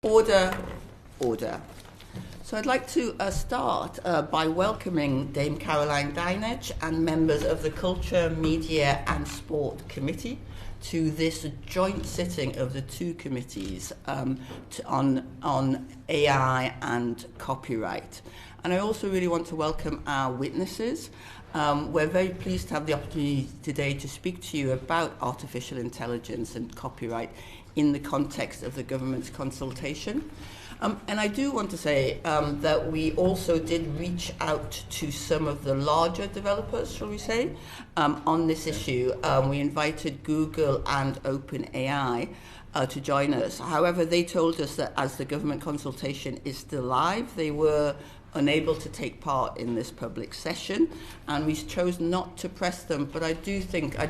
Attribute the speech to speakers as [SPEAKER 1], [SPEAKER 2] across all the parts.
[SPEAKER 1] Order, order. So I'd like to start by welcoming Dame Caroline Dinenage and members of the Culture, Media and Sport Committee to this joint sitting of the two committees on AI and copyright. And I also really want to welcome our witnesses. We're very pleased to have the opportunity today to speak to you about artificial intelligence and copyright in the context of the government's consultation. And I do want to say that we also did reach out to some of the larger developers, shall we say, on this issue. We invited Google and OpenAI to join us. However, they told us that as the government consultation is still live, they were unable to take part in this public session, and we chose not to press them. But I do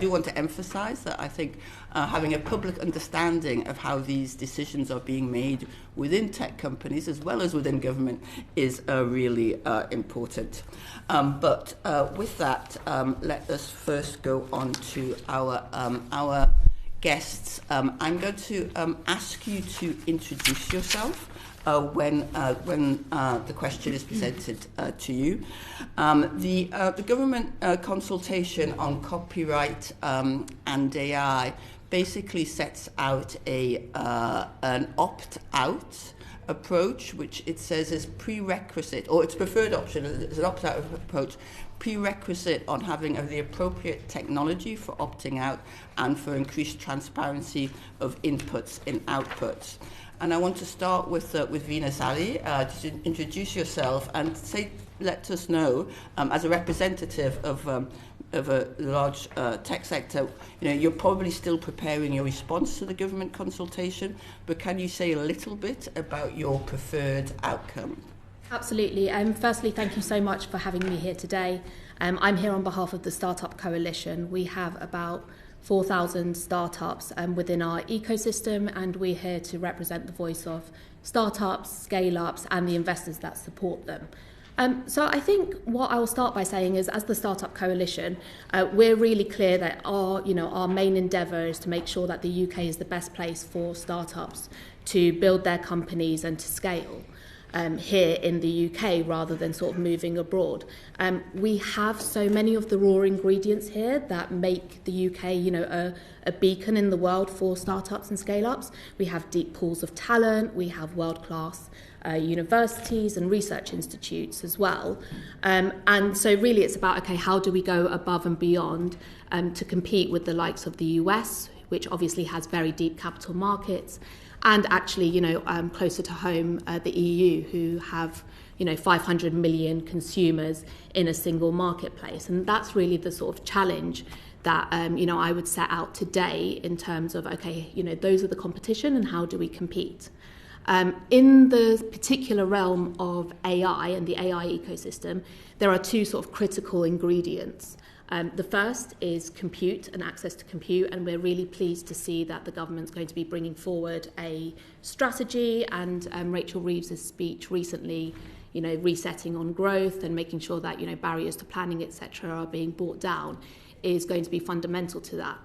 [SPEAKER 1] want to emphasize that I think having a public understanding of how these decisions are being made within tech companies as well as within government is really important. But with that, let us first go on to our guests. I'm going to ask you to introduce yourself when the question is presented to you. The government consultation on copyright and AI basically sets out an opt-out approach, which it says is prerequisite, or its preferred option is an opt-out approach, prerequisite on having the appropriate technology for opting out and for increased transparency of inputs and outputs. And I want to start with Vinous to introduce yourself and let us know, as a representative of a large tech sector, you're probably still preparing your response to the government consultation, but can you say a little bit about your preferred outcome?
[SPEAKER 2] Absolutely. Firstly, thank you so much for having me here today. I'm here on behalf of the Startup Coalition. We have about 4,000 startups within our ecosystem, and we're here to represent the voice of startups, scale-ups, and the investors that support them. So I think what I will start by saying is, as the Startup Coalition, we're really clear that our main endeavour is to make sure that the UK is the best place for startups to build their companies and to scale here in the UK rather than sort of moving abroad. We have so many of the raw ingredients here that make the UK, a beacon in the world for startups and scale-ups. We have deep pools of talent, we have world-class universities and research institutes as well. And so really it's about, how do we go above and beyond to compete with the likes of the US, which obviously has very deep capital markets, and actually, closer to home, the EU, who have, 500 million consumers in a single marketplace. And that's really the sort of challenge that, I would set out today in terms of, those are the competition and how do we compete? In the particular realm of AI and the AI ecosystem, there are two sort of critical ingredients. The first is compute and access to compute, and we're really pleased to see that the government's going to be bringing forward a strategy, and Rachel Reeves's speech recently, resetting on growth and making sure that, barriers to planning, etc., are being brought down, is going to be fundamental to that.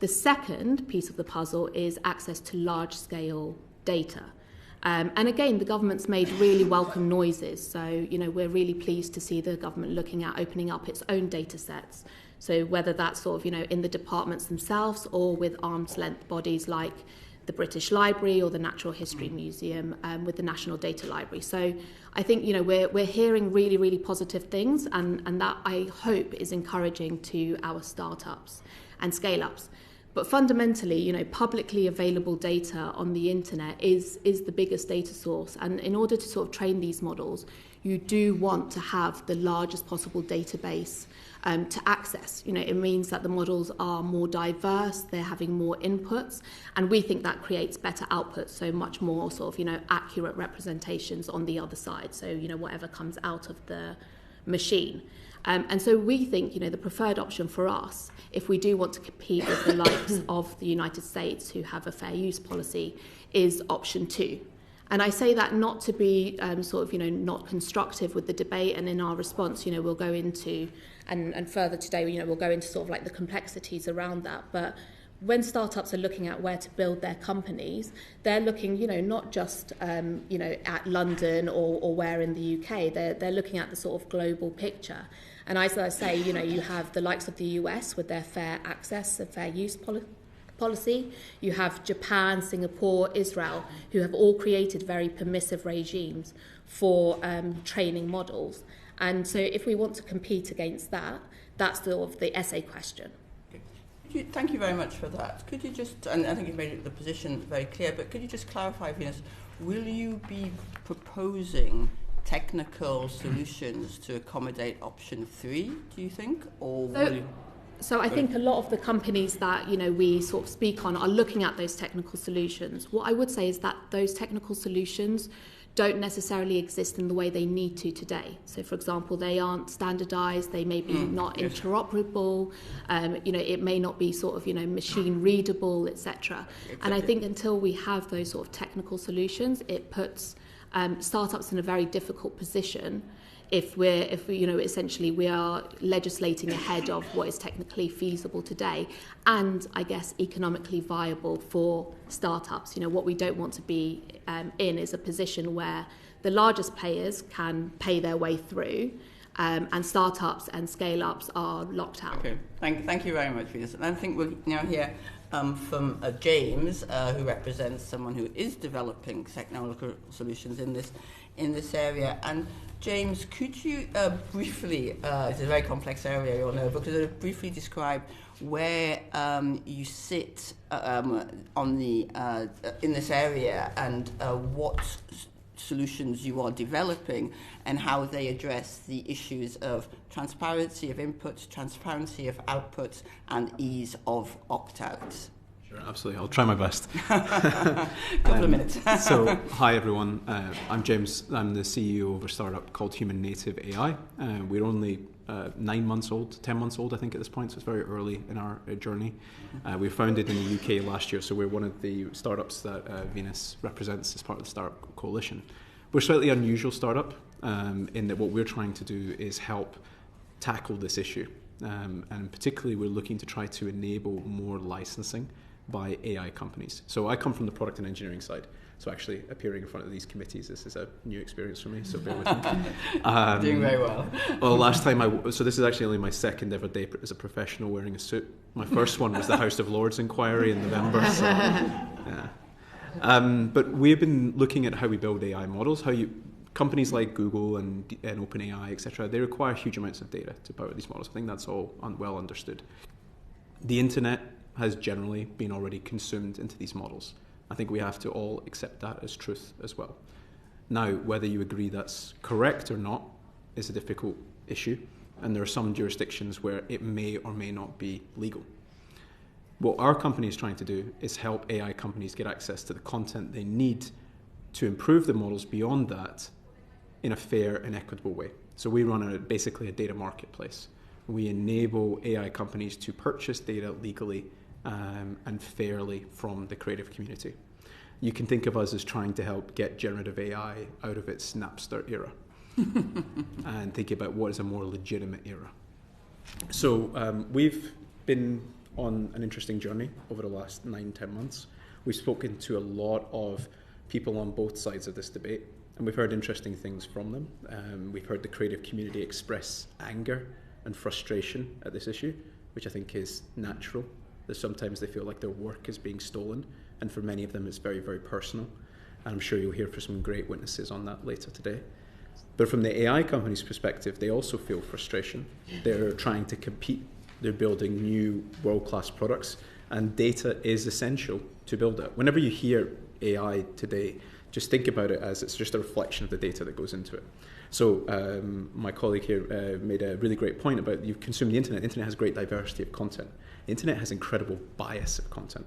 [SPEAKER 2] The second piece of the puzzle is access to large-scale data. And again, the government's made really welcome noises. So, we're really pleased to see the government looking at opening up its own data sets. So whether that's sort of, in the departments themselves or with arm's length bodies like the British Library or the Natural History Museum with the National Data Library. So I think, we're hearing really, really positive things, and that I hope is encouraging to our startups and scale-ups. But fundamentally, publicly available data on the internet is the biggest data source. And in order to sort of train these models, you do want to have the largest possible database to access. It means that the models are more diverse, they're having more inputs, and we think that creates better outputs, so much more sort of, accurate representations on the other side. So, whatever comes out of the machine. And so we think, the preferred option for us, if we do want to compete with the likes of the United States, who have a fair use policy, is option 2. And I say that not to be not constructive with the debate, and in our response, we'll go into, and further today, we'll go into sort of like the complexities around that. But when startups are looking at where to build their companies, they're looking, not just, at London or where in the UK. They're looking at the sort of global picture. And as I say, you have the likes of the US with their fair access and fair use policy. You have Japan, Singapore, Israel, who have all created very permissive regimes for training models. And so if we want to compete against that, that's sort of the essay question.
[SPEAKER 1] Thank you very much for that. Could you just, and I think you've made the position very clear, but could you just clarify, Vinous, will you be proposing technical solutions to accommodate option 3, do you think? Or will you...
[SPEAKER 2] So I think a lot of the companies that we sort of speak on are looking at those technical solutions. What I would say is that those technical solutions don't necessarily exist in the way they need to today. So, for example, they aren't standardized, they may be not interoperable, it may not be sort of, machine readable, etc. Exactly. And I think until we have those sort of technical solutions, it puts startups in a very difficult position if we essentially we are legislating ahead of what is technically feasible today and I guess economically viable for startups. What we don't want to be in is a position where the largest players can pay their way through and startups and scale-ups are locked out.
[SPEAKER 1] Okay, thank you very much for this. And I think we'll now hear from James, who represents someone who is developing technological solutions in this area. And James, could you briefly, it's a very complex area, you all know, but could you briefly describe where you sit on the in this area and what solutions you are developing and how they address the issues of transparency of inputs, transparency of outputs, and ease of opt-outs?
[SPEAKER 3] Sure, absolutely. I'll try my best.
[SPEAKER 1] Couple of minutes.
[SPEAKER 3] So, hi everyone. I'm James. I'm the CEO of a startup called Human Native AI. We're only 9 months old, 10 months old, I think, at this point, so it's very early in our journey. We were founded in the UK last year, so we're one of the startups that Vinous represents as part of the Startup Coalition. We're a slightly unusual startup in that what we're trying to do is help tackle this issue. And particularly, we're looking to try to enable more licensing by AI companies. So I come from the product and engineering side. So actually appearing in front of these committees, this is a new experience for me, so bear with me.
[SPEAKER 1] Doing very well.
[SPEAKER 3] Well, last time so this is actually only my second ever day as a professional wearing a suit. My first one was the House of Lords inquiry in November. So, yeah. But we've been looking at how we build AI models, companies like Google and OpenAI, etc., they require huge amounts of data to power these models. I think that's all well understood. The internet has generally been already consumed into these models. I think we have to all accept that as truth as well. Now, whether you agree that's correct or not is a difficult issue, and there are some jurisdictions where it may or may not be legal. What our company is trying to do is help AI companies get access to the content they need to improve the models beyond that in a fair and equitable way. So we run basically a data marketplace. We enable AI companies to purchase data legally and fairly from the creative community. You can think of us as trying to help get generative AI out of its Napster era and think about what is a more legitimate era. So we've been on an interesting journey over the last 9-10 months. We've spoken to a lot of people on both sides of this debate, and we've heard interesting things from them. We've heard the creative community express anger and frustration at this issue, which I think is natural. That sometimes they feel like their work is being stolen, and for many of them it's very, very personal. And I'm sure you'll hear from some great witnesses on that later today. But from the AI company's perspective, they also feel frustration. They're trying to compete. They're building new world-class products, and data is essential to build it. Whenever you hear AI today, just think about it as it's just a reflection of the data that goes into it. So my colleague here made a really great point about you consume the internet. The internet has great diversity of content. The internet has incredible bias of content.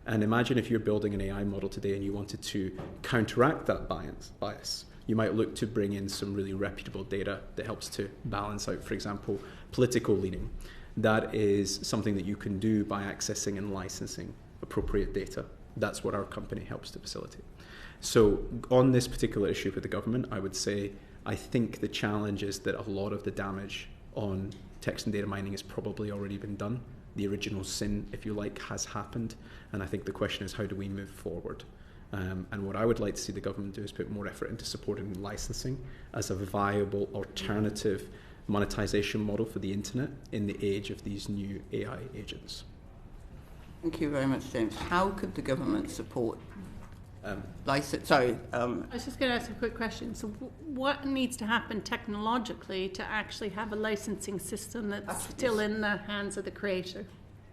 [SPEAKER 3] And imagine if you're building an AI model today and you wanted to counteract that bias. You might look to bring in some really reputable data that helps to balance out, for example, political leaning. That is something that you can do by accessing and licensing appropriate data. That's what our company helps to facilitate. So on this particular issue with the government, I would say I think the challenge is that a lot of the damage on text and data mining has probably already been done. the original sin, if you like, has happened. And I think the question is, how do we move forward? And what I would like to see the government do is put more effort into supporting licensing as a viable alternative monetization model for the internet in the age of these new AI agents.
[SPEAKER 1] Thank you very much, James. How could the government support license? Sorry.
[SPEAKER 4] I was just going to ask a quick question. So what needs to happen technologically to actually have a licensing system that's still in the hands of the creator?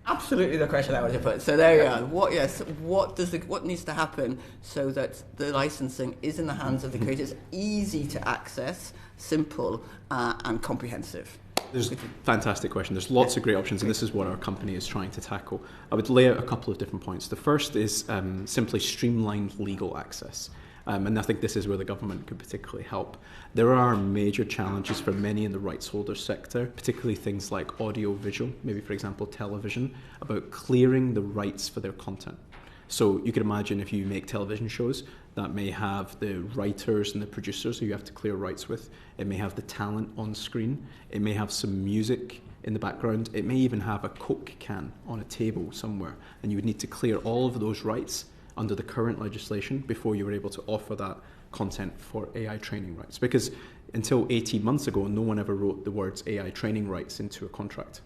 [SPEAKER 1] Absolutely the question I wanted to put. So there you are. What needs to happen so that the licensing is in the hands of the creators, easy to access, simple, and comprehensive?
[SPEAKER 3] There's a fantastic question. There's lots of great options, and this is what our company is trying to tackle. I would lay out a couple of different points. The first is simply streamlined legal access. And I think this is where the government could particularly help. There are major challenges for many in the rights holder sector, particularly things like audio-visual, maybe for example television, about clearing the rights for their content. So you can imagine if you make television shows, that may have the writers and the producers who you have to clear rights with. It may have the talent on screen. It may have some music in the background. It may even have a Coke can on a table somewhere, and you would need to clear all of those rights under the current legislation before you were able to offer that content for AI training rights. Because until 18 months ago, no one ever wrote the words AI training rights into a contract.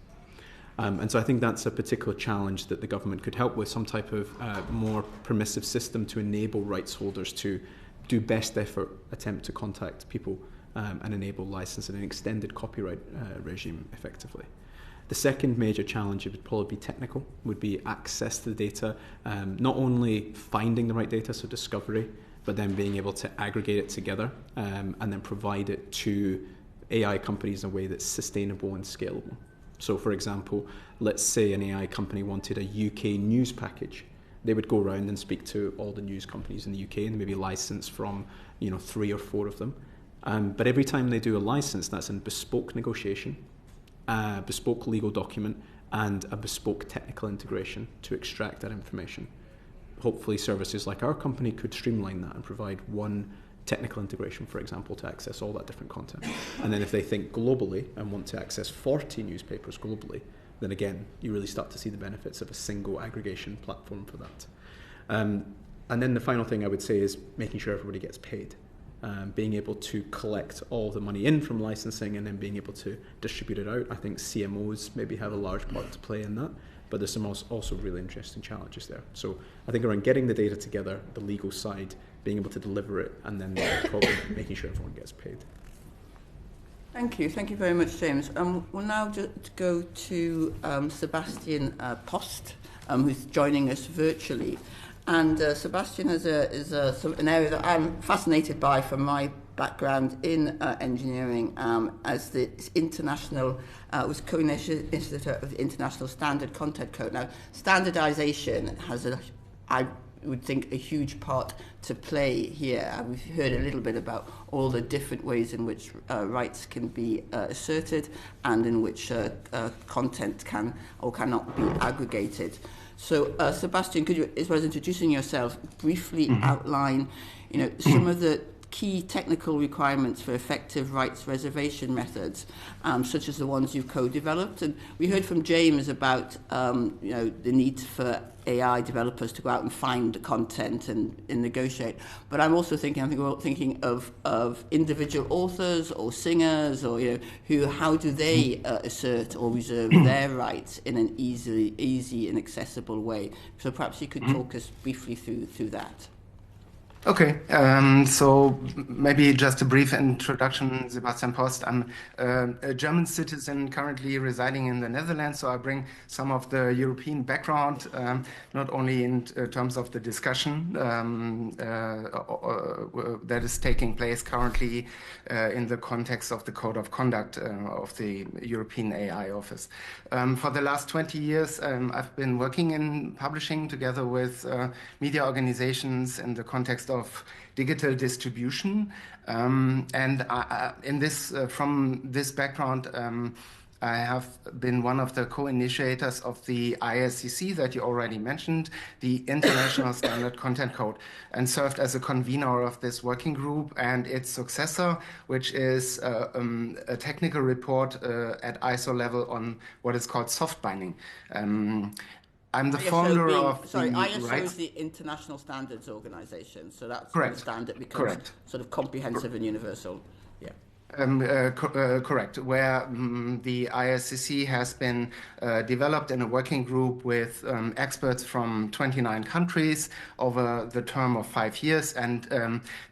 [SPEAKER 3] And so I think that's a particular challenge that the government could help with, some type of more permissive system to enable rights holders to do best effort attempt to contact people and enable license and an extended copyright regime effectively. The second major challenge would probably be technical, would be access to the data, not only finding the right data, so discovery, but then being able to aggregate it together and then provide it to AI companies in a way that's sustainable and scalable. So for example, let's say an AI company wanted a UK news package. They would go around and speak to all the news companies in the UK and maybe license from 3 or 4 of them. But every time they do a license, that's a bespoke negotiation, a bespoke legal document, and a bespoke technical integration to extract that information. Hopefully services like our company could streamline that and provide one technical integration, for example, to access all that different content. And then if they think globally and want to access 40 newspapers globally, then again, you really start to see the benefits of a single aggregation platform for that. And then the final thing I would say is making sure everybody gets paid. Being able to collect all the money in from licensing and then being able to distribute it out. I think CMOs maybe have a large part to play in that, but there's some also really interesting challenges there. So I think around getting the data together, the legal side, being able to deliver it, and then probably making sure everyone gets paid.
[SPEAKER 1] Thank you very much, James. We'll now just go to Sebastian Posth, who's joining us virtually. And Sebastian is an area that I'm fascinated by from my background in engineering, as the international, was co-initiator of the International Standard Content Code. Now, standardization has I would think, a huge part to play here. We've heard a little bit about all the different ways in which rights can be asserted and in which content can or cannot be aggregated. So, Sebastian, could you, as well as introducing yourself, briefly outline, some of the key technical requirements for effective rights reservation methods, such as the ones you've co-developed? And we heard from James about, the need for AI developers to go out and find the content and negotiate. But I'm also thinking, we're all thinking of individual authors or singers, or how do they assert or reserve their rights in an easy and accessible way? So perhaps you could talk us briefly through that.
[SPEAKER 5] Okay, so maybe just a brief introduction. Sebastian Posth. I'm a German citizen currently residing in the Netherlands, so I bring some of the European background, not only in terms of the discussion that is taking place currently in the context of the Code of Conduct of the European AI Office. For the last 20 years, I've been working in publishing together with media organizations in the context of digital distribution, and in this, from this background, I have been one of the co-initiators of the ISCC that you already mentioned, the International Standard Content Code, and served as a convener of this working group and its successor, which is a technical report at ISO level on what is called soft binding. I'm the founder of the
[SPEAKER 1] ISO is the International Standards Organization, so that's the standard becomes sort of comprehensive and universal. Yeah.
[SPEAKER 5] Correct, where the ISCC has been developed in a working group with experts from 29 countries over the term of 5 years, and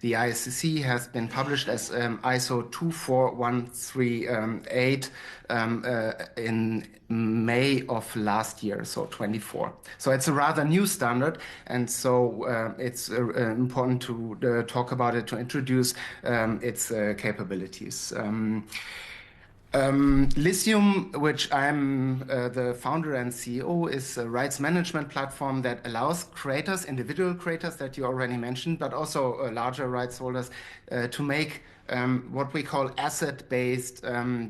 [SPEAKER 5] the ISCC has been published as ISO 24138 in May of last year, so 24. So it's a rather new standard, and so it's important to talk about it, to introduce its capabilities. Liccium, which I'm the founder and CEO, is a rights management platform that allows creators, individual creators that you already mentioned, but also larger rights holders to make what we call asset-based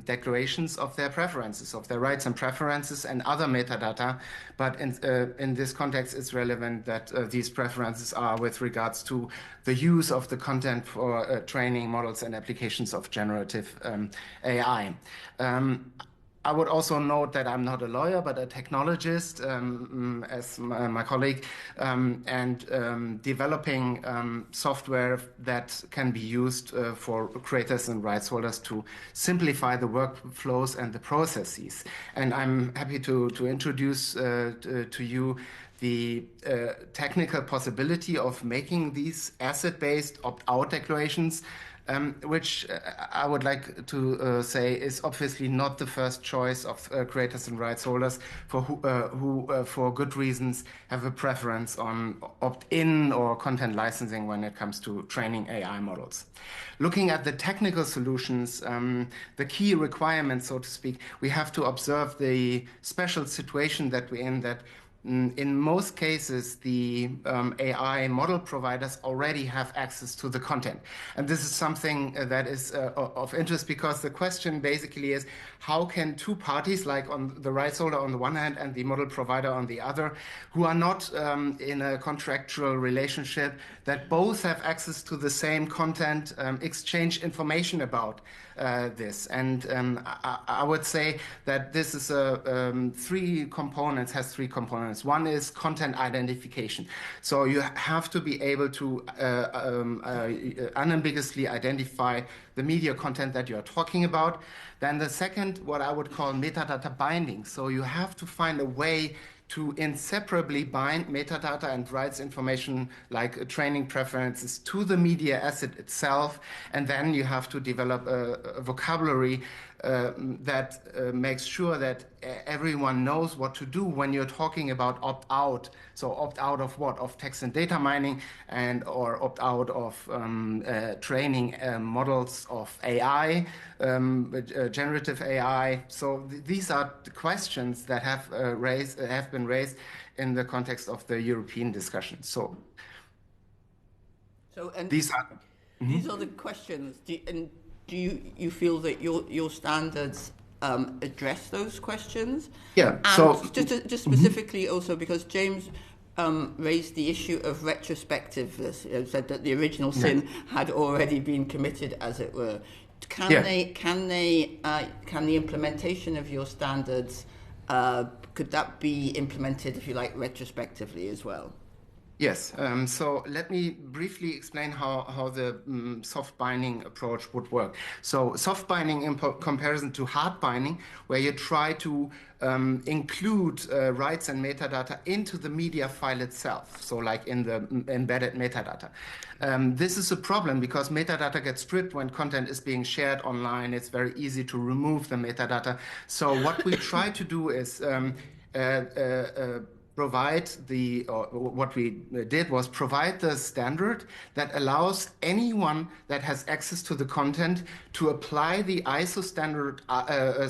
[SPEAKER 5] declarations of their preferences, of their rights and preferences and other metadata. But in this context, it's relevant that these preferences are with regards to the use of the content for training models and applications of generative AI. I would also note that I'm not a lawyer, but a technologist, as my colleague, and developing software that can be used for creators and rights holders to simplify the workflows and the processes. And I'm happy to introduce to you the technical possibility of making these asset-based opt-out declarations, which I would like to say is obviously not the first choice of creators and rights holders who for good reasons, have a preference on opt-in or content licensing when it comes to training AI models. Looking at the technical solutions, the key requirements, so to speak, we have to observe the special situation that we're in, that in most cases, the AI model providers already have access to the content. And this is something that is of interest, because the question basically is, how can two parties, like on the rights holder on the one hand and the model provider on the other, who are not in a contractual relationship, that both have access to the same content, exchange information about this? And I would say that this is three components. One is content identification. So you have to be able to unambiguously identify the media content that you are talking about. Then the second, what I would call metadata binding. So you have to find a way to inseparably bind metadata and rights information like training preferences to the media asset itself. And then you have to develop a vocabulary that makes sure that everyone knows what to do when you're talking about opt-out. So opt-out of what? Of text and data mining, and or opt-out of training models of AI, generative AI. So these are the questions that have been raised in the context of the European discussion. So these are
[SPEAKER 1] the questions. Do you feel that your standards address those questions?
[SPEAKER 5] Yeah.
[SPEAKER 1] And
[SPEAKER 5] so
[SPEAKER 1] just specifically also because James raised the issue of retrospectiveness, said that the original sin had already been committed, as it were. Can the implementation of your standards, could that be implemented, if you like, retrospectively as well?
[SPEAKER 5] Yes. So let me briefly explain how the soft binding approach would work. So soft binding in comparison to hard binding, where you try to include rights and metadata into the media file itself. So like in the embedded metadata. This is a problem because metadata gets stripped when content is being shared online. It's very easy to remove the metadata. So what we try to do is what we did was provide the standard that allows anyone that has access to the content to apply the ISO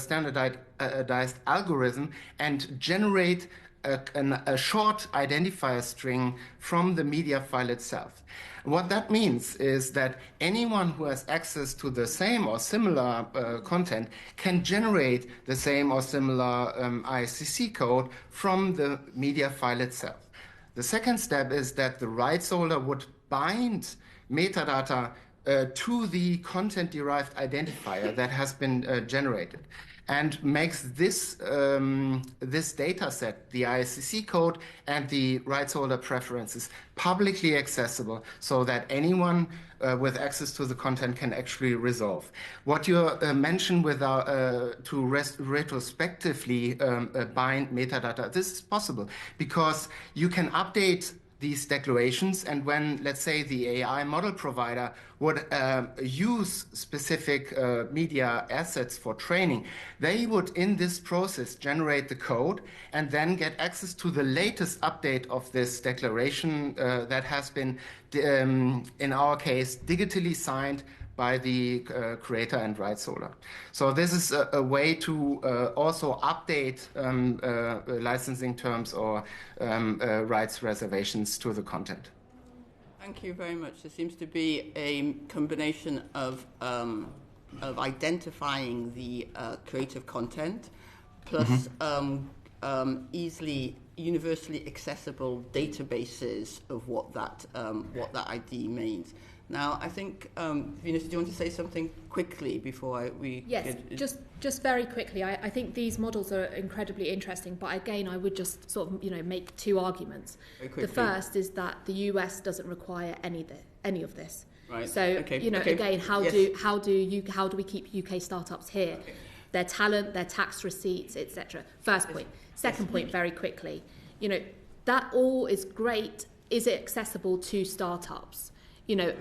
[SPEAKER 5] standardized algorithm and generate a short identifier string from the media file itself. What that means is that anyone who has access to the same or similar content can generate the same or similar ISCC code from the media file itself. The second step is that the rights holder would bind metadata to the content-derived identifier that has been generated, and makes this data set, the ISCC code and the rights holder preferences, publicly accessible so that anyone with access to the content can actually resolve. What you mentioned with retrospectively bind metadata, this is possible because you can update these declarations, and when, let's say, the AI model provider would use specific media assets for training, they would, in this process, generate the code and then get access to the latest update of this declaration that has been, in our case, digitally signed by the creator and rights holder. So this is a way to also update licensing terms or rights reservations to the content.
[SPEAKER 1] Thank you very much. There seems to be a combination of identifying the creative content plus easily, universally accessible databases of what that ID means. Now, I think, Vinous, do you want to say something quickly before we...
[SPEAKER 2] Yes, just very quickly. I think these models are incredibly interesting, but again, I would just sort of, make two arguments. The first is that the US doesn't require any of this.
[SPEAKER 1] Right.
[SPEAKER 2] So, again, how do we keep UK startups here? Okay. Their talent, their tax receipts, etc. First point. Second point, very quickly. That all is great. Is it accessible to startups?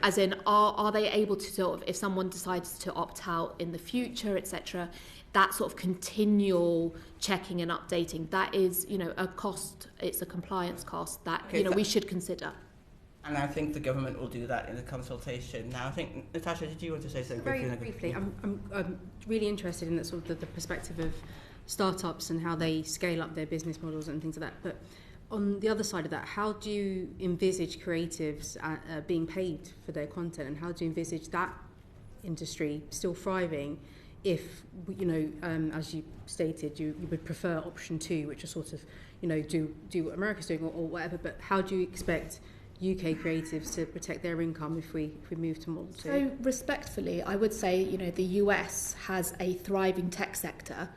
[SPEAKER 2] As in, are they able to sort of, if someone decides to opt out in the future, etc., that sort of continual checking and updating, that is, a cost, it's a compliance cost that, we should consider.
[SPEAKER 1] And I think the government will do that in the consultation. Now, I think, Natasha, did you want to say something?
[SPEAKER 6] Very briefly, I'm really interested in that sort of the perspective of startups and how they scale up their business models and things like that. But on the other side of that, how do you envisage creatives being paid for their content, and how do you envisage that industry still thriving if, as you stated, you would prefer option 2, which is sort of, do what America's doing or whatever, but how do you expect UK creatives to protect their income if we move to model 2?
[SPEAKER 2] So respectfully, I would say, the US has a thriving tech sector,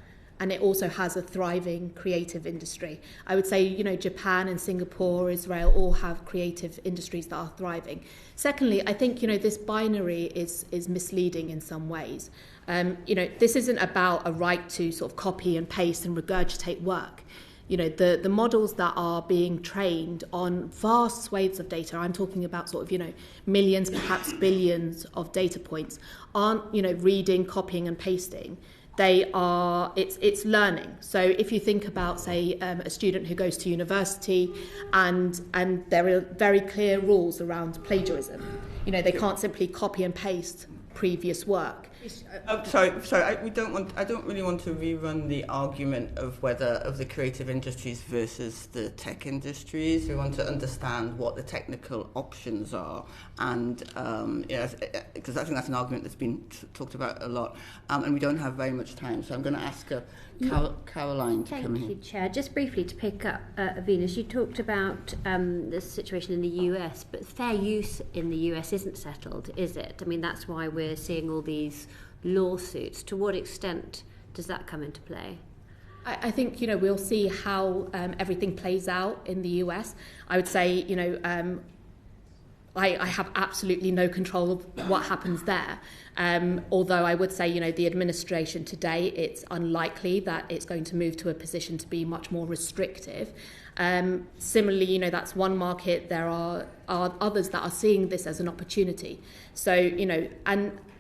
[SPEAKER 2] and it also has a thriving creative industry. I would say, Japan and Singapore, Israel all have creative industries that are thriving. Secondly, I think, this binary is misleading in some ways. This isn't about a right to sort of copy and paste and regurgitate work. The models that are being trained on vast swathes of data, I'm talking about sort of, millions, perhaps billions of data points, aren't, reading, copying and pasting. It's learning. So if you think about, say, a student who goes to university and there are very clear rules around plagiarism. They can't simply copy and paste previous work.
[SPEAKER 1] Sorry. I don't really want to rerun the argument of the creative industries versus the tech industries. We want to understand what the technical options are, and because I think that's an argument that's been talked about a lot, and we don't have very much time. So I'm going to ask Caroline to come in.
[SPEAKER 7] Thank you, Chair. Just briefly to pick up Vinous, you talked about the situation in the US, but fair use in the US isn't settled, is it? I mean, that's why we're seeing all these lawsuits. To what extent does that come into play?
[SPEAKER 2] I think, we'll see how everything plays out in the US. I would say, I have absolutely no control of what happens there. Although I would say, the administration today, it's unlikely that it's going to move to a position to be much more restrictive. Similarly, that's one market. There are others that are seeing this as an opportunity. So,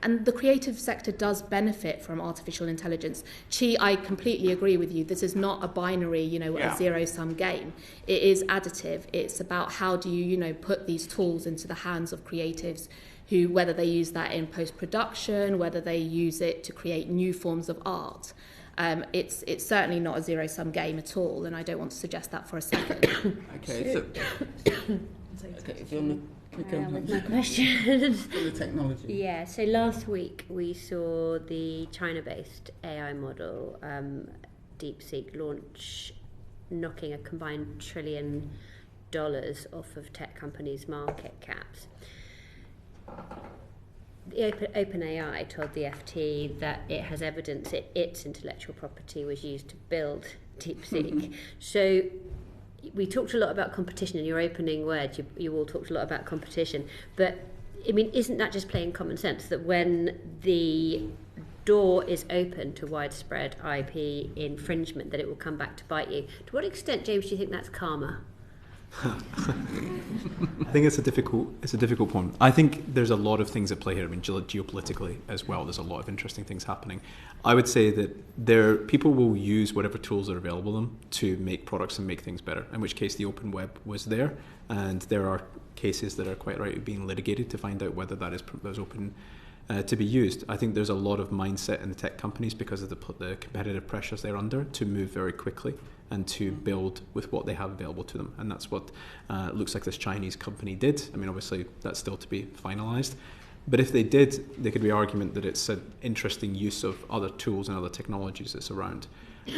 [SPEAKER 2] and the creative sector does benefit from artificial intelligence. Chi, I completely agree with you. This is not a binary, a zero-sum game. It is additive. It's about how do you, put these tools into the hands of creatives who, whether they use that in post-production, whether they use it to create new forms of art. It's certainly not a zero-sum game at all, and I don't want to suggest that for a second.
[SPEAKER 1] Okay, so if you want to pick up
[SPEAKER 7] With my question.
[SPEAKER 1] the technology.
[SPEAKER 7] Yeah, so last week we saw the China-based AI model, DeepSeek, launch, knocking a combined $1 trillion off of tech companies' market caps. The OpenAI told the FT that it has evidence that its intellectual property was used to build DeepSeek. So we talked a lot about competition in your opening words. You all talked a lot about competition. But, I mean, isn't that just plain common sense that when the door is open to widespread IP infringement, that it will come back to bite you? To what extent, James, do you think that's karma?
[SPEAKER 3] I think it's a difficult point. I think there's a lot of things at play here. I mean, geopolitically as well, there's a lot of interesting things happening. I would say that people will use whatever tools are available to them to make products and make things better, in which case the open web was there, and there are cases that are quite rightly being litigated to find out whether that is open to be used. I think there's a lot of mindset in the tech companies because of the competitive pressures they're under to move very quickly and to build with what they have available to them. And that's what looks like this Chinese company did. I mean, obviously, that's still to be finalised. But if they did, there could be argument that it's an interesting use of other tools and other technologies that's around.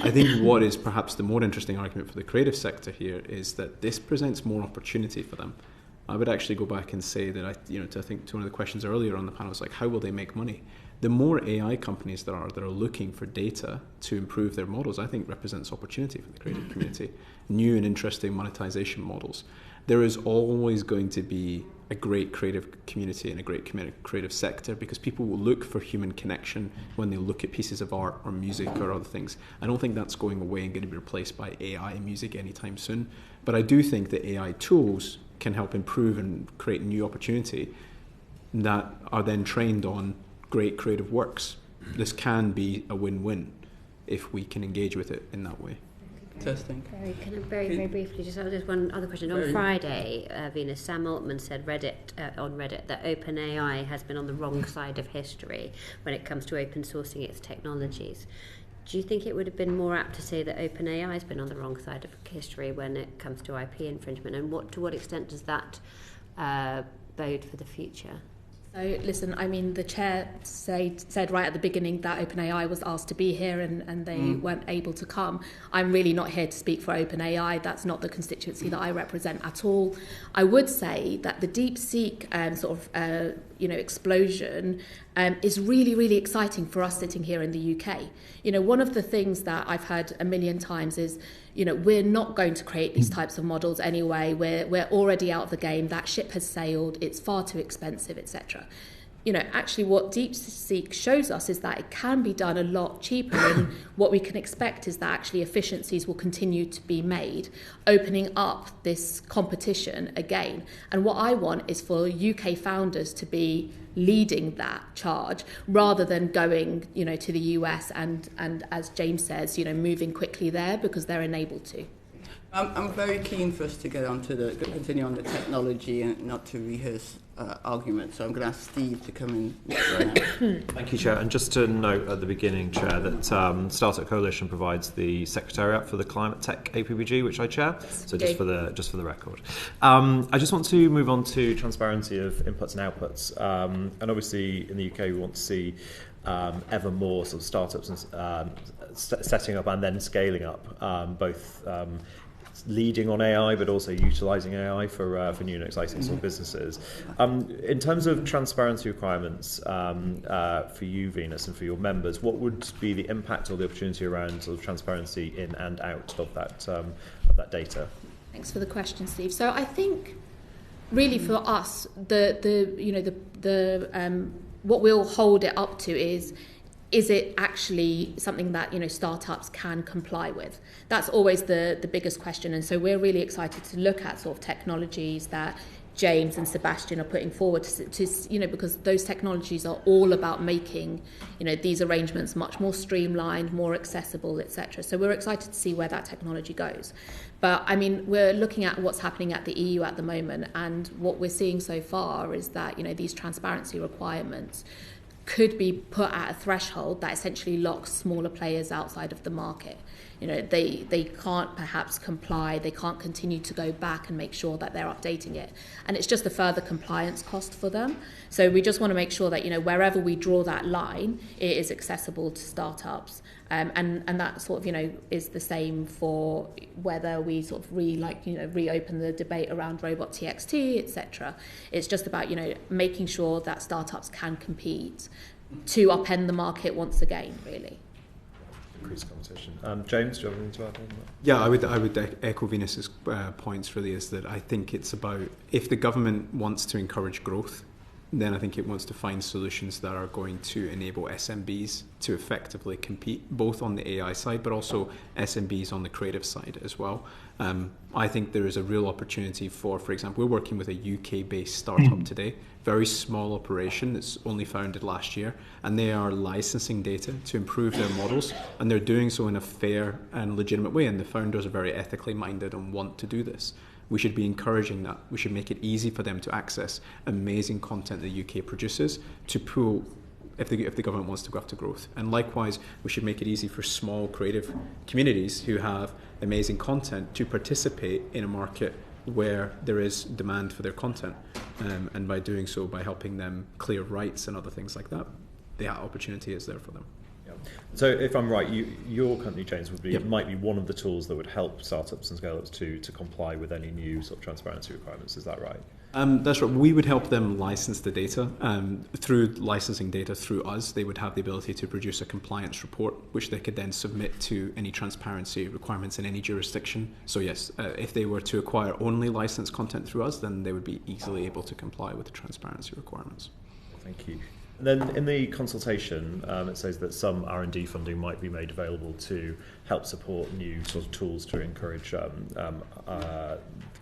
[SPEAKER 3] I think what is perhaps the more interesting argument for the creative sector here is that this presents more opportunity for them. I would actually go back and say that, I think to one of the questions earlier on the panel was like, how will they make money? The more AI companies that are looking for data to improve their models, I think represents opportunity for the creative community. New and interesting monetization models. There is always going to be a great creative community and a great creative sector because people will look for human connection when they look at pieces of art or music or other things. I don't think that's going away and going to be replaced by AI music anytime soon. But I do think that AI tools can help improve and create new opportunity that are then trained on great creative works. This can be a win-win if we can engage with it in that way.
[SPEAKER 1] Interesting.
[SPEAKER 7] Very briefly, just one other question. On Friday, Vinous, Sam Altman said on Reddit that OpenAI has been on the wrong side of history when it comes to open sourcing its technologies. Do you think it would have been more apt to say that OpenAI has been on the wrong side of history when it comes to IP infringement? And to what extent does that bode for the future?
[SPEAKER 2] So listen, I mean, the chair said right at the beginning that OpenAI was asked to be here and they weren't able to come. I'm really not here to speak for OpenAI. That's not the constituency that I represent at all. I would say that the DeepSeek explosion is really, really exciting for us sitting here in the UK. One of the things that I've heard a million times is, we're not going to create these types of models anyway. We're already out of the game. That ship has sailed. It's far too expensive, etc. Actually what DeepSeek shows us is that it can be done a lot cheaper, and what we can expect is that actually efficiencies will continue to be made, opening up this competition again. And what I want is for UK founders to be leading that charge rather than going, to the US and as James says, moving quickly there because they're enabled to.
[SPEAKER 1] I'm very keen for us to continue on the technology and not to rehearse arguments. So I'm going to ask Steve to come in right now.
[SPEAKER 8] Thank you, Chair. And just to note at the beginning, Chair, that Startup Coalition provides the secretariat for the Climate Tech APBG, which I chair. So just for the record, I just want to move on to transparency of inputs and outputs. And obviously, in the UK, we want to see ever more sort of startups and setting up and then scaling up, both leading on AI, but also utilising AI for new and exciting sort of businesses. In terms of transparency requirements for you, Vinous, and for your members, what would be the impact or the opportunity around sort of transparency in and out of that data?
[SPEAKER 2] Thanks for the question, Steve. So I think really for us, what we'll hold it up to is it actually something that startups can comply with? That's always the biggest question, and so we're really excited to look at sort of technologies that James and Sebastian are putting forward to because those technologies are all about making these arrangements much more streamlined, more accessible, etc. So we're excited to see where that technology goes. But I mean, we're looking at what's happening at the EU at the moment, and what we're seeing so far is that these transparency requirements could be put at a threshold that essentially locks smaller players outside of the market. They can't perhaps comply, they can't continue to go back and make sure that they're updating it. And it's just a further compliance cost for them. So we just want to make sure that, wherever we draw that line, it is accessible to startups. And that sort of, is the same for whether we sort of reopen the debate around robot TXT, etc. It's just about, making sure that startups can compete to upend the market once again, really.
[SPEAKER 8] Increased competition. James, do you have anything to add on that?
[SPEAKER 3] Yeah, I would echo Venus's points, really, is that I think it's about, if the government wants to encourage growth, then I think it wants to find solutions that are going to enable SMBs to effectively compete, both on the AI side, but also SMBs on the creative side as well. I think there is a real opportunity for example, we're working with a UK-based startup today, very small operation that's only founded last year, and they are licensing data to improve their models, and they're doing so in a fair and legitimate way, and the founders are very ethically minded and want to do this. We should be encouraging that. We should make it easy for them to access amazing content the UK produces to pull if the government wants to go after growth. And likewise, we should make it easy for small creative communities who have amazing content to participate in a market where there is demand for their content. And by doing so, by helping them clear rights and other things like that, the opportunity is there for them.
[SPEAKER 8] So if I'm right, your company, James, might be one of the tools that would help startups and scale-ups to comply with any new sort of transparency requirements. Is that right?
[SPEAKER 3] That's right. We would help them license the data. Through licensing data through us, they would have the ability to produce a compliance report, which they could then submit to any transparency requirements in any jurisdiction. So yes, if they were to acquire only licensed content through us, then they would be easily able to comply with the transparency requirements.
[SPEAKER 8] Thank you. Then in the consultation, it says that some R&D funding might be made available to help support new sort of tools to encourage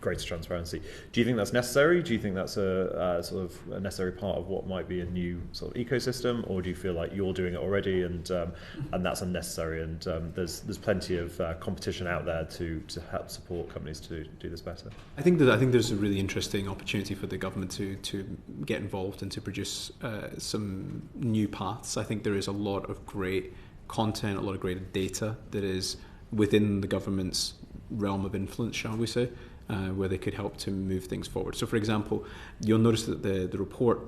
[SPEAKER 8] greater transparency. Do you think that's necessary? Do you think that's a sort of a necessary part of what might be a new sort of ecosystem, or do you feel like you're doing it already and that's unnecessary and there's plenty of competition out there to help support companies to do this better?
[SPEAKER 3] I think there's a really interesting opportunity for the government to get involved and to produce some new paths. I think there is a lot of great content, a lot of great data that is within the government's realm of influence, shall we say, where they could help to move things forward. So, for example, you'll notice that the report,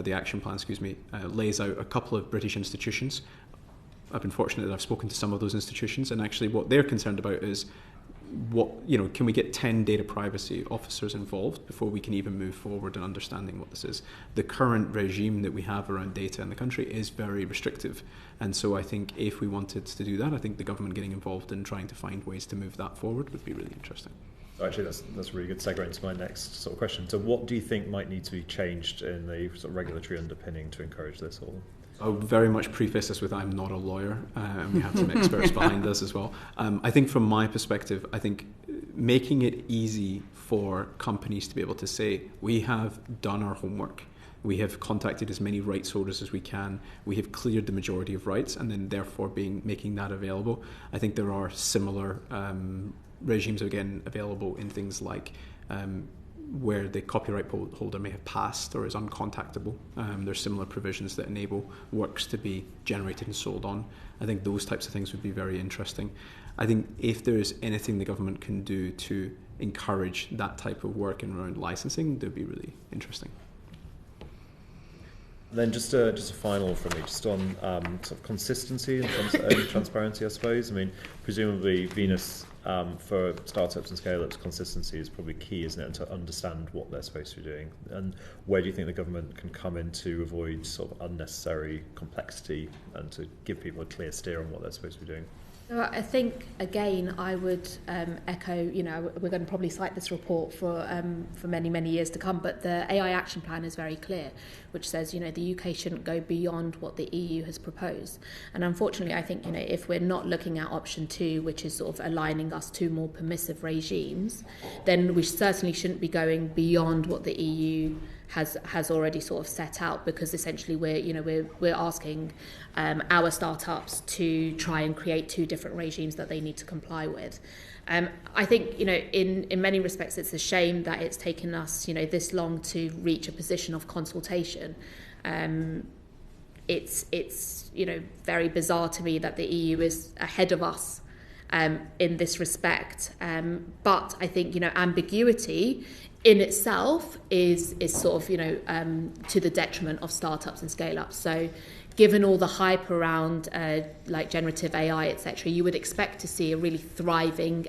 [SPEAKER 3] the action plan, lays out a couple of British institutions. I've been fortunate that I've spoken to some of those institutions, and actually what they're concerned about is can we get 10 data privacy officers involved before we can even move forward in understanding what this is? The current regime that we have around data in the country is very restrictive. And so I think if we wanted to do that, I think the government getting involved in trying to find ways to move that forward would be really interesting.
[SPEAKER 8] Actually, that's a really good segue into my next sort of question. So what do you think might need to be changed in the sort of regulatory underpinning to encourage this all?
[SPEAKER 3] I'll very much preface this with I'm not a lawyer, and we have some experts behind us as well. I think from my perspective, I think making it easy for companies to be able to say, we have done our homework, we have contacted as many rights holders as we can, we have cleared the majority of rights, and then therefore making that available. I think there are similar regimes, again, available in things like where the copyright holder may have passed or is uncontactable. There's similar provisions that enable works to be generated and sold on. I think those types of things would be very interesting. I think if there is anything the government can do to encourage that type of work and around licensing, that would be really interesting.
[SPEAKER 8] Then just a final from me, just on sort of consistency and transparency, I suppose. I mean, presumably Vinous, for startups and scale-ups, consistency is probably key, isn't it, and to understand what they're supposed to be doing. And where do you think the government can come in to avoid sort of unnecessary complexity and to give people a clear steer on what they're supposed to be doing?
[SPEAKER 2] So I think, again, I would echo, we're going to probably cite this report for many, many years to come, but the AI action plan is very clear, which says, the UK shouldn't go beyond what the EU has proposed. And unfortunately, I think, if we're not looking at option 2, which is sort of aligning us to more permissive regimes, then we certainly shouldn't be going beyond what the EU has already sort of set out, because essentially we're asking our startups to try and create 2 different regimes that they need to comply with. I think in many respects it's a shame that it's taken us this long to reach a position of consultation. it's very bizarre to me that the EU is ahead of us in this respect. But I think ambiguity in itself is sort of to the detriment of startups and scale-ups. So given all the hype around like generative AI, etc., you would expect to see a really thriving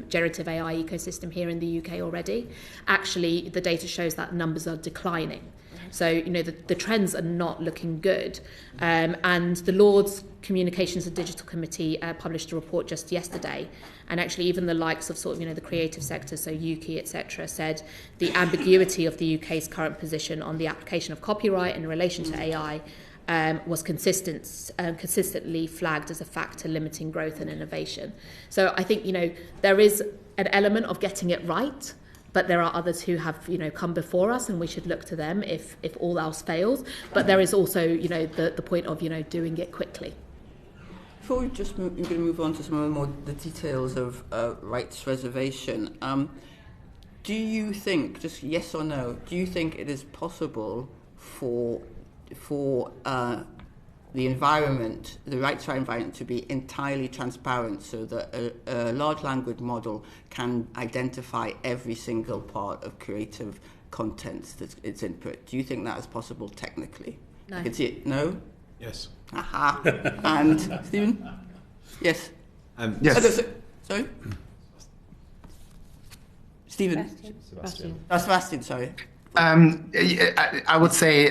[SPEAKER 2] generative AI ecosystem here in the UK already. Actually, the data shows that numbers are declining. So, the trends are not looking good. And the Lords Communications and Digital Committee published a report just yesterday. And actually, even the likes of sort of, the creative sector, so UKI, etc., said the ambiguity of the UK's current position on the application of copyright in relation to AI was consistently flagged as a factor limiting growth and innovation. So I think, there is an element of getting it right, but there are others who have, come before us, and we should look to them if all else fails. But there is also, the point of, doing it quickly.
[SPEAKER 1] Before we just we're going to move on to some of the details of rights reservation, do you think, just yes or no, do you think it is possible for the environment, the rights for environment, to be entirely transparent so that a large language model can identify every single part of creative content that's its input? Do you think that is possible technically?
[SPEAKER 2] No.
[SPEAKER 1] I can see it. No?
[SPEAKER 3] Yes.
[SPEAKER 1] Aha. And Stephen? Yes.
[SPEAKER 5] Yes.
[SPEAKER 1] Sorry? Stephen?
[SPEAKER 7] Sebastian.
[SPEAKER 1] Sebastian, sorry.
[SPEAKER 5] I would say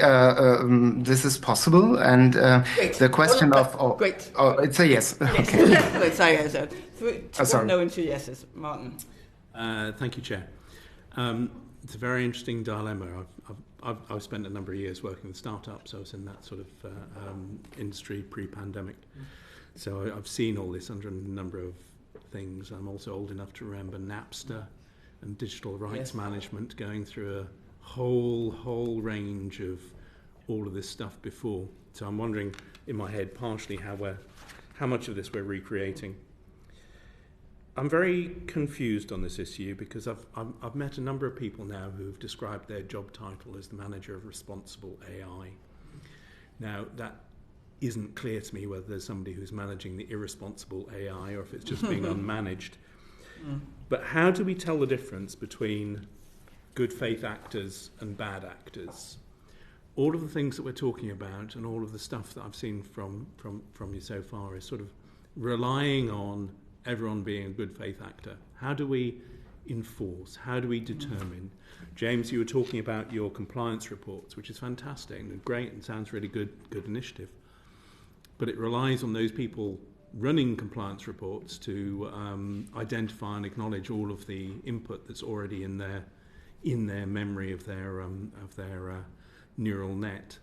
[SPEAKER 5] this is possible, and the question
[SPEAKER 1] Great.
[SPEAKER 5] Oh, it's a yes.
[SPEAKER 1] Yes.
[SPEAKER 5] Okay.
[SPEAKER 1] Sorry.
[SPEAKER 5] Sorry.
[SPEAKER 1] No and two yeses. Martin.
[SPEAKER 3] Thank you, Chair. It's a very interesting dilemma. I've spent a number of years working with startups. I was in that sort of industry pre-pandemic. So I've seen all this under a number of things. I'm also old enough to remember Napster and digital rights management going through a whole range of all of this stuff before. So I'm wondering in my head partially how much of this we're recreating. I'm very confused on this issue because I've met a number of people now who've described their job title as the manager of responsible AI. Now that isn't clear to me whether there's somebody who's managing the irresponsible AI or if it's just being unmanaged. But how do we tell the difference between good faith actors and bad actors? All of the things that we're talking about and all of the stuff that I've seen from you so far is sort of relying on everyone being a good faith actor. How do we enforce? How do we determine? James, you were talking about your compliance reports, which is fantastic and great and sounds really good initiative. But it relies on those people running compliance reports to identify and acknowledge all of the input that's already in their memory of their neural net.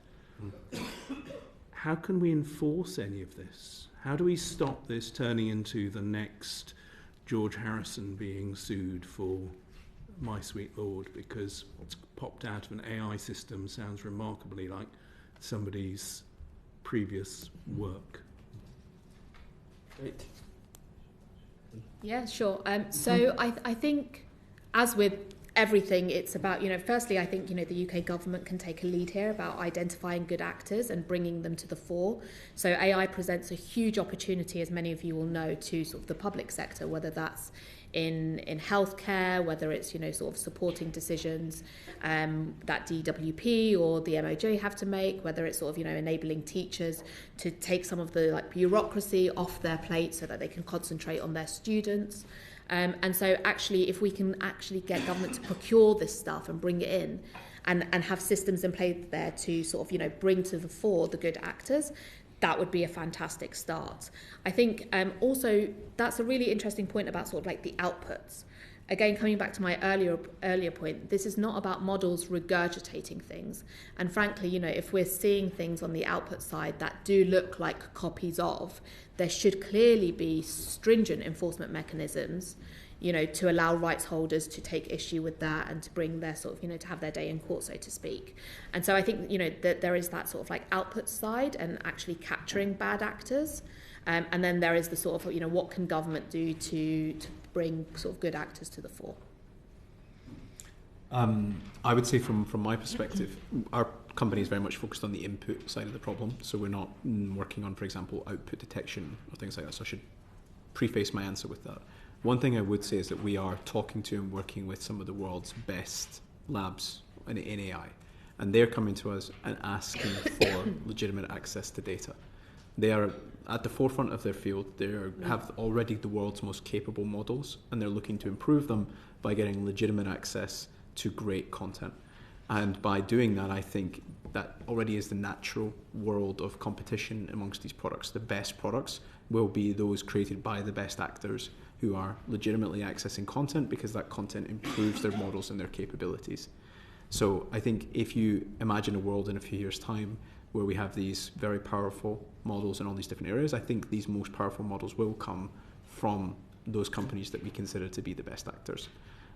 [SPEAKER 3] How can we enforce any of this? How do we stop this turning into the next George Harrison being sued for My Sweet Lord because what's popped out of an AI system sounds remarkably like somebody's previous work?
[SPEAKER 1] Great.
[SPEAKER 2] Yeah, sure. So I think, as with everything, it's about, firstly, I think, the UK government can take a lead here about identifying good actors and bringing them to the fore. So AI presents a huge opportunity, as many of you will know, to sort of the public sector, whether that's in healthcare, whether it's, sort of supporting decisions that DWP or the MOJ have to make, whether it's sort of, enabling teachers to take some of the bureaucracy off their plate so that they can concentrate on their students. And so actually, if we can actually get government to procure this stuff and bring it in and have systems in place there to sort of, bring to the fore the good actors, that would be a fantastic start. I think also that's a really interesting point about sort of like the outputs. Again, coming back to my earlier point, this is not about models regurgitating things. And frankly, if we're seeing things on the output side that do look like copies of, there should clearly be stringent enforcement mechanisms, to allow rights holders to take issue with that and to bring their sort of, to have their day in court, so to speak. And so I think, that there is that sort of like output side and actually capturing bad actors. And then there is the sort of, what can government do to bring sort of good actors to the fore?
[SPEAKER 3] I would say from my perspective, our company is very much focused on the input side of the problem, so we're not working on, for example, output detection or things like that. So I should preface my answer with that. One thing I would say is that we are talking to and working with some of the world's best labs in AI, and they're coming to us and asking for legitimate access to data. They are at the forefront of their field. They have already the world's most capable models, and they're looking to improve them by getting legitimate access to great content. And by doing that, I think that already is the natural world of competition amongst these products. The best products will be those created by the best actors who are legitimately accessing content, because that content improves their models and their capabilities. So I think if you imagine a world in a few years' time where we have these very powerful models in all these different areas, I think these most powerful models will come from those companies that we consider to be the best actors.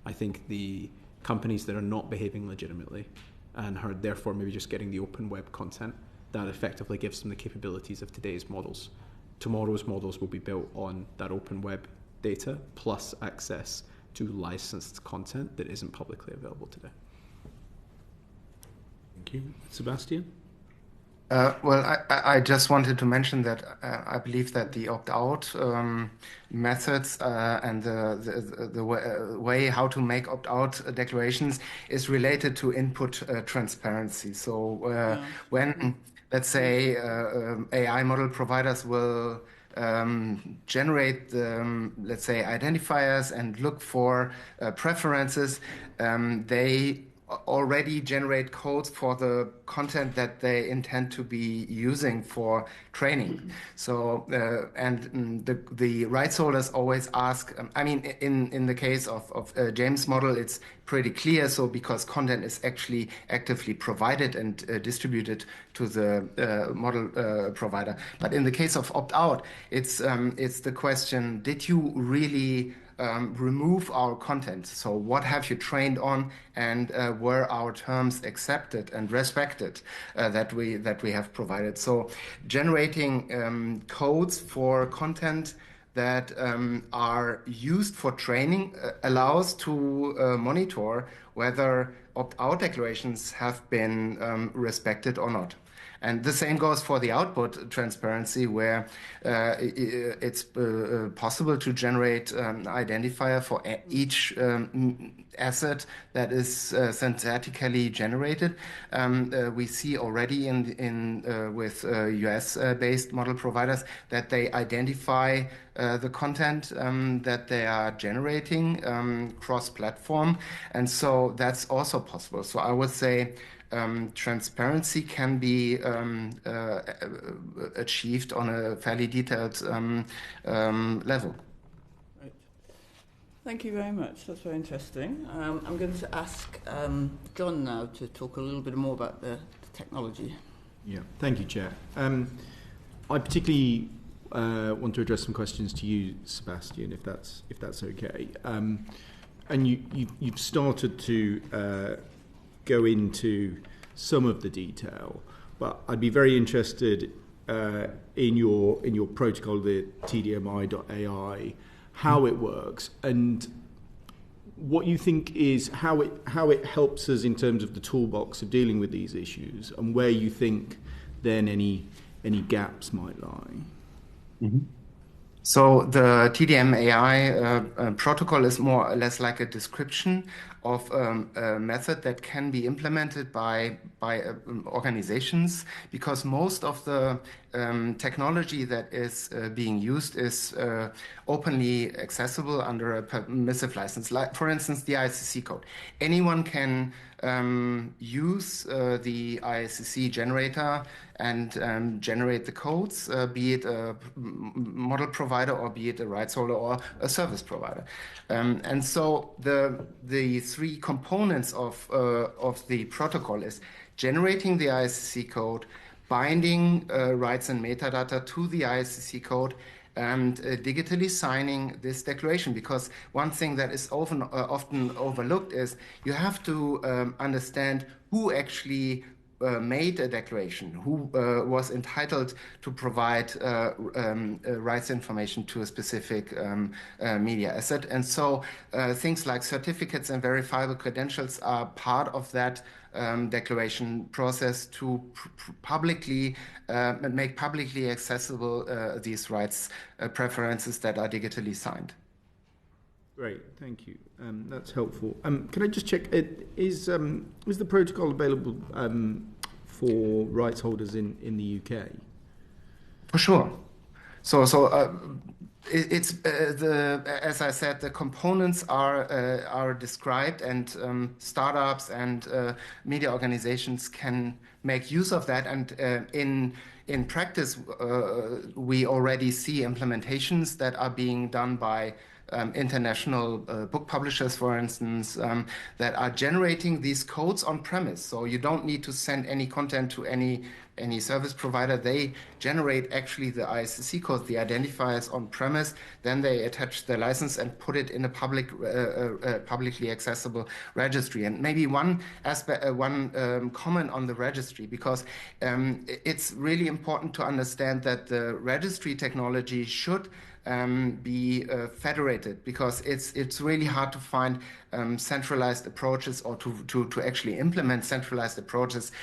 [SPEAKER 3] I think the companies that are not behaving legitimately and are therefore maybe just getting the open web content, that effectively gives them the capabilities of today's models. Tomorrow's models will be built on that open web data plus access to licensed content that isn't publicly available today.
[SPEAKER 9] Thank you. Sebastian?
[SPEAKER 5] Well, I just wanted to mention that I believe that the opt-out methods and the way how to make opt-out declarations is related to input transparency. So when, let's say, AI model providers will generate the, let's say, identifiers and look for preferences, they already generate codes for the content that they intend to be using for training. So, and the rights holders always ask, I mean, in the case of James' model, it's pretty clear. So because content is actually actively provided and distributed to the model provider. But in the case of opt-out, it's the question, did you really remove our content? So what have you trained on, and were our terms accepted and respected that we have provided? So generating codes for content that are used for training allows to monitor whether opt-out declarations have been respected or not. And the same goes for the output transparency, where it's possible to generate an identifier for each asset that is synthetically generated. We see already with US-based model providers that they identify the content that they are generating cross-platform, and so that's also possible. So I would say transparency can be achieved on a fairly detailed level.
[SPEAKER 1] Right. Thank you very much. That's very interesting. I'm going to ask John now to talk a little bit more about the technology.
[SPEAKER 9] Yeah, thank you, Chair. I particularly want to address some questions to you, Sebastian, if that's okay. And you've started to go into some of the detail, but I'd be very interested in your protocol, the TDMI.ai, how it works and what you think is how it helps us in terms of the toolbox of dealing with these issues, and where you think then any gaps might lie.
[SPEAKER 5] Mm-hmm. So the TDM AI protocol is more or less like a description of a method that can be implemented by organizations, because most of the technology that is being used is openly accessible under a permissive license. Like, for instance, the ICC code. Anyone can use the ICC generator and generate the codes, be it a model provider or be it a rights holder or a service provider. And so the three components of the protocol is generating the ICC code, binding rights and metadata to the ICC code, and digitally signing this declaration. Because one thing that is often overlooked is you have to understand who actually made a declaration, who was entitled to provide rights information to a specific media asset. And so things like certificates and verifiable credentials are part of that declaration process to publicly make publicly accessible these rights preferences that are digitally signed.
[SPEAKER 9] Great, thank you. That's helpful. Can I just check? Is the protocol available for rights holders in the UK?
[SPEAKER 5] For sure. It's as I said, the components are described, and startups and media organizations can make use of that. And in practice, we already see implementations that are being done by international book publishers, for instance, that are generating these codes on premise. So you don't need to send any content to any service provider. They generate actually the ISCC code, the identifiers on premise. Then they attach the license and put it in a publicly accessible registry. And maybe one aspect, comment on the registry, because it's really important to understand that the registry technology should be federated, because it's really hard to find centralized approaches, or to actually implement centralized approaches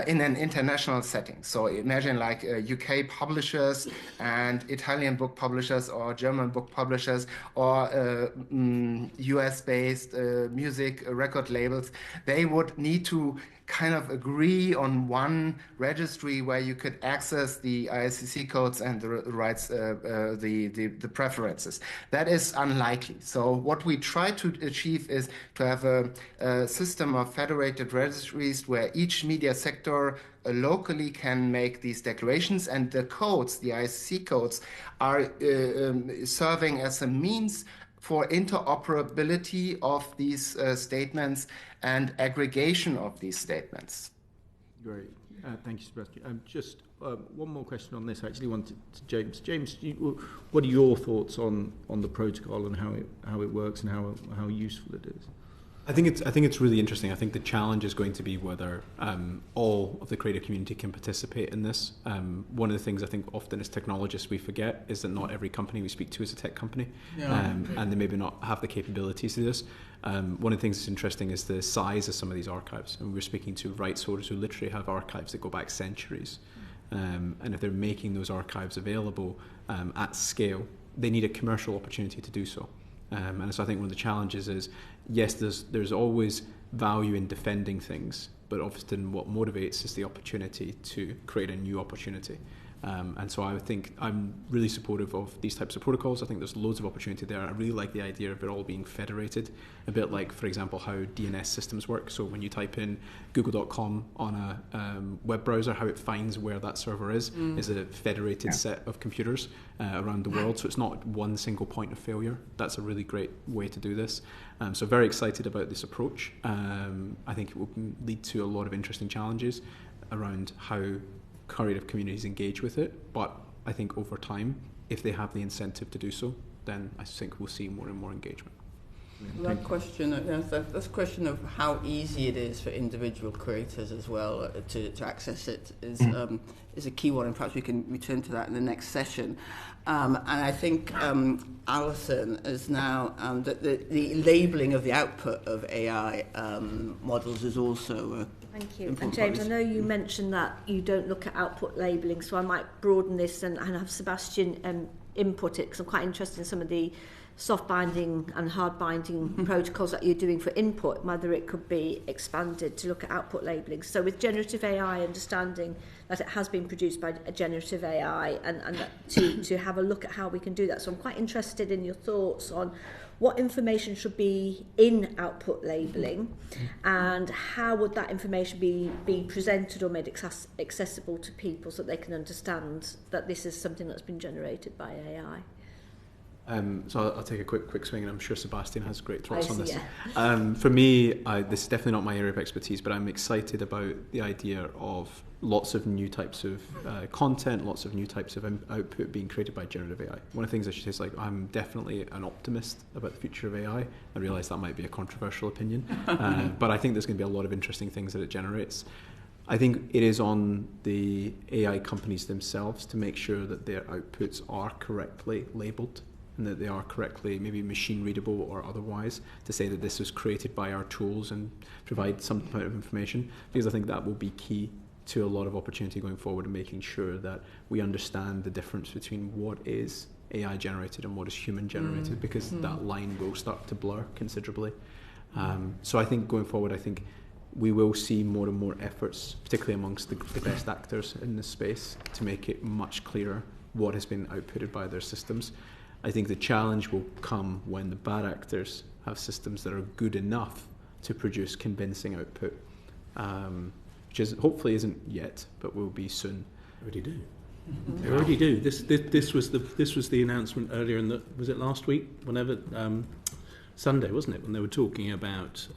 [SPEAKER 5] in an international setting. So imagine like UK publishers and Italian book publishers, or German book publishers, or US-based music record labels. They would need to kind of agree on one registry where you could access the ISCC codes and the rights, the preferences. That is unlikely. So what we try to achieve is to have a system of federated registries where each media sector locally can make these declarations, and the codes, the ISCC codes, are serving as a means for interoperability of these statements and aggregation of these statements.
[SPEAKER 9] Great. Thank you, Sebastian. Just one more question on this. I actually wanted to James. James, what are your thoughts on the protocol and how it works and how useful it is?
[SPEAKER 3] I think it's really interesting. I think the challenge is going to be whether all of the creative community can participate in this. One of the things I think often as technologists we forget is that not every company we speak to is a tech company, and they maybe not have the capabilities to do this. One of the things that's interesting is the size of some of these archives, and we're speaking to rights holders who literally have archives that go back centuries. And if they're making those archives available at scale, they need a commercial opportunity to do so. And so I think one of the challenges is, yes, there's always value in defending things, but often what motivates is the opportunity to create a new opportunity. And so I think I'm really supportive of these types of protocols. I think there's loads of opportunity there. I really like the idea of it all being federated, a bit like, for example, how DNS systems work. So when you type in google.com on a web browser, how it finds where that server is a federated set of computers around the world. So it's not one single point of failure. That's a really great way to do this. So very excited about this approach. I think it will lead to a lot of interesting challenges around how creative communities engage with it, but I think over time, if they have the incentive to do so, then I think we'll see more and more engagement.
[SPEAKER 1] That question, this question of how easy it is for individual creators as well to access it is a key one, and perhaps we can return to that in the next session. And I think Alison is now the labelling of the output of AI models is also
[SPEAKER 10] Thank you. And James, I know you mentioned that you don't look at output labelling, so I might broaden this and have Sebastian input it, because I'm quite interested in some of the soft binding and hard binding protocols that you're doing for input, whether it could be expanded to look at output labelling. So with generative AI, understanding that it has been produced by a generative AI, and to have a look at how we can do that. So I'm quite interested in your thoughts on what information should be in output labelling, and how would that information be presented or made accessible to people so that they can understand that this is something that's been generated by AI.
[SPEAKER 3] So I'll take a quick swing, and I'm sure Sebastian has great thoughts on this.
[SPEAKER 10] Yeah.
[SPEAKER 3] For me, this is definitely not my area of expertise, but I'm excited about the idea of lots of new types of content, lots of new types of output being created by generative AI. One of the things I should say is, like, I'm definitely an optimist about the future of AI. I realise that might be a controversial opinion, but I think there's going to be a lot of interesting things that it generates. I think it is on the AI companies themselves to make sure that their outputs are correctly labelled. and that they are correctly maybe machine readable or otherwise, to say that this was created by our tools and provide some amount of information, because I think that will be key to a lot of opportunity going forward and making sure that we understand the difference between what is AI generated and what is human generated, because that line will start to blur considerably. So I think going forward, I think we will see more and more efforts, particularly amongst the best actors in this space, to make it much clearer what has been outputted by their systems. I think the challenge will come when the bad actors have systems that are good enough to produce convincing output, which is hopefully isn't yet, but will be soon.
[SPEAKER 11] Already do. They already do. This was the announcement earlier was it last week? Whenever Sunday, wasn't it, when they were talking about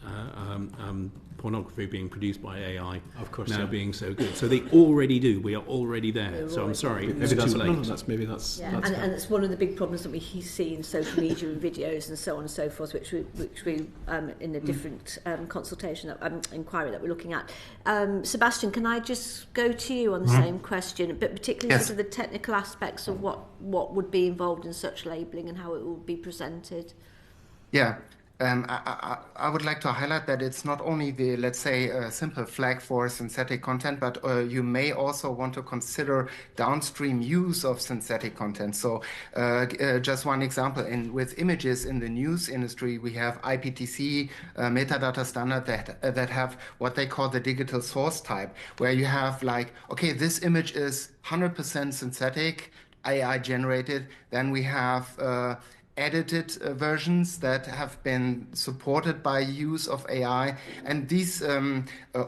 [SPEAKER 11] pornography being produced by AI,
[SPEAKER 3] of course,
[SPEAKER 11] now being so good. So they already do. We are already there. So I'm sorry,
[SPEAKER 3] maybe
[SPEAKER 11] it's
[SPEAKER 3] that's
[SPEAKER 11] too late.
[SPEAKER 3] That's
[SPEAKER 10] and it's one of the big problems that we see in social media and videos and so on and so forth, which we in a different consultation inquiry that we're looking at. Sebastian, can I just go to you on the same question, but particularly sort of the technical aspects of what would be involved in such labelling and how it will be presented?
[SPEAKER 5] Yeah. I would like to highlight that it's not only the, let's say, simple flag for synthetic content, but you may also want to consider downstream use of synthetic content. So just one example, with images in the news industry, we have IPTC metadata standard that have what they call the digital source type, where you have like, okay, this image is 100% synthetic, AI generated. Then we have edited versions that have been supported by use of AI, and these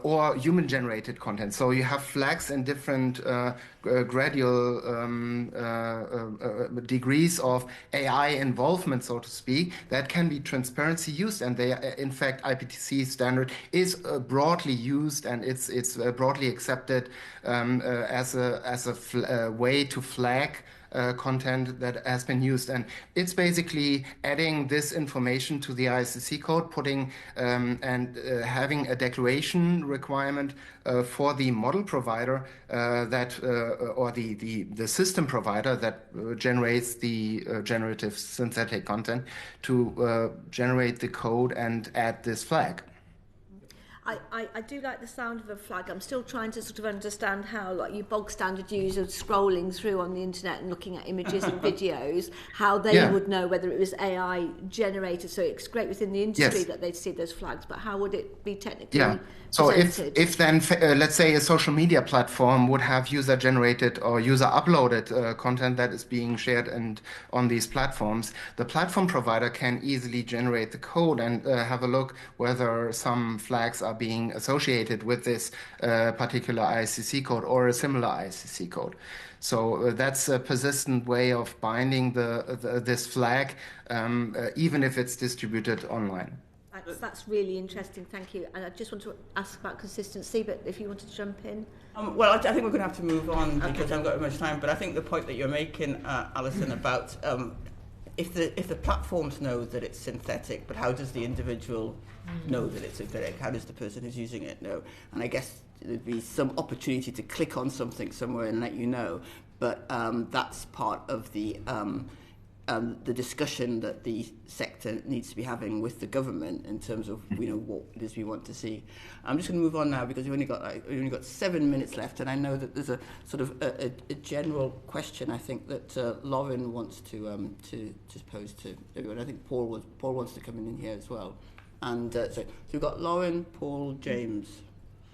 [SPEAKER 5] or human-generated content. So you have flags in different gradual degrees of AI involvement, so to speak, that can be transparency used, and they, in fact, IPTC standard is broadly used, and it's broadly accepted as a way to flag content that has been used, and it's basically adding this information to the ICC code, putting and having a declaration requirement for the model provider that or the system provider that generates the generative synthetic content to generate the code and add this flag.
[SPEAKER 10] I do like the sound of a flag. I'm still trying to sort of understand how, like, you bog standard user scrolling through on the internet and looking at images and videos, how they would know whether it was AI generated. So it's great within the industry that they'd see those flags, but how would it be technically
[SPEAKER 5] So
[SPEAKER 10] presented?
[SPEAKER 5] if then, let's say a social media platform would have user-generated or user-uploaded content that is being shared and on these platforms, the platform provider can easily generate the code and have a look whether some flags are being associated with this particular ICC code or a similar ICC code. So that's a persistent way of binding this flag, even if it's distributed online.
[SPEAKER 10] That's really interesting, thank you. And I just want to ask about consistency, but if you want to jump in.
[SPEAKER 1] Well, I think we're going to have to move on because I haven't got much time, but I think the point that you're making, Alison, about if the platforms know that it's synthetic, but how does the individual know that it's synthetic? How does the person who's using it know? And I guess there'd be some opportunity to click on something somewhere and let you know, but that's part of the discussion that the sector needs to be having with the government in terms of what it is we want to see. I'm just going to move on now because we've only got 7 minutes left, and I know that there's a sort of a general question I think that Lauren wants to pose to everyone. I think Paul wants to come in here as well. And so we've got Lauren, Paul, James.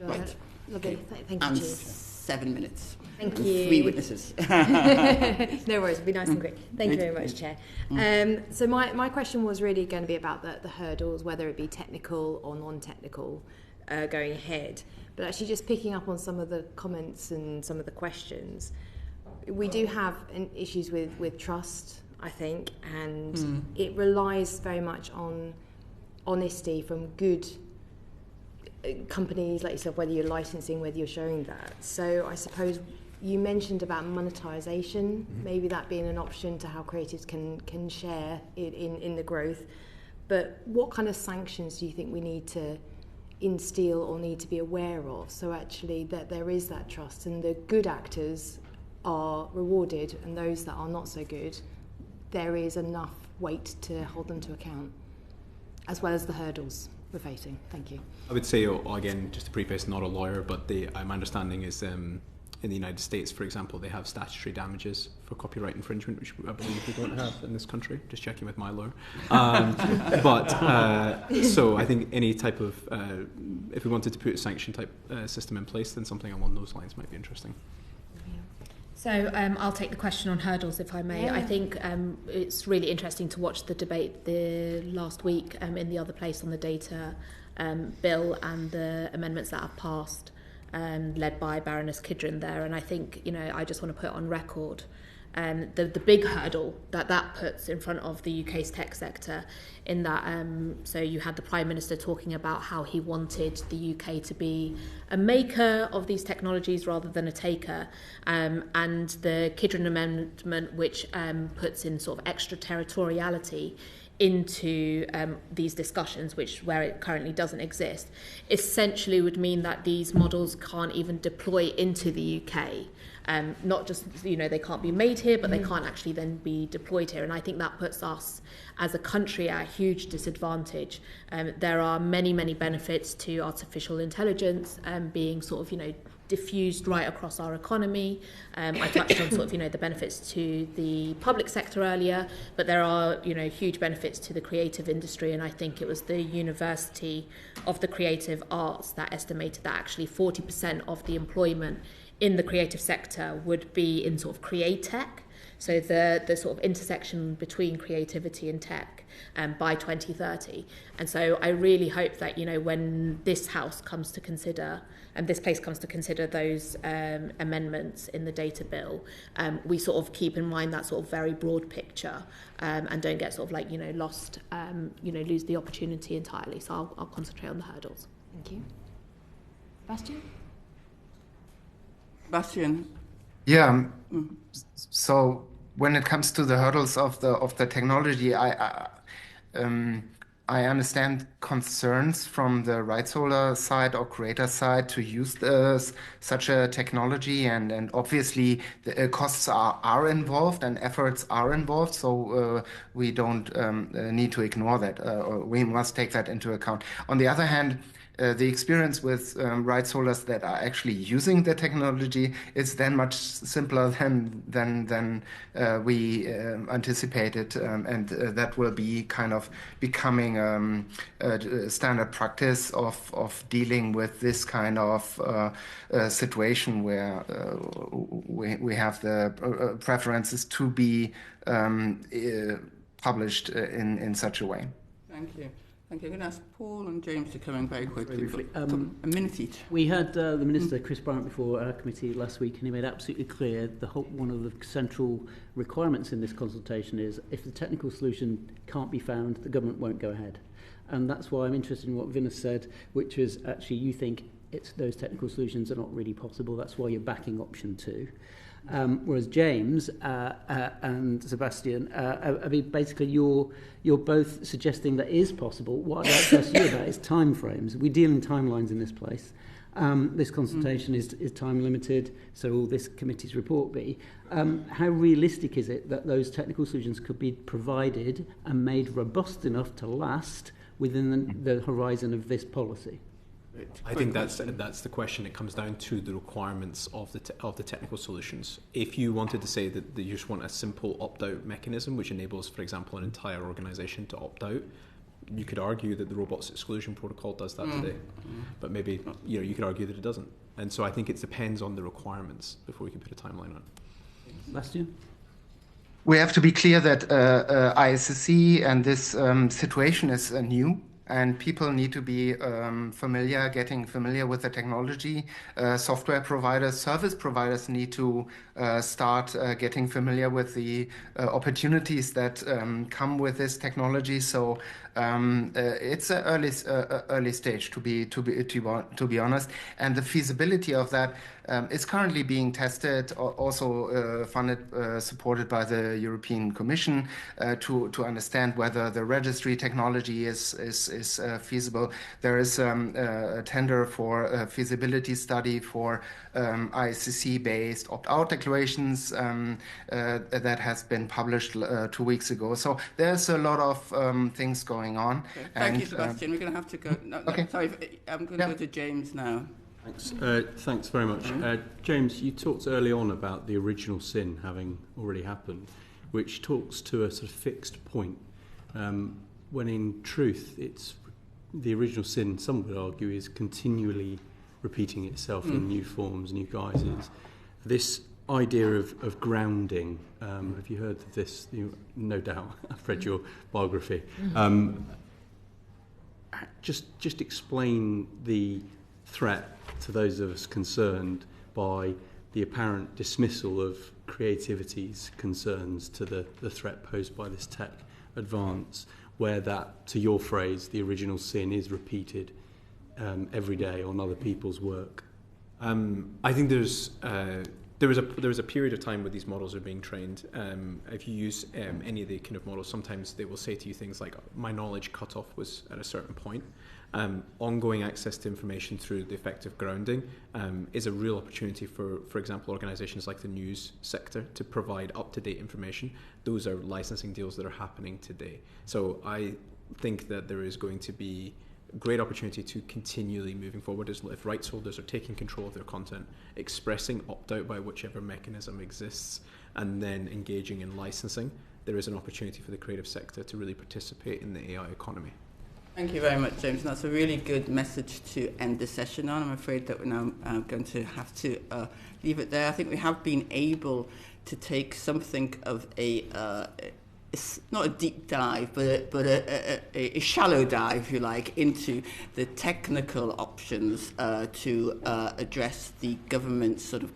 [SPEAKER 1] Right.
[SPEAKER 7] Lovely. Thank you,
[SPEAKER 1] and
[SPEAKER 7] Cheers.
[SPEAKER 1] 7 minutes.
[SPEAKER 7] Thank you.
[SPEAKER 1] 3 witnesses.
[SPEAKER 12] No worries, it'll be nice and quick. Thank you very much, Chair. So my question was really going to be about the hurdles, whether it be technical or non-technical, going ahead. But actually just picking up on some of the comments and some of the questions, we do have issues with trust, I think, and it relies very much on honesty from good companies like yourself, whether you're licensing, whether you're showing that. So I suppose you mentioned about monetization, maybe that being an option to how creatives can share in the growth. But what kind of sanctions do you think we need to instill or need to be aware of so actually that there is that trust and the good actors are rewarded and those that are not so good, there is enough weight to hold them to account, as well as the hurdles we're facing? Thank you.
[SPEAKER 3] I would say, again, just to preface, not a lawyer, but my understanding is in the United States, for example, they have statutory damages for copyright infringement, which I believe we don't have in this country. Just checking with my lawyer. So I think any type of, if we wanted to put a sanction type system in place, then something along those lines might be interesting.
[SPEAKER 2] So I'll take the question on hurdles, if I may. I think it's really interesting to watch the debate the last week in the other place on the data bill and the amendments that have passed, led by Baroness Kidron there. And I think, I just want to put on record the big hurdle that puts in front of the UK's tech sector, in that so you had the Prime Minister talking about how he wanted the UK to be a maker of these technologies rather than a taker, and the Kidron Amendment, which puts in sort of extraterritoriality into these discussions, where it currently doesn't exist, essentially would mean that these models can't even deploy into the UK. Not just, they can't be made here, but they can't actually then be deployed here. And I think that puts us as a country at a huge disadvantage. There are many, many benefits to artificial intelligence being sort of, diffused right across our economy. I touched on sort of, the benefits to the public sector earlier, but there are, huge benefits to the creative industry. And I think it was the University of the Creative Arts that estimated that actually 40% of the employment in the creative sector would be in sort of create tech, so the sort of intersection between creativity and tech by 2030. And so I really hope that, when this House comes to consider, and this place comes to consider those amendments in the data bill, we sort of keep in mind that sort of very broad picture, and don't get sort of like, lost, lose the opportunity entirely. So I'll concentrate on the hurdles.
[SPEAKER 12] Thank you. Sebastian?
[SPEAKER 1] Sebastian.
[SPEAKER 5] Yeah. So when it comes to the hurdles of the technology, I understand concerns from the rights holder side or creator side to use such a technology, and obviously the costs are involved and efforts are involved. So we don't need to ignore that. We must take that into account. On the other hand, the experience with rights holders that are actually using the technology is then much simpler than we anticipated, and that will be kind of becoming a standard practice of dealing with this kind of situation where we have the preferences to be published in such a way.
[SPEAKER 1] Thank you. Thank you. I'm going to ask Paul and James to come in very quickly.
[SPEAKER 13] Very briefly.
[SPEAKER 1] A minute each.
[SPEAKER 13] We had the Minister, Chris Bryant, before our committee last week, and he made absolutely clear one of the central requirements in this consultation is if the technical solution can't be found, the government won't go ahead. And that's why I'm interested in what Vinous said, which is actually you think those technical solutions are not really possible. That's why you're backing option 2. Whereas James and Sebastian, I mean, basically you're both suggesting that is possible. What I'd like to ask you about is time frames. We deal in timelines in this place. This consultation is time limited, so will this committee's report be? How realistic is it that those technical solutions could be provided and made robust enough to last within the horizon of this policy?
[SPEAKER 3] I think that's the question. It comes down to the requirements of the technical solutions. If you wanted to say that you just want a simple opt-out mechanism, which enables, for example, an entire organisation to opt out, you could argue that the Robots Exclusion Protocol does that today. But maybe you could argue that it doesn't. And so I think it depends on the requirements before we can put a timeline on it.
[SPEAKER 13] Sebastian?
[SPEAKER 5] We have to be clear that ISSC and this situation is new. And people need to be getting familiar with the technology. Software providers, service providers need to start getting familiar with the opportunities that come with this technology. So it's an early stage, to be honest. And the feasibility of that is currently being tested, also funded, supported by the European Commission, to understand whether the registry technology is feasible. There is a tender for a feasibility study for ICC-based opt-out declarations that has been published 2 weeks ago. So there's a lot of things going on.
[SPEAKER 1] Okay. Thank you, Sebastian. We're going to have to go. No,
[SPEAKER 5] okay.
[SPEAKER 1] Sorry, I'm going to go to James now.
[SPEAKER 11] Thanks very much. James, you talked early on about the original sin having already happened, which talks to a sort of fixed point, when in truth it's the original sin, some would argue, is continually repeating itself in new forms, new guises. This idea of grounding, have you heard of this? No doubt, I've read your biography. Just explain the threat to those of us concerned by the apparent dismissal of creativity's concerns to the threat posed by this tech advance, where that, to your phrase, the original sin is repeated every day on other people's work.
[SPEAKER 3] I think there was a period of time where these models are being trained. If you use any of the kind of models, sometimes they will say to you things like, my knowledge cutoff was at a certain point. Ongoing access to information through the effective grounding is a real opportunity for example, organisations like the news sector to provide up-to-date information. Those are licensing deals that are happening today. So I think that there is going to be great opportunity to continually moving forward if rights holders are taking control of their content, expressing opt-out by whichever mechanism exists, and then engaging in licensing. There is an opportunity for the creative sector to really participate in the AI economy.
[SPEAKER 1] Thank you very much, James. That's a really good message to end the session on. I'm afraid that we're now going to have to leave it there. I think we have been able to take something of it's not a deep dive, but a shallow dive, if you like, into the technical options to address the government's sort of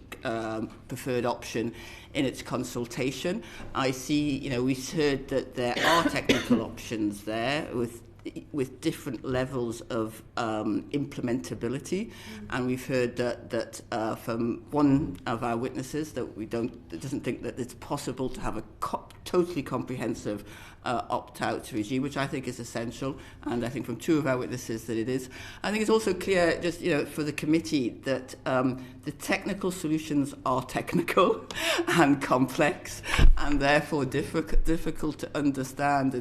[SPEAKER 1] preferred option in its consultation. I see, we've heard that there are technical options there with different levels of implementability, and we've heard that from one of our witnesses that doesn't think that it's possible to have a totally comprehensive opt-out regime, which I think is essential, and I think from two of our witnesses that it is. I think it's also clear, just for the committee, that the technical solutions are technical and complex, and therefore difficult to understand,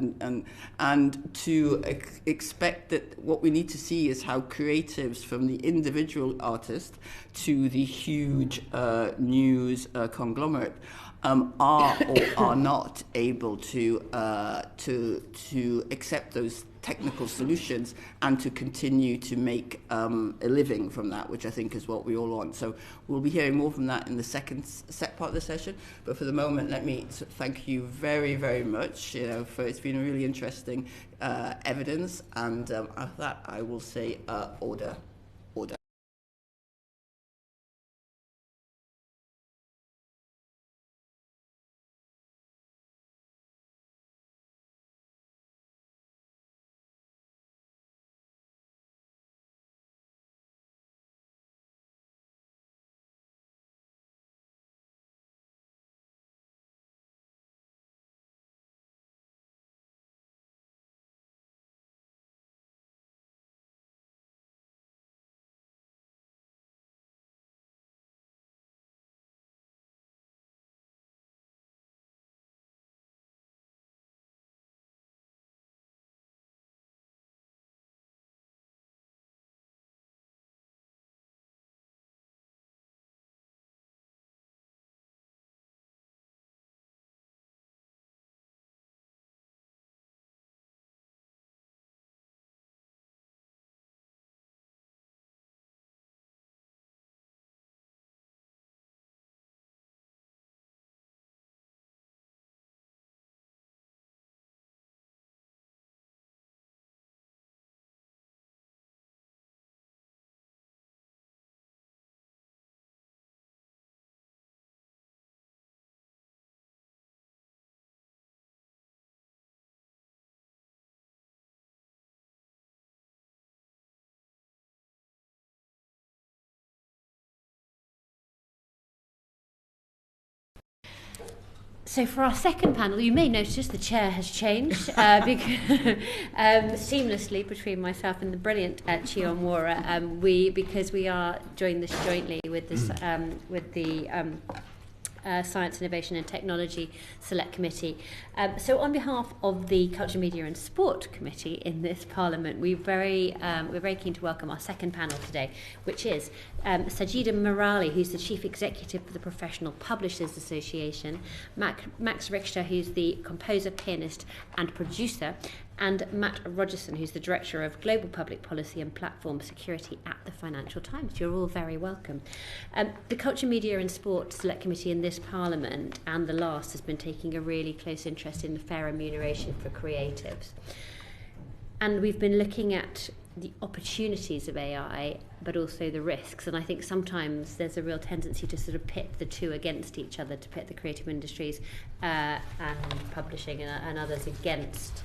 [SPEAKER 1] and to expect that what we need to see is how creatives, from the individual artist to the huge news conglomerate, are or are not able to accept those technical solutions and to continue to make a living from that, which I think is what we all want. So we'll be hearing more from that in the second set part of the session. But for the moment, let me thank you very, very much. It's been a really interesting evidence, and after that, I will say order.
[SPEAKER 7] So for our second panel, you may notice the chair has changed seamlessly between myself and the brilliant Chion Wara. Because we are doing this jointly with this with the Science, Innovation and Technology Select Committee. So on behalf of the Culture, Media and Sport Committee in this Parliament, we're very keen to welcome our second panel today, which is Sajeeda Merali, who's the Chief Executive for the Professional Publishers Association, Max Richter, who's the composer, pianist and producer, and Matt Rogerson, who's the Director of Global Public Policy and Platform Security at the Financial Times. You're all very welcome. The Culture, Media and Sport Select Committee in this Parliament and the last has been taking a really close interest in the fair remuneration for creatives. And we've been looking at the opportunities of AI, but also the risks. And I think sometimes there's a real tendency to sort of pit the two against each other, to pit the creative industries and publishing and others against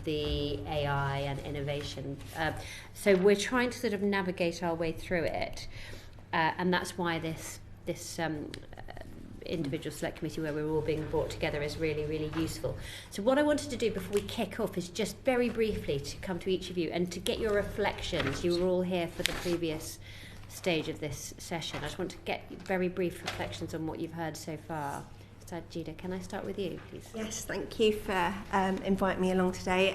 [SPEAKER 7] the AI and innovation. So we're trying to sort of navigate our way through it, and that's why this individual select committee where we're all being brought together is really, really useful. So what I wanted to do before we kick off is just very briefly to come to each of you and to get your reflections. You were all here for the previous stage of this session. I just want to get very brief reflections on what you've heard so far. Sajeeda, can I start with you, please?
[SPEAKER 14] Yes, thank you for inviting me along today.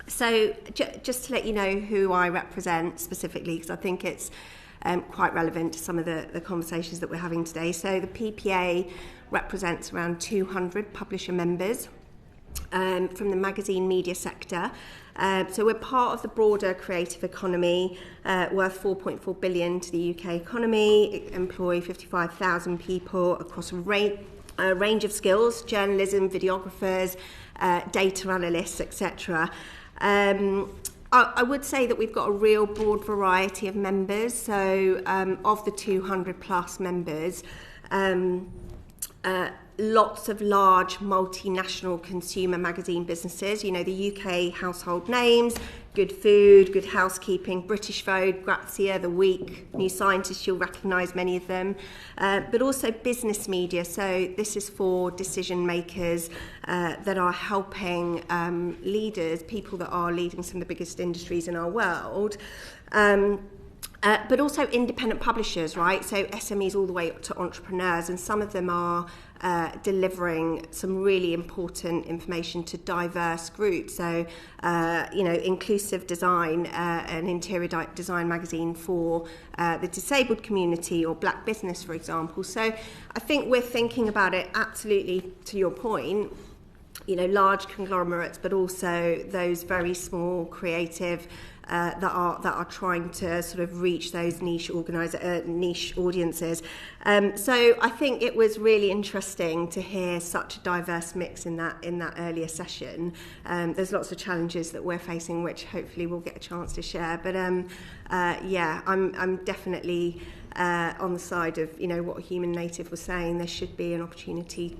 [SPEAKER 14] So just to let you know who I represent specifically, because I think it's quite relevant to some of the conversations that we're having today. So the PPA represents around 200 publisher members from the magazine media sector. So we're part of the broader creative economy, worth 4.4 billion to the UK economy, employ 55,000 people across a range of skills: journalism, videographers, data analysts, etc. I would say that we've got a real broad variety of members. So of the 200 plus members, lots of large multinational consumer magazine businesses, you know, the UK household names, Good Food, Good Housekeeping, British Vogue, Grazia, The Week, New Scientist, you'll recognise many of them, but also business media. So this is for decision makers that are helping leaders, people that are leading some of the biggest industries in our world. But also independent publishers, right? So SMEs all the way up to entrepreneurs, and some of them are delivering some really important information to diverse groups. So, you know, inclusive design, an interior design magazine for the disabled community, or Black business, for example. So I think we're thinking about it absolutely, to your point, you know, large conglomerates, but also those very small creative that are trying to sort of reach those niche audiences. So I think it was really interesting to hear such a diverse mix in that earlier session. There's lots of challenges that we're facing, which hopefully we'll get a chance to share. But yeah, I'm definitely on the side of, you know, what Human Native was saying. There should be an opportunity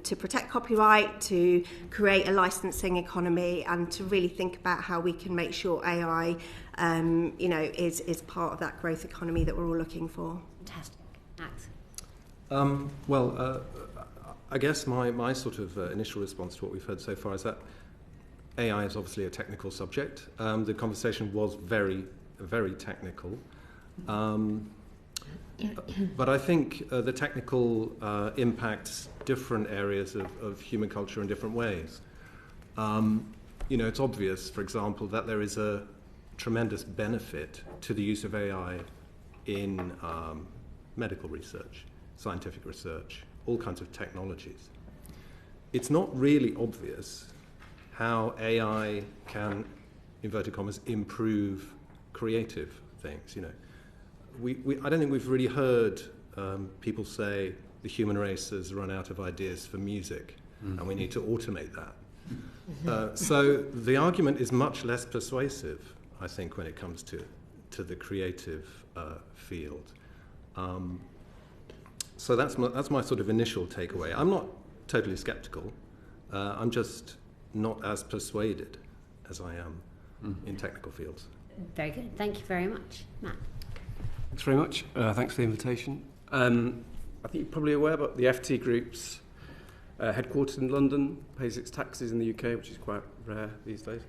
[SPEAKER 14] to protect copyright, to create a licensing economy, and to really think about how we can make sure AI, you know, is part of that growth economy that we're all looking for.
[SPEAKER 7] Fantastic. Max?
[SPEAKER 15] Well, I guess my sort of initial response to what we've heard so far is that AI is obviously a technical subject. The conversation was very, very technical. But I think the technical impacts different areas of human culture in different ways. You know, it's obvious, for example, that there is a tremendous benefit to the use of AI in medical research, scientific research, all kinds of technologies. It's not really obvious how AI can, inverted commas, improve creative things, you know. I don't think we've really heard people say the human race has run out of ideas for music and we need to automate that. So the argument is much less persuasive, I think, when it comes to the creative field. So that's my sort of initial takeaway. I'm not totally skeptical. I'm just not as persuaded as I am in technical fields.
[SPEAKER 7] Very good. Thank you very much. Matt?
[SPEAKER 16] Thanks very much. Thanks for the invitation. I think you're probably aware, but the FT Group's headquartered in London, pays its taxes in the UK, which is quite rare these days.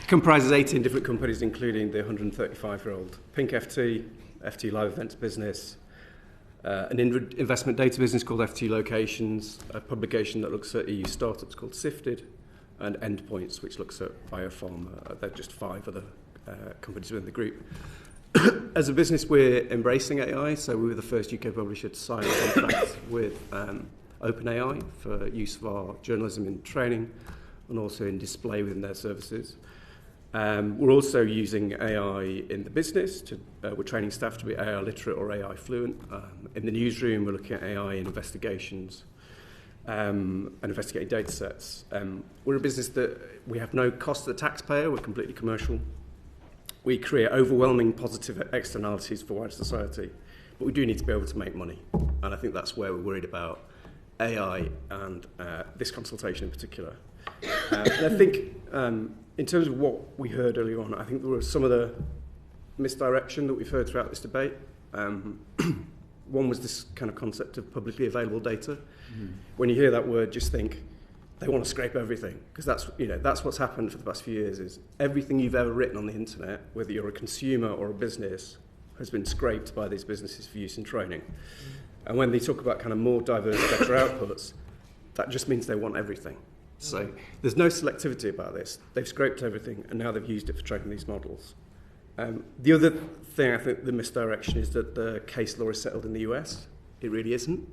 [SPEAKER 16] Comprises 18 different companies, including the 135-year-old Pink FT, FT Live Events business, an investment data business called FT Locations, a publication that looks at EU startups called Sifted, and Endpoints, which looks at biopharma. They're just 5 other companies within the group. As a business, we're embracing AI, so we were the first UK publisher to sign a contract with OpenAI for use of our journalism in training and also in display within their services. We're also using AI in the business. We're training staff to be AI literate or AI fluent. In the newsroom, we're looking at AI in investigations and investigating data sets. We're a business that we have no cost to the taxpayer. We're completely commercial. We create overwhelming positive externalities for wider society, but we do need to be able to make money. And I think that's where we're worried about AI and this consultation in particular. And I think in terms of what we heard earlier on, I think there was some of the misdirection that we've heard throughout this debate. One was this kind of concept of publicly available data. Mm-hmm. When you hear that word, just think, they want to scrape everything, because that's what's happened for the past few years. Is everything you've ever written on the internet, whether you're a consumer or a business, has been scraped by these businesses for use in training. And when they talk about kind of more diverse, better outputs, that just means they want everything. So there's no selectivity about this. They've scraped everything, and now they've used it for training these models. The other thing, I think, the misdirection is that the case law is settled in the US. It really isn't.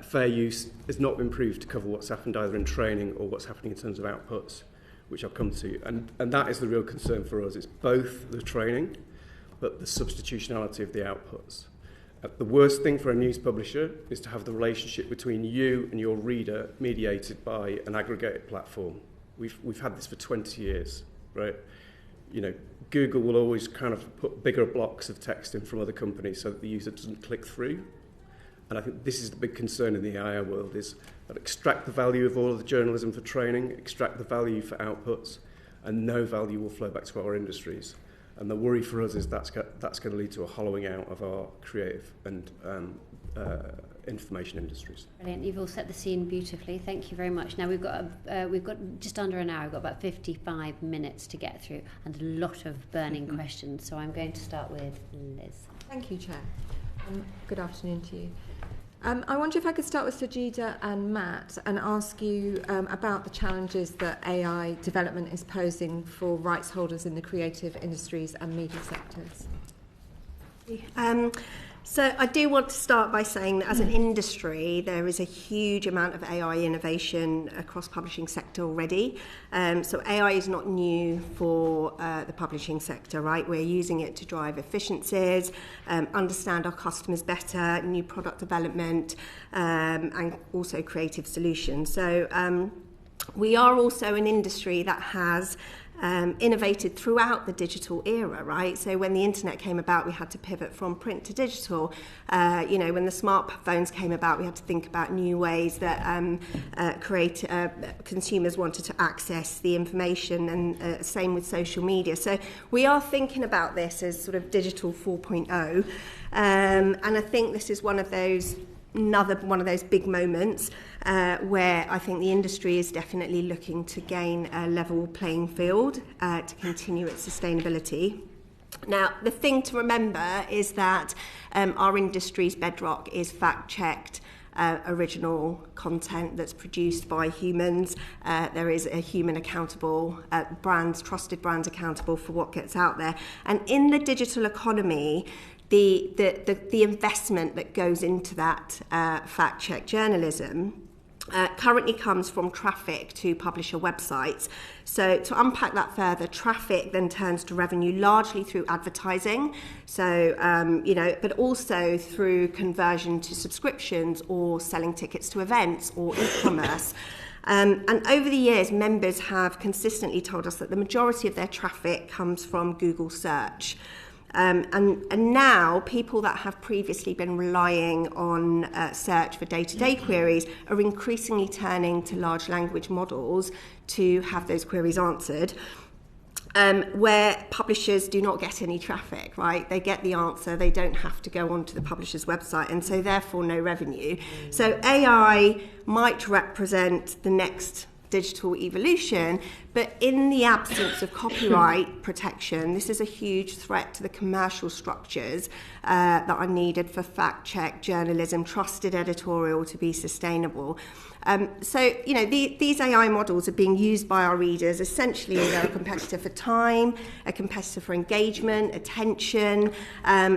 [SPEAKER 16] Fair use has not been proved to cover what's happened either in training or what's happening in terms of outputs, which I'll come to. And that is the real concern for us. It's both the training, but the substitutionality of the outputs. The worst thing for a news publisher is to have the relationship between you and your reader mediated by an aggregated platform. We've had this for 20 years, right? Google will always kind of put bigger blocks of text in from other companies so that the user doesn't click through. And I think this is the big concern in the AI world, is that extract the value of all of the journalism for training, extract the value for outputs, and no value will flow back to our industries. And the worry for us is that's going to lead to a hollowing out of our creative and information industries.
[SPEAKER 7] Brilliant. You've all set the scene beautifully. Thank you very much. Now we've got just under an hour. We've got about 55 minutes to get through, and a lot of burning questions. So I'm going to start with Liz.
[SPEAKER 17] Thank you, Chair. Good afternoon to you. I wonder if I could start with Sajeeda and Matt and ask you about the challenges that AI development is posing for rights holders in the creative industries and media sectors.
[SPEAKER 14] So I do want to start by saying that as an industry, there is a huge amount of AI innovation across the publishing sector already. So AI is not new for the publishing sector, right? We're using it to drive efficiencies, understand our customers better, new product development, and also creative solutions. So we are also an industry that has innovated throughout the digital era, right? So when the internet came about, we had to pivot from print to digital. When the smartphones came about, we had to think about new ways that consumers wanted to access the information, and same with social media. So we are thinking about this as sort of digital 4.0, and I think this is another one of those big moments where I think the industry is definitely looking to gain a level playing field to continue its sustainability. Now, the thing to remember is that our industry's bedrock is fact-checked original content that's produced by humans. There is a human accountable, trusted brands accountable for what gets out there. And in the digital economy, the investment that goes into that fact-check journalism currently comes from traffic to publisher websites. So to unpack that further, traffic then turns to revenue largely through advertising, but also through conversion to subscriptions or selling tickets to events or e-commerce. And over the years, members have consistently told us that the majority of their traffic comes from Google search. And now people that have previously been relying on search for day-to-day queries are increasingly turning to large language models to have those queries answered. where publishers do not get any traffic, right? They get the answer, they don't have to go onto the publisher's website, and so therefore no revenue. So AI might represent the next digital evolution, but in the absence of copyright protection, this is a huge threat to the commercial structures that are needed for fact-check journalism, trusted editorial to be sustainable. So, you know, these AI models are being used by our readers. Essentially, they're a competitor for time, a competitor for engagement, attention,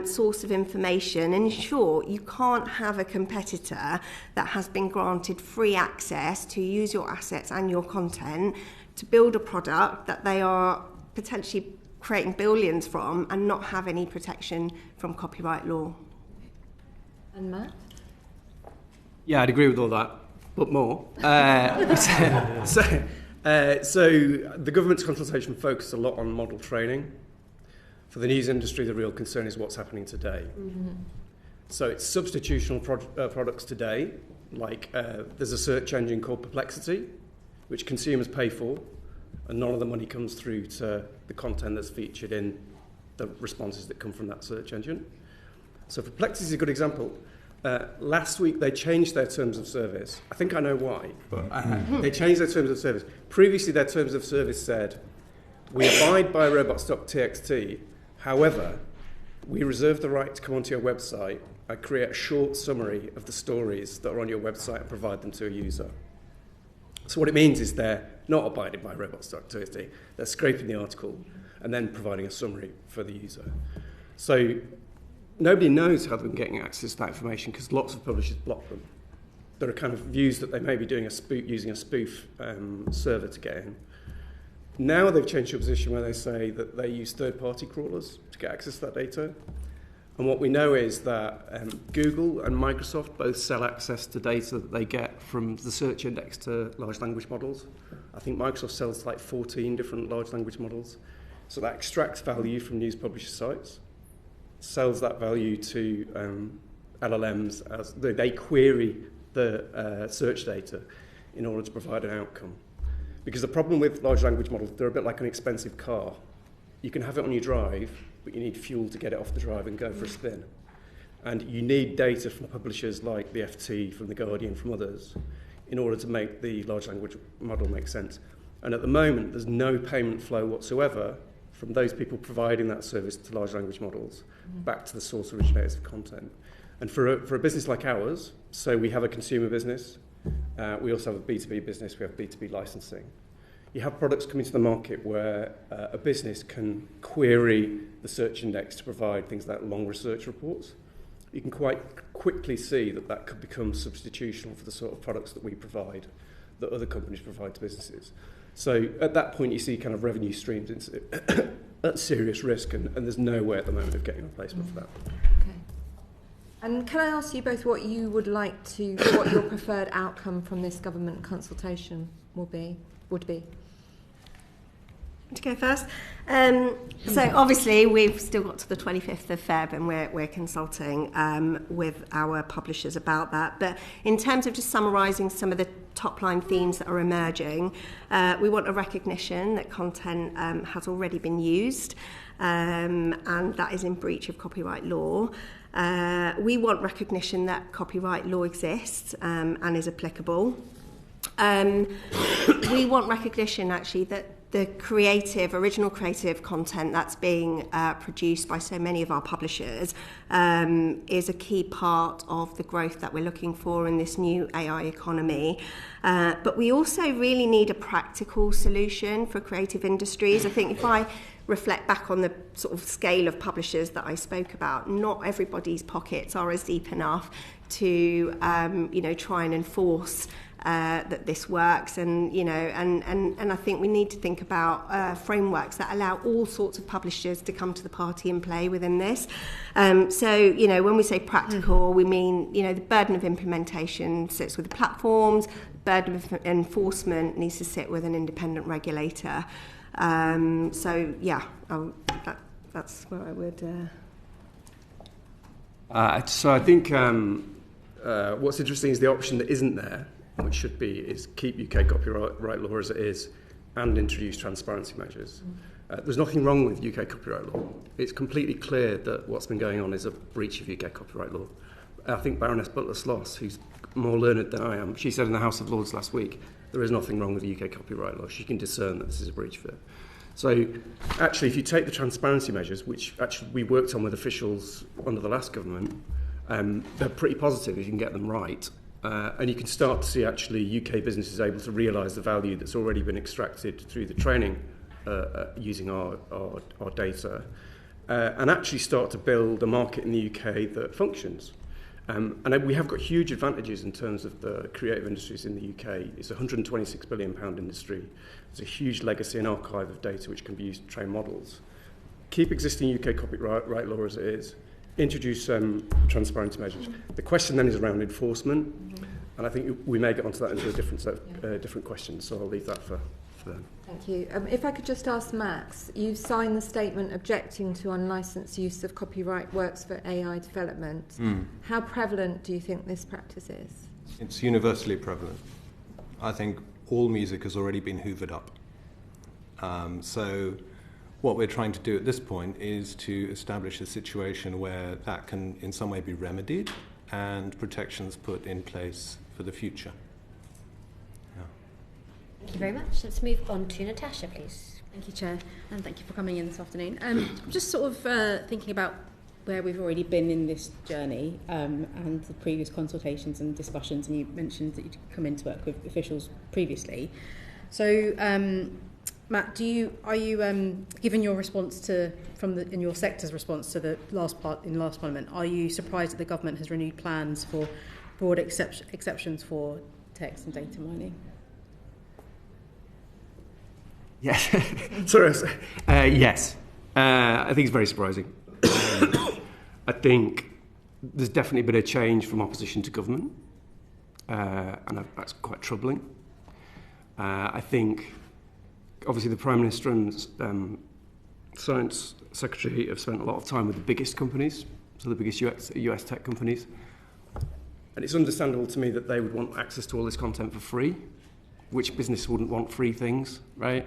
[SPEAKER 14] source of information. And in short, you can't have a competitor that has been granted free access to use your assets and your content to build a product that they are potentially creating billions from and not have any protection from copyright law.
[SPEAKER 17] And Matt?
[SPEAKER 16] Yeah, I'd agree with all that, but more. So the government's consultation focused a lot on model training. For the news industry, the real concern is what's happening today. Mm-hmm. So it's substitutional products today, like there's a search engine called Perplexity, which consumers pay for, and none of the money comes through to the content that's featured in the responses that come from that search engine. So Perplexity is a good example. Last week they changed their terms of service. I think I know why, but they changed their terms of service. Previously their terms of service said, we abide by robots.txt, however, we reserve the right to come onto your website and create a short summary of the stories that are on your website and provide them to a user. So what it means is they're not abiding by robots.txt, they're scraping the article and then providing a summary for the user. So nobody knows how they're getting access to that information because lots of publishers block them. There are kind of views that they may be doing using a spoof server to get in. Now they've changed to a position where they say that they use third-party crawlers to get access to that data. And what we know is that Google and Microsoft both sell access to data that they get from the search index to large language models. I think Microsoft sells like 14 different large language models. So that extracts value from news publisher sites, sells that value to LLMs as they query the search data in order to provide an outcome. Because the problem with large language models, they're a bit like an expensive car. You can have it on your drive, but you need fuel to get it off the drive and go for a spin. And you need data from publishers like the FT, from The Guardian, from others, in order to make the large language model make sense. And at the moment, there's no payment flow whatsoever from those people providing that service to large language models back to the source originators of content. And for a business like ours, so we have a consumer business, we also have a B2B business, we have B2B licensing. You have products coming to the market where a business can query the search index to provide things like long research reports. You can quite quickly see that that could become substitutional for the sort of products that we provide, that other companies provide to businesses. So at that point, you see kind of revenue streams at serious risk, and there's no way at the moment of getting a replacement for that.
[SPEAKER 17] Okay. And can I ask you both what you would like to, what your preferred outcome from this government consultation would be?
[SPEAKER 14] To go first. So obviously we've still got to the 25th of Feb and we're consulting with our publishers about that. But in terms of just summarising some of the top line themes that are emerging, we want a recognition that content has already been used and that is in breach of copyright law. We want recognition that copyright law exists and is applicable. We want recognition actually that the original creative content that's being produced by so many of our publishers is a key part of the growth that we're looking for in this new AI economy. But we also really need a practical solution for creative industries. I think if I reflect back on the sort of scale of publishers that I spoke about, not everybody's pockets are as deep enough to try and enforce that this works, and I think we need to think about frameworks that allow all sorts of publishers to come to the party and play within this. So when we say practical, we mean the burden of implementation sits with the platforms, burden of enforcement needs to sit with an independent regulator. That's where I would.
[SPEAKER 16] So I think what's interesting is the option that isn't there, which should be, is keep UK copyright law as it is and introduce transparency measures. There's nothing wrong with UK copyright law. It's completely clear that what's been going on is a breach of UK copyright law. I think Baroness Butler-Sloss, who's more learned than I am, she said in the House of Lords last week, there is nothing wrong with UK copyright law. She can discern that this is a breach of it. So actually, if you take the transparency measures, which actually we worked on with officials under the last government, they're pretty positive if you can get them right. And you can start to see actually UK businesses able to realise the value that's already been extracted through the training using our data, and actually start to build a market in the UK that functions. And we have got huge advantages in terms of the creative industries in the UK. It's a £126 billion industry. There's a huge legacy and archive of data which can be used to train models. Keep existing UK copyright law as it is. Introduce transparency measures. The question then is around enforcement, and I think we may get onto that into a different set of different questions, so I'll leave that for them.
[SPEAKER 17] Thank you. If I could just ask Max, you've signed the statement objecting to unlicensed use of copyright works for AI development. How prevalent do you think this practice is?
[SPEAKER 15] It's universally prevalent. I think all music has already been hoovered up. So what we're trying to do at this point is to establish a situation where that can in some way be remedied and protections put in place for the future.
[SPEAKER 7] Thank you very much. Let's move on to Natasha, please.
[SPEAKER 6] Thank you, Chair, and thank you for coming in this afternoon. Just sort of thinking about where we've already been in this journey and the previous consultations and discussions, and you mentioned that you'd come in to work with officials previously. So, Matt, are you given your response in your sector's response to the last Parliament, are you surprised that the government has renewed plans for broad exceptions for text and data mining?
[SPEAKER 16] Yes. Sorry. Yes. I think it's very surprising. I think there's definitely been a change from opposition to government, and that's quite troubling. I think, obviously, the Prime Minister and Science Secretary have spent a lot of time with the biggest companies, so the biggest US tech companies. And it's understandable to me that they would want access to all this content for free. Which business wouldn't want free things, right?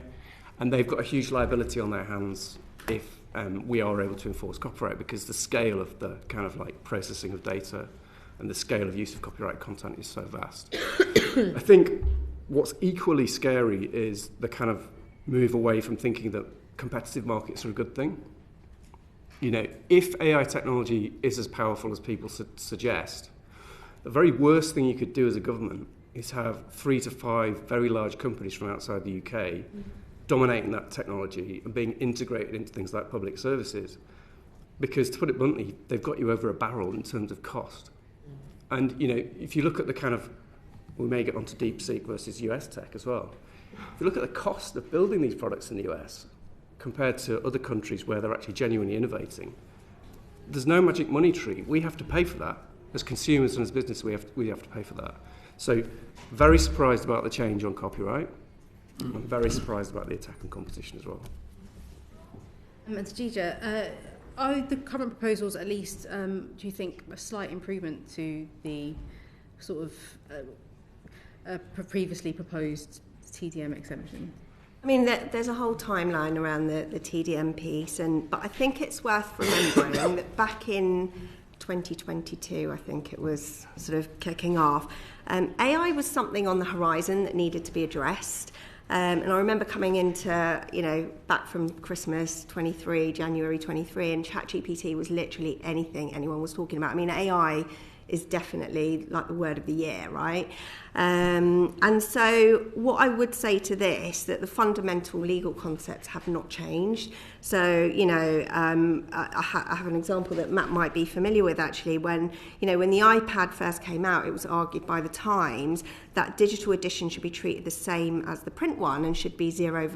[SPEAKER 16] And they've got a huge liability on their hands if we are able to enforce copyright, because the scale of the kind of like processing of data and the scale of use of copyright content is so vast. I think what's equally scary is the kind of move away from thinking that competitive markets are a good thing. You know, if AI technology is as powerful as people suggest, the very worst thing you could do as a government is have 3 to 5 very large companies from outside the UK dominating that technology and being integrated into things like public services. Because, to put it bluntly, they've got you over a barrel in terms of cost. And, you know, if you look at the kind of, we may get onto DeepSeek versus US tech as well. If you look at the cost of building these products in the US compared to other countries where they're actually genuinely innovating, there's no magic money tree. We have to pay for that. As consumers and as business, we have to pay for that. So, very surprised about the change on copyright. I'm very surprised about the attack on competition as well.
[SPEAKER 6] And Sajeeda, are the current proposals at least, do you think, a slight improvement to the sort of previously proposed TDM exemption?
[SPEAKER 14] I mean, there's a whole timeline around the TDM piece, but I think it's worth remembering that back in 2022, I think it was sort of kicking off, AI was something on the horizon that needed to be addressed. And I remember coming into, back from Christmas 23, January 23, and ChatGPT was literally anything anyone was talking about. I mean, AI is definitely like the word of the year, right? And so what I would say to this, that the fundamental legal concepts have not changed. So, I have an example that Matt might be familiar with, actually, when the iPad first came out, it was argued by the Times that digital edition should be treated the same as the print one and should be zero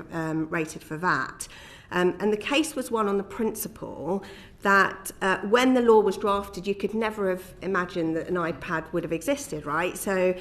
[SPEAKER 14] rated for VAT. And the case was won on the principle that when the law was drafted, you could never have imagined that an iPad would have existed, right? So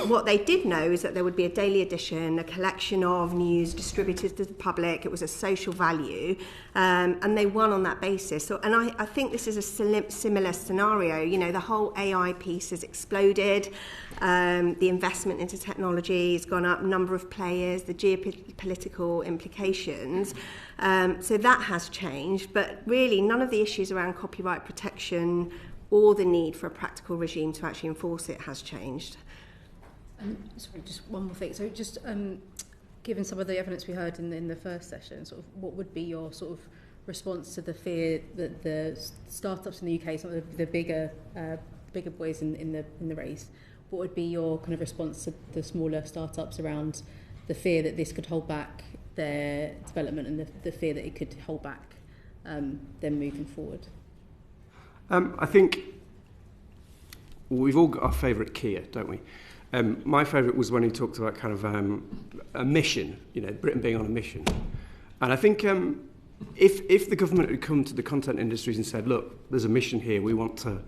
[SPEAKER 14] what they did know is that there would be a daily edition, a collection of news distributed to the public. It was a social value, and they won on that basis. So, and I think this is a similar scenario. You know, the whole AI piece has exploded. The investment into technology has gone up, number of players, the geopolitical implications. So that has changed, but really none of the issues around copyright protection or the need for a practical regime to actually enforce it has changed.
[SPEAKER 6] Sorry, just one more thing. So just given some of the evidence we heard in the first session, sort of what would be your sort of response to the fear that the startups in the UK, some of the bigger boys in the race, what would be your kind of response to the smaller startups around the fear that this could hold back their development and the fear that it could hold back them moving forward?
[SPEAKER 16] I think we've all got our favourite Kia, don't we? My favourite was when he talked about kind of a mission, you know, Britain being on a mission. And I think if the government had come to the content industries and said, look, there's a mission here, we want to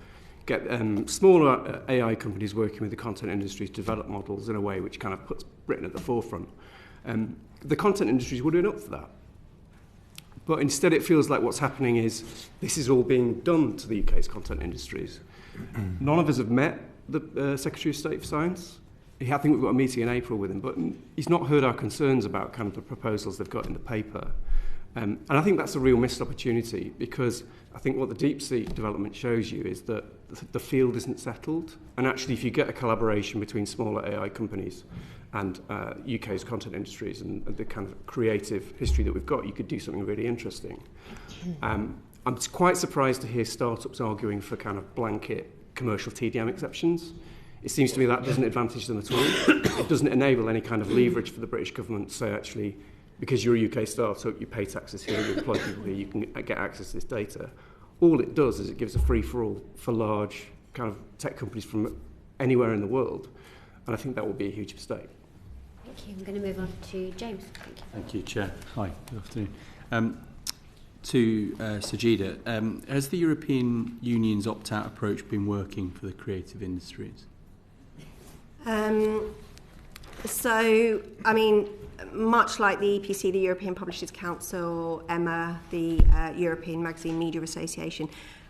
[SPEAKER 16] get smaller AI companies working with the content industry to develop models in a way which kind of puts Britain at the forefront, the content industries would have been up for that. But instead it feels like what's happening is this is all being done to the UK's content industries. None of us have met the Secretary of State for Science. I think we've got a meeting in April with him, but he's not heard our concerns about kind of the proposals they've got in the paper. And I think that's a real missed opportunity, because I think what the deep sea development shows you is that the field isn't settled. And actually, if you get a collaboration between smaller AI companies and UK's content industries and the kind of creative history that we've got, you could do something really interesting. I'm quite surprised to hear startups arguing for kind of blanket commercial TDM exceptions. It seems to me that doesn't advantage them at all. It doesn't enable any kind of leverage for the British government to say, actually, because you're a UK startup, you pay taxes here, you employ people here, you can get access to this data. All it does is it gives a free-for-all for large kind of tech companies from anywhere in the world. And I think that will be a huge mistake.
[SPEAKER 7] Thank you. I'm going to move on to James. Thank you.
[SPEAKER 11] Thank you, Chair. Hi, good afternoon. To Sajeeda, has the European Union's opt-out approach been working for the creative industries?
[SPEAKER 14] So, I mean, much like the EPC, the European Publishers Council, EMA, the European Magazine Media Association,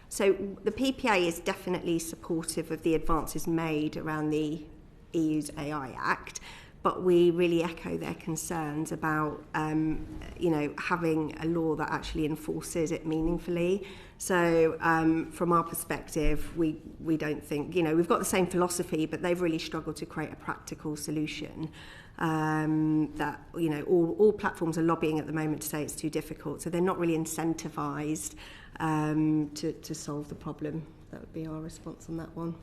[SPEAKER 14] so the PPA is definitely supportive of the advances made around the EU's AI Act, but we really echo their concerns about, having a law that actually enforces it meaningfully. So from our perspective, we don't think, we've got the same philosophy, but they've really struggled to create a practical solution that, all platforms are lobbying at the moment to say it's too difficult. So they're not really incentivized to solve the problem. That would be our response on that one.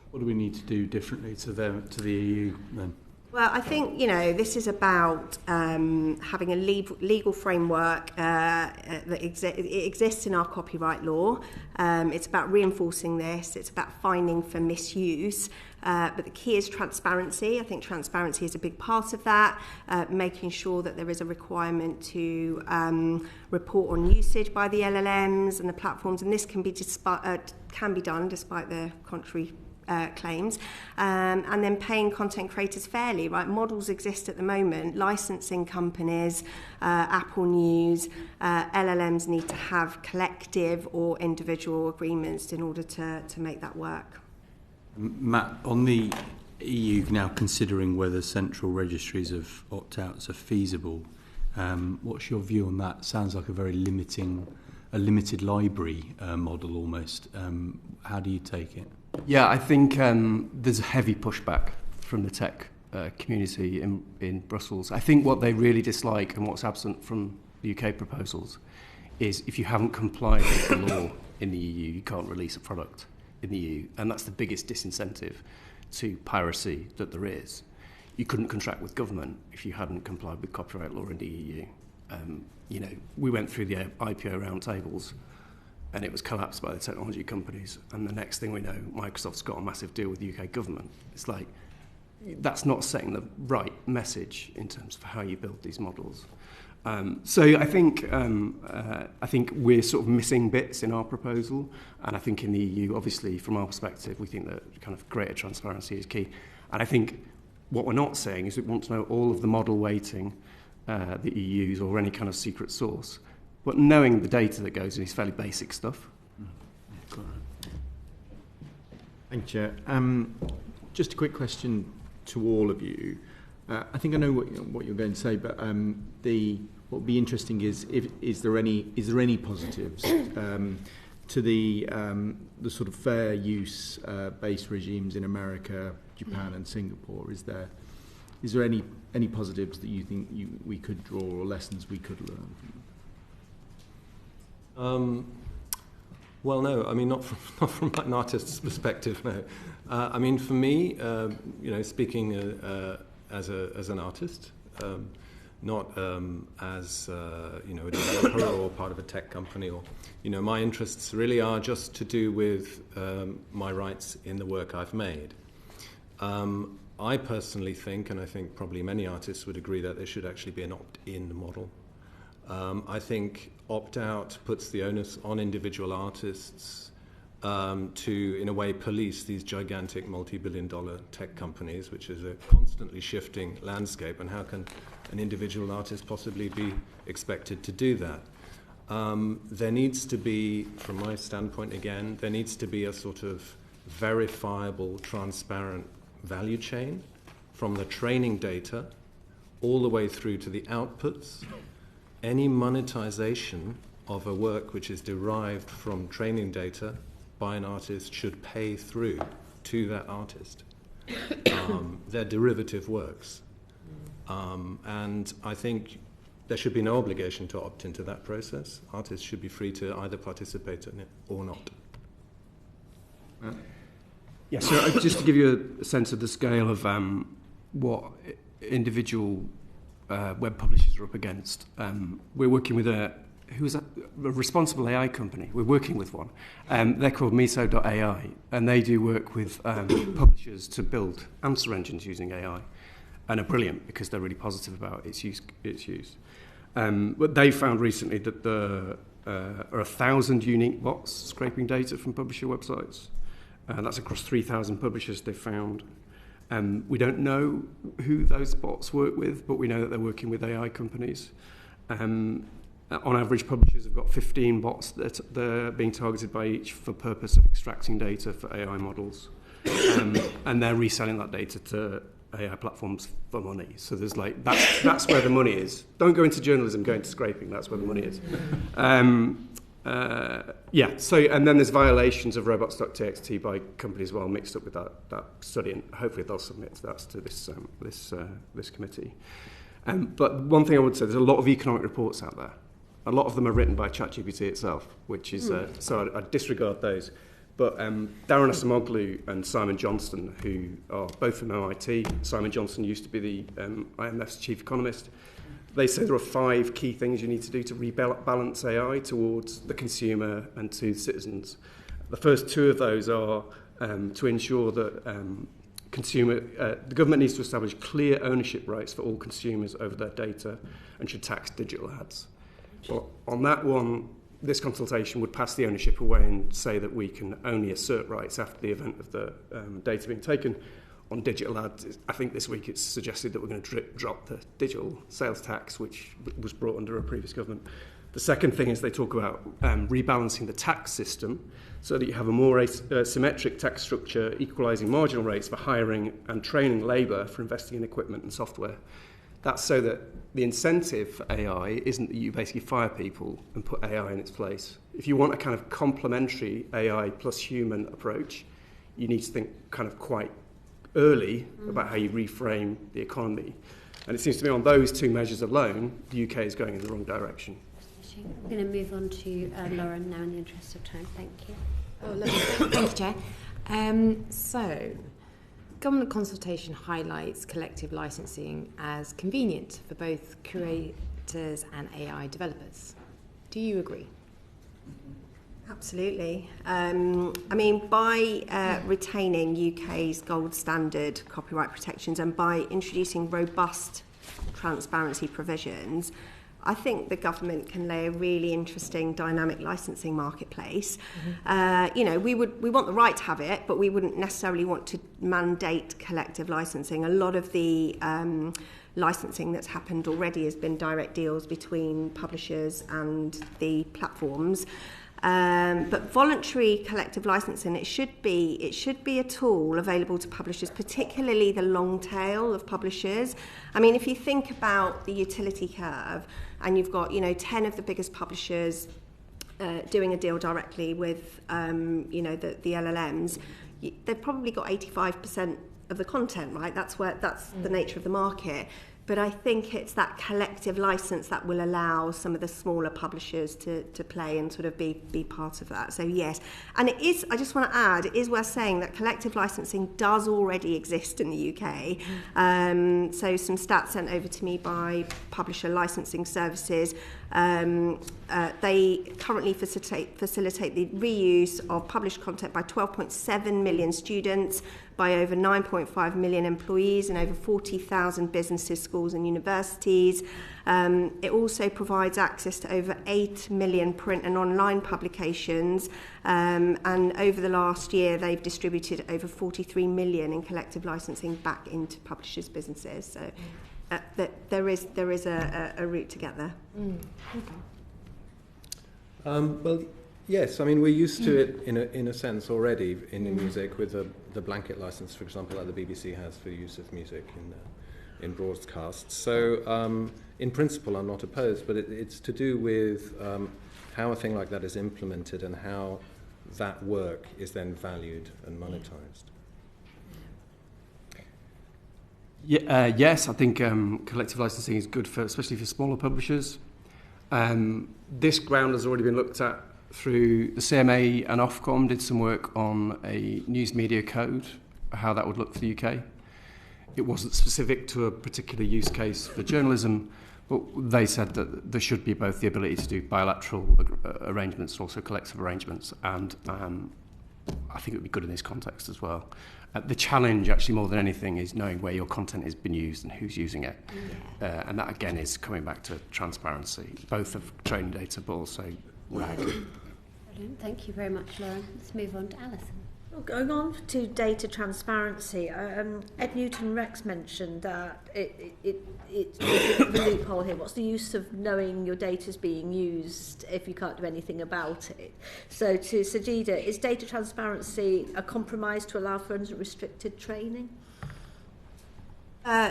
[SPEAKER 11] What do we need to do differently to the EU then?
[SPEAKER 14] Well, I think, this is about having a legal framework that exists in our copyright law. It's about reinforcing this. It's about finding for misuse. But the key is transparency. I think transparency is a big part of that, making sure that there is a requirement to report on usage by the LLMs and the platforms. And this can be done despite the contrary claims, and then paying content creators fairly, right? Models exist at the moment, licensing companies, Apple News, LLMs need to have collective or individual agreements in order to make that work.
[SPEAKER 11] Matt, on the EU now considering whether central registries of opt-outs are feasible, what's your view on that? Sounds like a very limited library model almost. How do you take it?
[SPEAKER 16] Yeah, I think there's a heavy pushback from the tech community in Brussels. I think what they really dislike and what's absent from the UK proposals is if you haven't complied with the law in the EU, you can't release a product in the EU. And that's the biggest disincentive to piracy that there is. You couldn't contract with government if you hadn't complied with copyright law in the EU. We went through the IPO roundtables and it was collapsed by the technology companies. And the next thing we know, Microsoft's got a massive deal with the UK government. It's like, that's not setting the right message in terms of how you build these models. So I think we're sort of missing bits in our proposal, and I think in the EU, obviously, from our perspective, we think that kind of greater transparency is key. And I think what we're not saying is we want to know all of the model weighting that you use or any kind of secret source, but knowing the data that goes in is fairly basic stuff.
[SPEAKER 9] Thank you, Chair. Just a quick question to all of you. I think I know what you're going to say, but what would be interesting is is there any positives to the sort of fair use based regimes in America, Japan, and Singapore? Is there any positives that you think we could draw or lessons we could learn?
[SPEAKER 15] Well, no. I mean, not from an artist's perspective. No. I mean, for me, speaking as an artist, not as a developer or part of a tech company, or my interests really are just to do with my rights in the work I've made. I personally think, and I think probably many artists would agree, that there should actually be an opt-in model. I think opt-out puts the onus on individual artists to, in a way, police these gigantic multi-billion-dollar tech companies, which is a constantly shifting landscape, and how can an individual artist possibly be expected to do that? There needs to be, from my standpoint again, there needs to be a sort of verifiable, transparent value chain from the training data all the way through to the outputs. Any monetization of a work which is derived from training data by an artist should pay through to that artist. They're derivative works. And I think there should be no obligation to opt into that process. Artists should be free to either participate in it or not.
[SPEAKER 16] Yeah, so just to give you a sense of the scale of what individual web publishers are up against, we're working with a responsible AI company. We're working with one. They're called Miso.ai, and they do work with publishers to build answer engines using AI, and are brilliant because they're really positive about its use. But they found recently that there are 1,000 unique bots scraping data from publisher websites. That's across 3,000 publishers they found. We don't know who those bots work with, but we know that they're working with AI companies. On average, publishers have got 15 bots that they're being targeted by each for purpose of extracting data for AI models. And they're reselling that data to AI platforms for money. So there's that's where the money is. Don't go into journalism, go into scraping. That's where the money is. And then there's violations of robots.txt by companies as well, mixed up with that study, and hopefully they'll submit that to this committee. But one thing I would say, there's a lot of economic reports out there. A lot of them are written by ChatGPT itself, which is so I disregard those. But Darren Acemoglu and Simon Johnston, who are both from MIT, Simon Johnston used to be the IMF's chief economist. They say there are 5 key things you need to do to rebalance AI towards the consumer and to citizens. The first 2 of those are to ensure that the government needs to establish clear ownership rights for all consumers over their data and should tax digital ads. Well, on that one, this consultation would pass the ownership away and say that we can only assert rights after the event of the data being taken. On digital ads, I think this week it's suggested that we're going to drop the digital sales tax, which was brought under a previous government. The second thing is they talk about rebalancing the tax system so that you have a more symmetric tax structure, equalising marginal rates for hiring and training labour for investing in equipment and software. That's so that the incentive for AI isn't that you basically fire people and put AI in its place. If you want a kind of complementary AI plus human approach, you need to think kind of quite early about how you reframe the economy. And it seems to me on those 2 measures alone, the UK is going in the wrong direction.
[SPEAKER 7] I'm going to move on to Lauren now in the interest of time. Thank you.
[SPEAKER 12] Oh, lovely. Thank you, Chair. So, government consultation highlights collective licensing as convenient for both creators and AI developers. Do you agree?
[SPEAKER 14] Absolutely. I mean, by retaining UK's gold standard copyright protections and by introducing robust transparency provisions, I think the government can lay a really interesting dynamic licensing marketplace. We want the right to have it, but we wouldn't necessarily want to mandate collective licensing. A lot of the licensing that's happened already has been direct deals between publishers and the platforms. But voluntary collective licensing, it should be a tool available to publishers, particularly the long tail of publishers. I mean, if you think about the utility curve, and you've got 10 of the biggest publishers doing a deal directly with the LLMs, they've probably got 85% of the content, right? That's the nature of the market. But I think it's that collective license that will allow some of the smaller publishers to play and sort of be part of that. So yes, and it is, I just want to add, it is worth saying that collective licensing does already exist in the UK. So some stats sent over to me by Publisher Licensing Services. They currently facilitate the reuse of published content by 12.7 million students, by over 9.5 million employees and over 40,000 businesses, schools and universities. It also provides access to over 8 million print and online publications, and over the last year they've distributed over 43 million in collective licensing back into publishers' businesses. So there is a route to get there.
[SPEAKER 15] Well, yes, I mean, we're used to it in a sense already in music with the blanket license, for example, like the BBC has for use of music in broadcasts. So in principle, I'm not opposed, but it's to do with how a thing like that is implemented and how that work is then valued and monetized.
[SPEAKER 16] Yes, I think collective licensing is good especially for smaller publishers. This ground has already been looked at through the CMA, and Ofcom did some work on a news media code, how that would look for the UK. It wasn't specific to a particular use case for journalism, but they said that there should be both the ability to do bilateral arrangements and also collective arrangements, and I think it would be good in this context as well. The challenge, actually, more than anything, is knowing where your content has been used and who's using it. And that, again, is coming back to transparency, both of training data, but also RAG.
[SPEAKER 7] Brilliant. Thank you very much, Lauren. Let's move on to Alison.
[SPEAKER 10] Going on to data transparency, Ed Newton-Rex mentioned that it's the loophole here. What's the use of knowing your data is being used if you can't do anything about it? So to Sajeeda, is data transparency a compromise to allow for unrestricted training?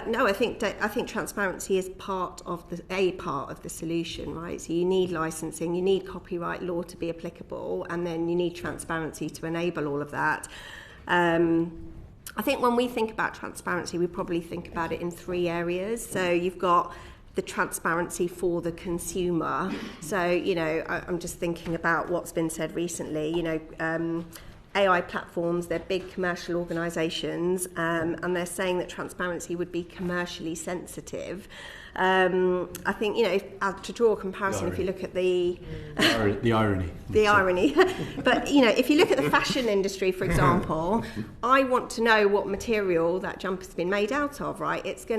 [SPEAKER 14] No, I think transparency is part of the solution, right? So you need licensing, you need copyright law to be applicable, and then you need transparency to enable all of that. I think when we think about transparency, we probably think about it in three areas. So you've got the transparency for the consumer. So, I'm just thinking about what's been said recently, AI platforms, they're big commercial organisations, and they're saying that transparency would be commercially sensitive. I think, to draw a comparison, if you look at the
[SPEAKER 9] irony.
[SPEAKER 14] The irony. But, if you look at the fashion industry, for example, I want to know what material that jumper's been made out of, right? If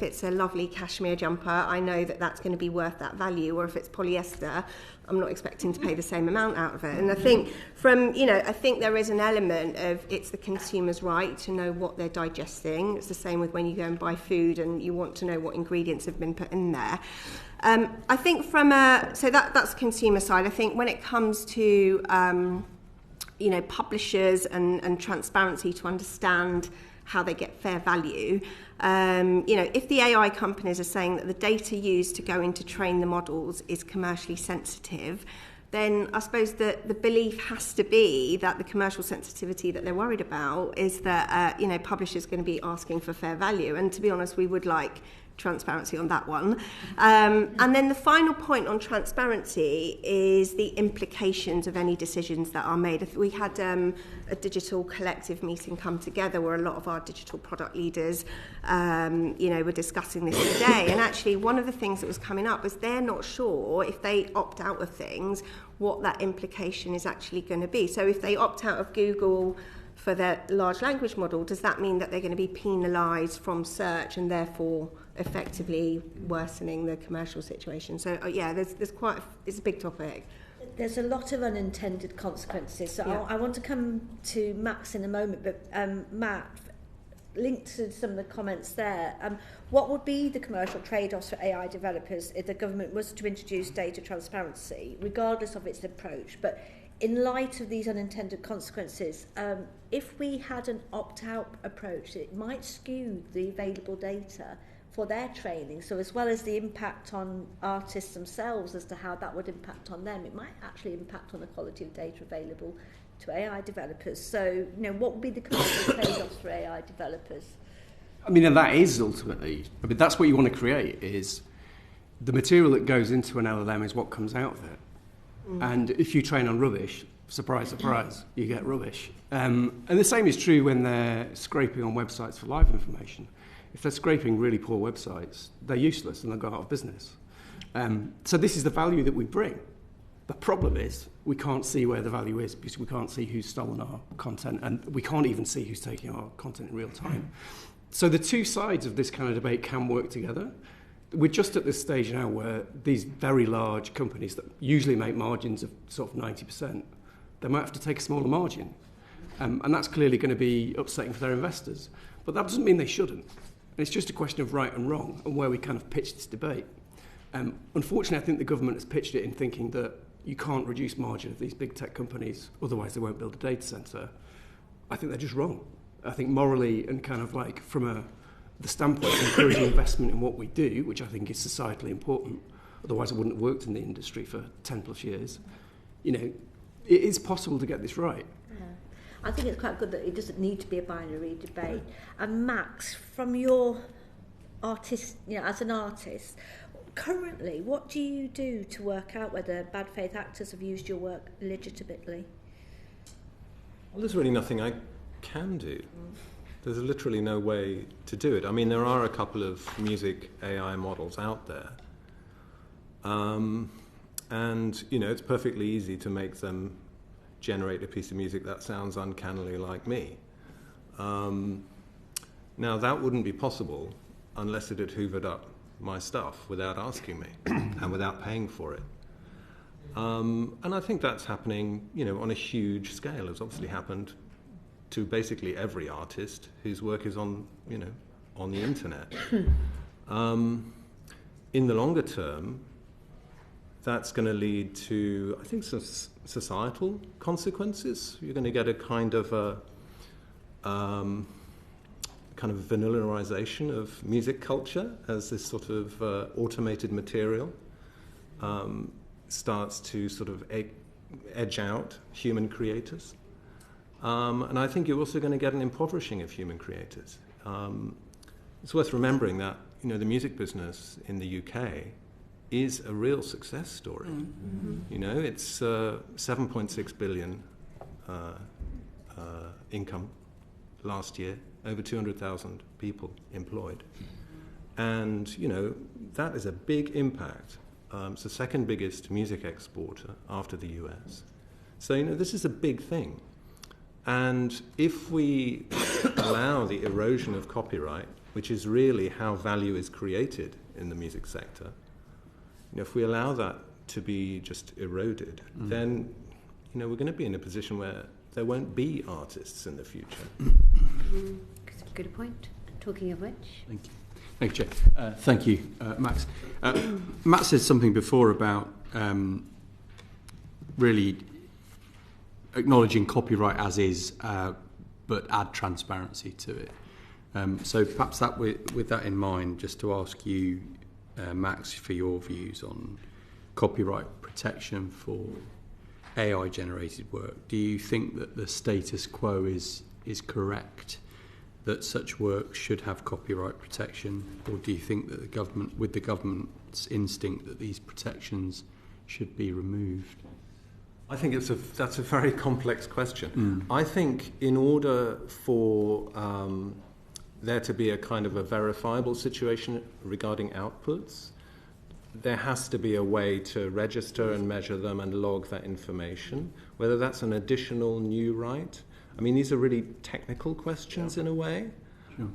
[SPEAKER 14] it's a lovely cashmere jumper, I know that that's going to be worth that value, or if it's polyester, I'm not expecting to pay the same amount out of it. And I think I think there is an element of it's the consumer's right to know what they're digesting. It's the same with when you go and buy food and you want to know what ingredients have been put in there. I think so that's the consumer side. I think when it comes to publishers and transparency to understand how they get fair value. If the AI companies are saying that the data used to go in to train the models is commercially sensitive, then I suppose that the belief has to be that the commercial sensitivity that they're worried about is that publishers are going to be asking for fair value. And to be honest, we would like transparency on that one. And then the final point on transparency is the implications of any decisions that are made. We had a digital collective meeting come together where a lot of our digital product leaders were discussing this today, and actually one of the things that was coming up was they're not sure if they opt out of things what that implication is actually going to be. So if they opt out of Google for their large language model, does that mean that they're going to be penalised from search and therefore effectively worsening the commercial situation? So there's quite it's a big topic.
[SPEAKER 10] There's a lot of unintended consequences. So I want to come to Max in a moment, but Matt, linked to some of the comments there, what would be the commercial trade-offs for AI developers if the government was to introduce data transparency, regardless of its approach? But in light of these unintended consequences, if we had an opt-out approach, it might skew the available data for their training. So as well as the impact on artists themselves as to how that would impact on them, it might actually impact on the quality of data available to AI developers. So, what would be the commercial trade-offs for AI developers?
[SPEAKER 16] I mean, and that is ultimately, that's what you want to create, is the material that goes into an LLM is what comes out of it. And if you train on rubbish, surprise, surprise, you get rubbish. And the same is true when they're scraping on websites for live information. If they're scraping really poor websites, they're useless and they'll go out of business. So this is the value that we bring. The problem is we can't see where the value is because we can't see who's stolen our content, and we can't even see who's taking our content in real time. So the two sides of this kind of debate can work together. We're just at this stage now where these very large companies that usually make margins of sort of 90%, they might have to take a smaller margin. And that's clearly going to be upsetting for their investors. But that doesn't mean they shouldn't. It's just a question of right and wrong and where we kind of pitch this debate. Unfortunately, I think the government has pitched it in thinking that you can't reduce margin of these big tech companies, otherwise they won't build a data centre. I think they're just wrong. I think morally and kind of like from the standpoint of encouraging investment in what we do, which I think is societally important, otherwise I wouldn't have worked in the industry for 10 plus years, it is possible to get this right.
[SPEAKER 10] I think it's quite good that it doesn't need to be a binary debate. And Max, from your artist, as an artist, currently, what do you do to work out whether bad faith actors have used your work legitimately?
[SPEAKER 15] Well, there's really nothing I can do. There's literally no way to do it. I mean, there are a couple of music AI models out there. And, it's perfectly easy to make them generate a piece of music that sounds uncannily like me. Now, that wouldn't be possible unless it had hoovered up my stuff without asking me and without paying for it. And I think that's happening, on a huge scale. It's obviously happened to basically every artist whose work is on the internet. In the longer term, that's going to lead to, I think, some societal consequences. You're going to get a kind of vanillaization of music culture as this sort of automated material starts to sort of edge out human creators. And I think you're also going to get an impoverishing of human creators. It's worth remembering that the music business in the UK is a real success story. It's 7.6 billion income last year, over 200,000 people employed. And, that is a big impact. It's the second biggest music exporter after the US. So, this is a big thing. And if we allow the erosion of copyright, which is really how value is created in the music sector, if we allow that to be just eroded, then, we're going to be in a position where there won't be artists in the future.
[SPEAKER 7] Good point. Talking of which.
[SPEAKER 11] Thank you. Thank you, Chair. Thank you, Max. Matt said something before about really acknowledging copyright as is, but add transparency to it. So perhaps that with that in mind, just to ask you, Max, for your views on copyright protection for AI-generated work. Do you think that the status quo is correct, that such work should have copyright protection, or do you think that the government's instinct that these protections should be removed?
[SPEAKER 15] I think that's a very complex question. I think in order for there to be a kind of a verifiable situation regarding outputs, there has to be a way to register and measure them and log that information, whether that's an additional new right. I mean, these are really technical questions in a way. Sure.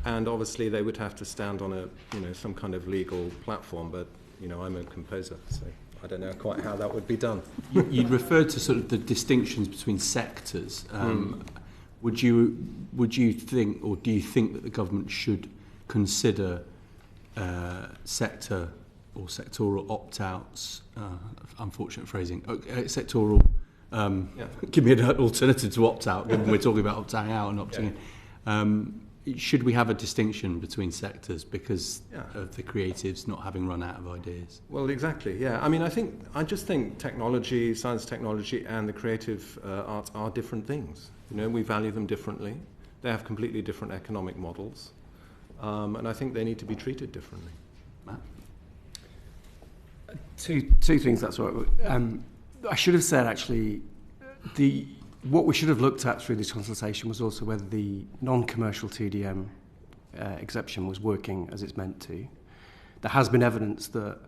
[SPEAKER 15] And obviously they would have to stand on a, some kind of legal platform, but, I'm a composer, so I don't know quite how that would be done.
[SPEAKER 18] You referred to sort of the distinctions between sectors. Would you think, or do you think that the government should consider sector or sectoral opt-outs, unfortunate phrasing, sectoral, give me an alternative to opt-out, given we're talking about opting out and opting in. Should we have a distinction between sectors because of the creatives not having run out of ideas?
[SPEAKER 15] Well, exactly, yeah. I mean, I just think technology, science technology and the creative arts are different things. We value them differently. They have completely different economic models. And I think they need to be treated differently.
[SPEAKER 18] Matt?
[SPEAKER 16] Two things, that's right. I should have said, actually, what we should have looked at through this consultation was also whether the non-commercial TDM exception was working as it's meant to. There has been evidence that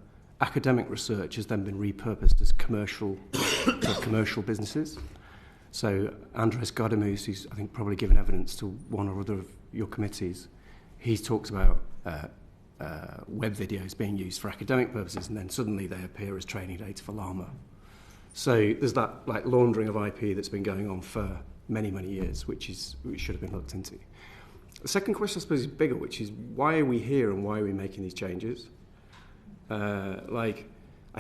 [SPEAKER 16] academic research has then been repurposed as commercial businesses. So Andres Gardamus, who's I think probably given evidence to one or other of your committees, he talks about web videos being used for academic purposes, and then suddenly they appear as training data for Llama. So there's that laundering of IP that's been going on for many, many years, which should have been looked into. The second question, I suppose, is bigger, which is why are we here and why are we making these changes? I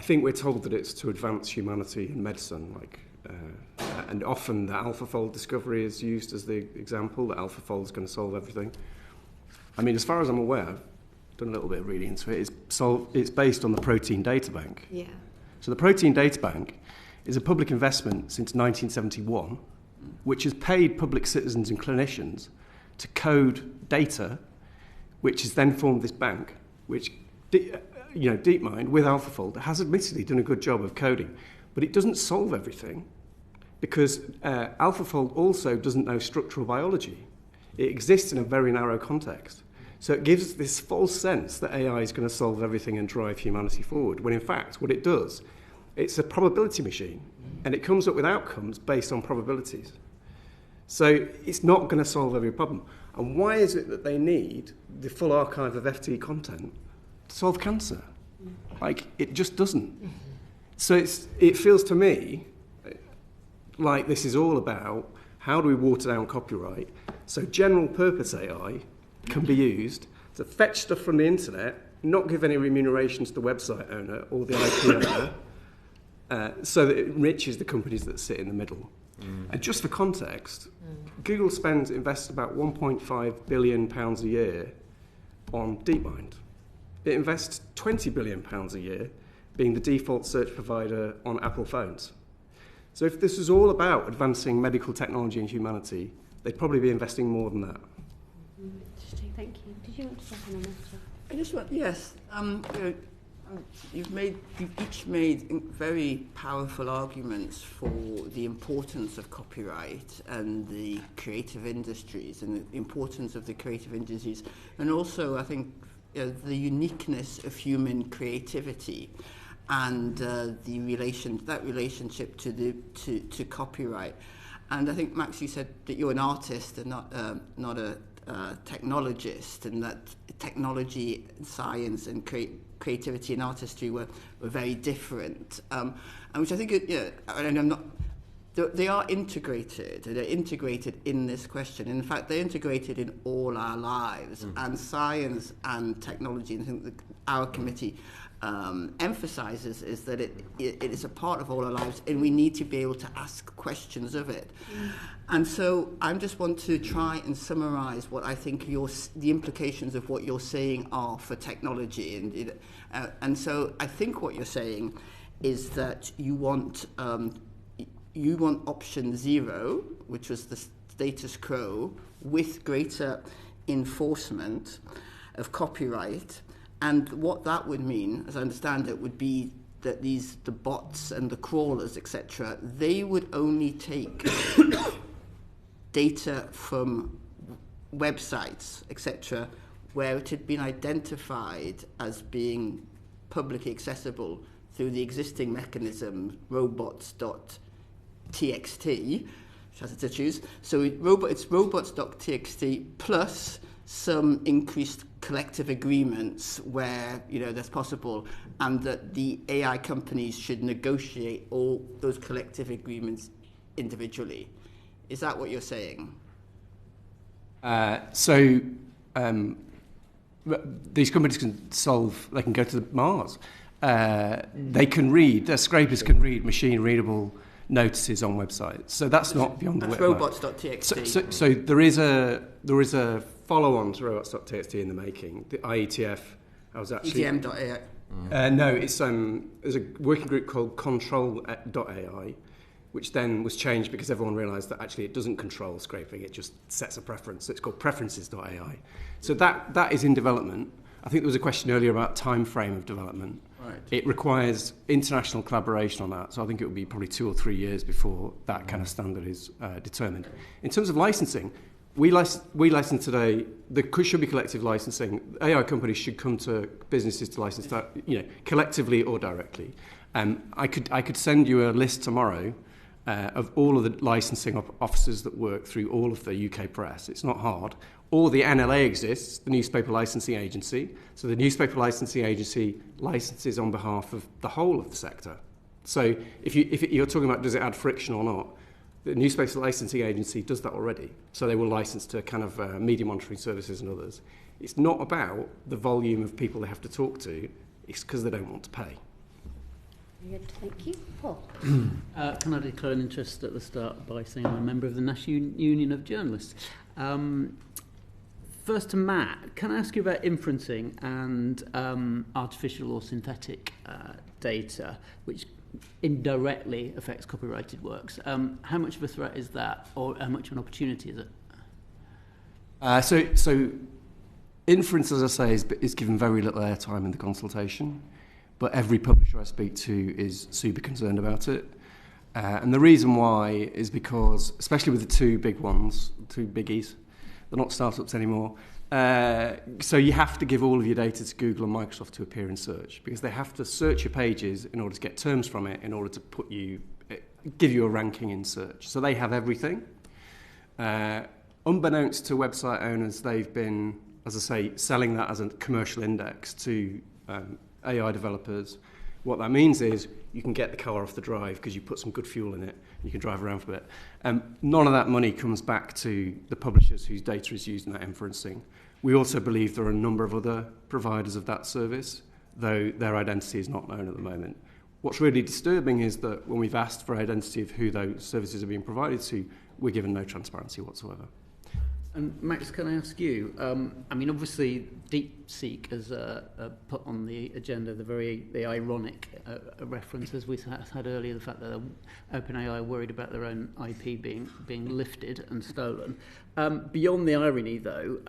[SPEAKER 16] think we're told that it's to advance humanity and medicine, and often the AlphaFold discovery is used as the example that AlphaFold is going to solve everything. I mean, as far as I'm aware, I've done a little bit of reading into it. It's based on the Protein Data Bank.
[SPEAKER 17] Yeah.
[SPEAKER 16] So the Protein Data Bank is a public investment since 1971, which has paid public citizens and clinicians to code data, which has then formed this bank, which, DeepMind with AlphaFold has admittedly done a good job of coding, but it doesn't solve everything because AlphaFold also doesn't know structural biology. It exists in a very narrow context. So it gives this false sense that AI is going to solve everything and drive humanity forward, when in fact what it does, it's a probability machine, and it comes up with outcomes based on probabilities. So it's not going to solve every problem. And why is it that they need the full archive of FT content to solve cancer? It just doesn't. So it feels to me like this is all about how do we water down copyright so general purpose AI can be used to fetch stuff from the internet, not give any remuneration to the website owner or the IP owner, so that it enriches the companies that sit in the middle. And just for context, Google invests about £1.5 billion a year on DeepMind. It invests £20 billion a year being the default search provider on Apple phones. So if this was all about advancing medical technology and humanity, they'd probably be investing more than that.
[SPEAKER 7] Interesting, thank you. Did you want to say on that?
[SPEAKER 1] I just want, yes. You've each made very powerful arguments for the importance of copyright and the creative industries and the importance of the creative industries, and also I think the uniqueness of human creativity and the relationship to copyright. And I think, Max, you said that you're an artist and not a technologist, and that technology, science, and creativity and artistry were very different. And which I think, and I'm not. They are integrated. They're integrated in this question. In fact, they're integrated in all our lives. And science and technology, and I think our committee emphasises, is that it is a part of all our lives, and we need to be able to ask questions of it. And so I just want to try and summarise what I think the implications of what you're saying are for technology. And so I think what you're saying is that you want option 0, which was the status quo, with greater enforcement of copyright. And what that would mean, as I understand it, would be that the bots and the crawlers, etc., they would only take data from websites, etc., where it had been identified as being publicly accessible through the existing mechanism, robots.txt. has to choose. So it's robots.txt plus some increased collective agreements where that's possible, and that the AI companies should negotiate all those collective agreements individually. Is that what you're saying?
[SPEAKER 16] These companies they can go to Mars. They can read, their scrapers can read machine-readable notices on websites. So that's not beyond the web.
[SPEAKER 1] Robots.txt.
[SPEAKER 16] So there is a follow-on to robots.txt in the making. The IETF, I was actually...
[SPEAKER 1] ETM.ai.
[SPEAKER 16] No, there's a working group called Control.ai, which then was changed because everyone realised that actually it doesn't control scraping, it just sets a preference. So it's called Preferences.ai. So that is in development. I think there was a question earlier about time frame of development.
[SPEAKER 1] Right.
[SPEAKER 16] It requires international collaboration on that, so I think it will be probably 2 or 3 years before that kind of standard is determined. In terms of licensing, we license today. There should be collective licensing. AI companies should come to businesses to license that, collectively or directly. I could send you a list tomorrow of all of the licensing officers that work through all of the UK press. It's not hard. Or the NLA exists, the Newspaper Licensing Agency. So the Newspaper Licensing Agency licenses on behalf of the whole of the sector. So if you're talking about does it add friction or not, the Newspaper Licensing Agency does that already. So they will license to kind of media monitoring services and others. It's not about the volume of people they have to talk to. It's because they don't want to pay.
[SPEAKER 7] Good, thank you. Paul?
[SPEAKER 13] Can I declare an interest at the start by saying I'm a member of the National Union of Journalists? First to Matt, can I ask you about inferencing and artificial or synthetic data, which indirectly affects copyrighted works? How much of a threat is that, or how much of an opportunity is it?
[SPEAKER 16] So inference, as I say, is given very little airtime in the consultation, but every publisher I speak to is super concerned about it. And the reason why is because, especially with the two big ones, two biggies, they're not startups anymore. So you have to give all of your data to Google and Microsoft to appear in search, because they have to search your pages in order to get terms from it, in order to give you a ranking in search. So they have everything. Unbeknownst to website owners, they've been, as I say, selling that as a commercial index to AI developers. What that means is you can get the car off the drive because you put some good fuel in it. You can drive around for a bit. None of that money comes back to the publishers whose data is used in that inferencing. We also believe there are a number of other providers of that service, though their identity is not known at the moment. What's really disturbing is that when we've asked for identity of who those services are being provided to, we're given no transparency whatsoever.
[SPEAKER 13] And Max, can I ask you, obviously DeepSeek has put on the agenda the ironic reference, as we had earlier, the fact that OpenAI are worried about their own IP being lifted and stolen. Beyond the irony, though,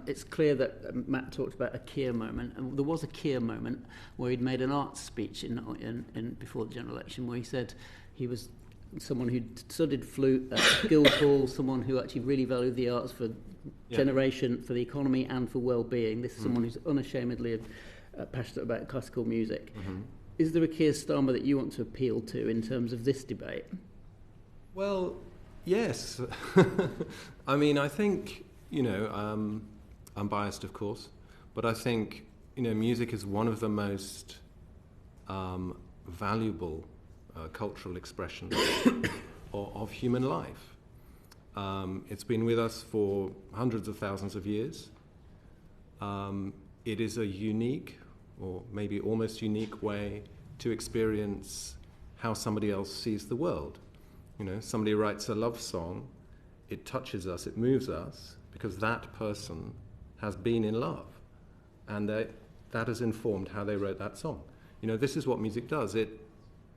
[SPEAKER 13] it's clear that Matt talked about a Keir moment, and there was a Keir moment where he'd made an arts speech in before the general election, where he said he was someone who studied flute at Guildhall, someone who actually really valued the arts for generation, for the economy and for well-being. This is someone who's unashamedly passionate about classical music. Mm-hmm. Is there a Keir Starmer that you want to appeal to in terms of this debate?
[SPEAKER 15] Well, yes. I think, I'm biased, of course, but I think, music is one of the most valuable cultural expression of human life. It's been with us for hundreds of thousands of years. It is a unique, or maybe almost unique, way to experience how somebody else sees the world. Somebody writes a love song, it touches us, it moves us, because that person has been in love, and that has informed how they wrote that song. This is what music does. It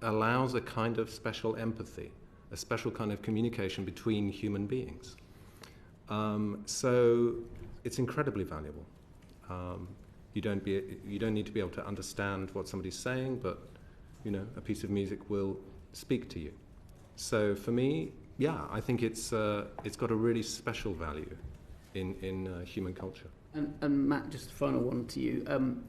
[SPEAKER 15] allows a kind of special empathy, a special kind of communication between human beings. So it's incredibly valuable. You don't need to be able to understand what somebody's saying, but a piece of music will speak to you. So for me, I think it's got a really special value in human culture.
[SPEAKER 13] And Matt, just a final one to you.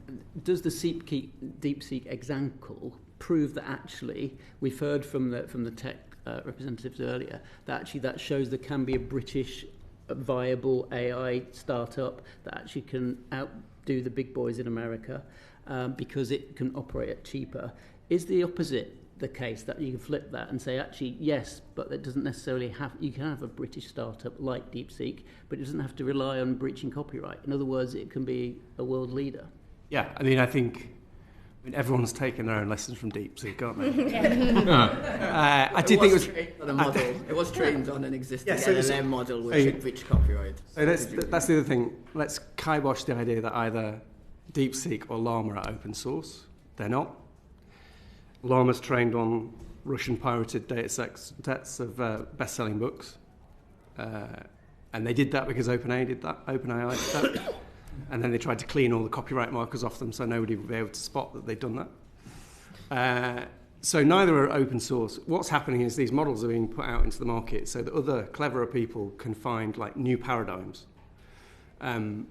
[SPEAKER 13] Does the DeepSeek example prove that actually we've heard from the tech representatives earlier, that shows there can be a British viable AI startup that actually can outdo the big boys in America because it can operate at cheaper. Is the opposite the case, that you can flip that and say, actually, yes, but that doesn't necessarily have, you can have a British startup like DeepSeek, but it doesn't have to rely on breaching copyright. In other words, it can be a world leader.
[SPEAKER 16] Yeah, I think everyone's taken their own lessons from DeepSeek, aren't they?
[SPEAKER 1] I did think it was trained on an existing LLM model which had breached copyright.
[SPEAKER 16] So that's the other thing. Let's kibosh the idea that either DeepSeek or Llama are open source. They're not. Llama's trained on Russian pirated data sets of best-selling books, and they did that because OpenAI did that. And then they tried to clean all the copyright markers off them so nobody would be able to spot that they'd done that. So neither are open source. What's happening is these models are being put out into the market so that other cleverer people can find like new paradigms and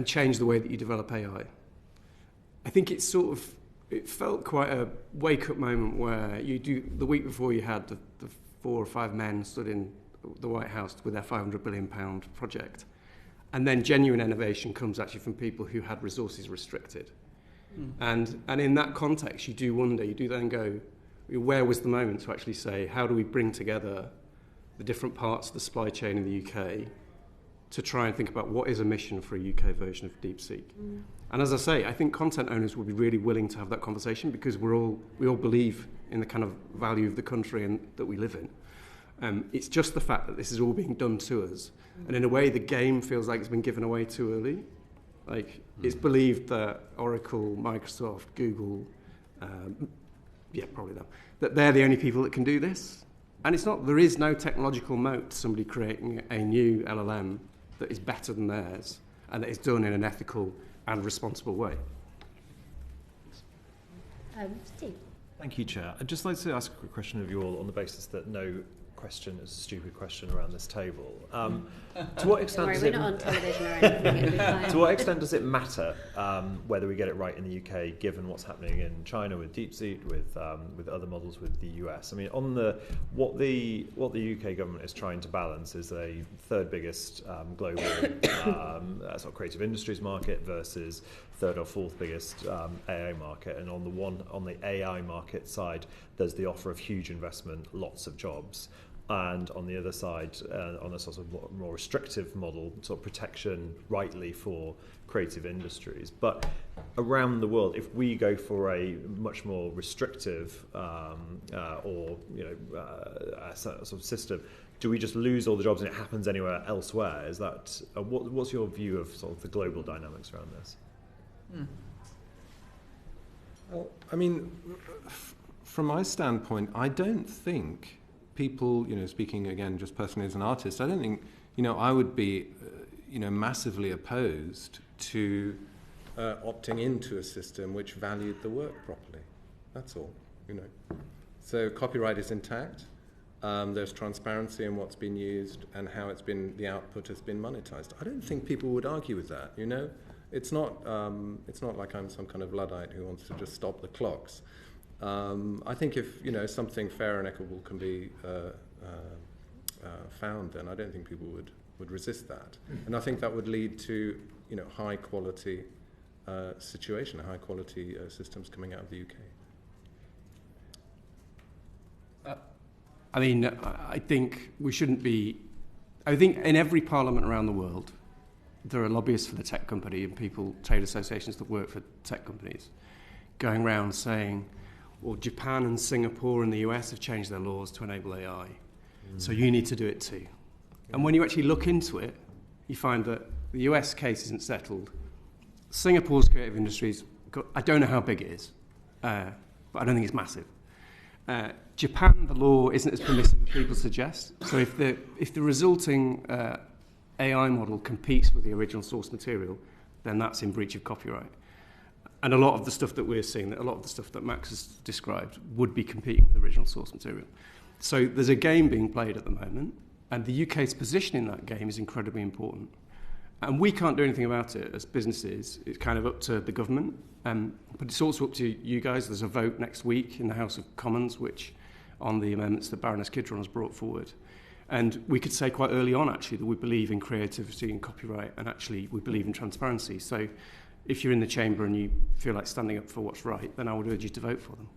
[SPEAKER 16] change the way that you develop AI. I think it felt quite a wake-up moment where the week before you had the 4 or 5 men stood in the White House with their £500 billion project. And then genuine innovation comes actually from people who had resources restricted. And in that context, you do wonder, you do then go, where was the moment to actually say, how do we bring together the different parts of the supply chain in the UK to try and think about what is a mission for a UK version of DeepSeek? And as I say, I think content owners will be really willing to have that conversation because we all believe in the kind of value of the country and that we live in. It's just the fact that this is all being done to us. And in a way, the game feels like it's been given away too early. Like, it's believed that Oracle, Microsoft, Google, probably them, that they're the only people that can do this. And it's not, there is no technological moat to somebody creating a new LLM that is better than theirs and that is done in an ethical and responsible way.
[SPEAKER 7] Steve.
[SPEAKER 8] Thank you, Chair. I'd just like to ask a quick question of you all on the basis that no question is a stupid question around this table. To what extent
[SPEAKER 7] we're not on television or anything.
[SPEAKER 8] To what extent does it matter whether we get it right in the UK, given what's happening in China with DeepSeek, with other models, with the US? I mean, on what the UK government is trying to balance is a third biggest global sort of creative industries market versus third or fourth biggest AI market, and on the AI market side, there's the offer of huge investment, lots of jobs. And on the other side, on a sort of more restrictive model, sort of protection rightly for creative industries. But around the world, if we go for a much more restrictive sort of system, do we just lose all the jobs and it happens anywhere elsewhere? Is that what's your view of sort of the global dynamics around this?
[SPEAKER 15] Well, I mean, from my standpoint, I don't think people, speaking again just personally as an artist, I don't think, I would be, massively opposed to opting into a system which valued the work properly. That's all, So copyright is intact. There's transparency in what's been used and how the output has been monetized. I don't think people would argue with that, It's not like I'm some kind of Luddite who wants to just stop the clocks. I think if something fair and equitable can be found, then I don't think people would resist that. And I think that would lead to high quality situation, high quality systems coming out of the UK.
[SPEAKER 16] I think we shouldn't be. I think in every parliament around the world, there are lobbyists for the tech company and trade associations that work for tech companies, going around saying, well, Japan and Singapore and the US have changed their laws to enable AI, so you need to do it too. And when you actually look into it, you find that the US case isn't settled. Singapore's creative industries, I don't know how big it is, but I don't think it's massive. Japan, the law isn't as permissive as people suggest. So if the resulting AI model competes with the original source material, then that's in breach of copyright. And a lot of the stuff that we're seeing, a lot of the stuff that Max has described, would be competing with original source material. So there's a game being played at the moment, and the UK's position in that game is incredibly important. And we can't do anything about it as businesses. It's kind of up to the government, but it's also up to you guys. There's a vote next week in the House of Commons, which on the amendments that Baroness Kidron has brought forward. And we could say quite early on, actually, that we believe in creativity and copyright, and actually we believe in transparency. So if you're in the chamber and you feel like standing up for what's right, then I would urge you to vote for them.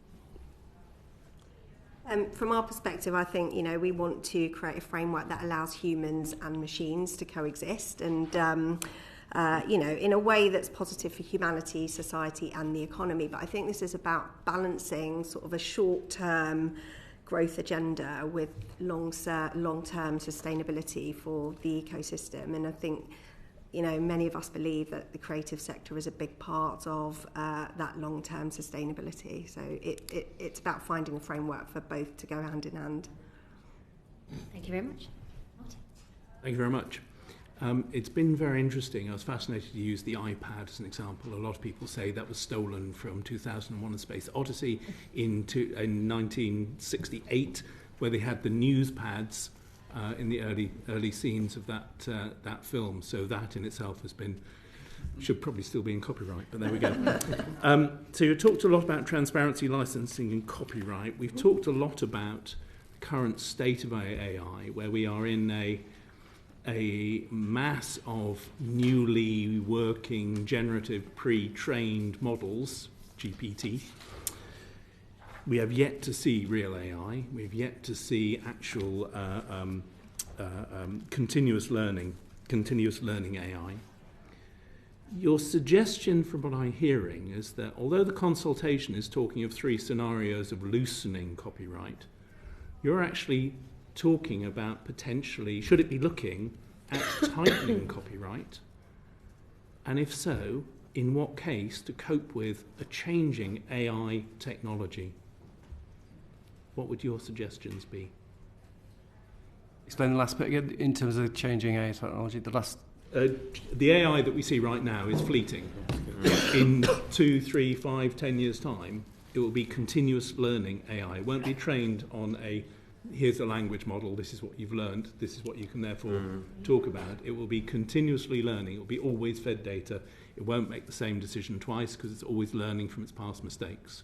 [SPEAKER 14] From our perspective, I think, we want to create a framework that allows humans and machines to coexist and, in a way that's positive for humanity, society and the economy. But I think this is about balancing sort of a short-term growth agenda with long-term sustainability for the ecosystem. And I think, many of us believe that the creative sector is a big part of that long-term sustainability. So it's about finding a framework for both to go hand in hand.
[SPEAKER 7] Thank you very much. Martin.
[SPEAKER 11] Thank you very much. It's been very interesting. I was fascinated to use the iPad as an example. A lot of people say that was stolen from 2001: A Space Odyssey in 1968, where they had the news pads in the early scenes of that film. So that in itself should probably still be in copyright, but there we go. So you talked a lot about transparency, licensing and copyright. We've talked a lot about the current state of AI, where we are in a mass of newly working generative pre-trained models, GPT. We have yet to see real AI. We've yet to see actual continuous learning AI. Your suggestion, from what I'm hearing, is that although the consultation is talking of 3 scenarios of loosening copyright, you're actually talking about potentially, should it be looking at tightening copyright? And if so, in what case to cope with a changing AI technology? What would your suggestions be?
[SPEAKER 16] Explain the last bit again, in terms of changing AI technology.
[SPEAKER 11] The AI that we see right now is fleeting. In 2, 3, 5, 10 years' time, it will be continuous learning AI. It won't be trained on here's a language model, this is what you've learned, this is what you can therefore talk about. It will be continuously learning. It will be always fed data. It won't make the same decision twice because it's always learning from its past mistakes.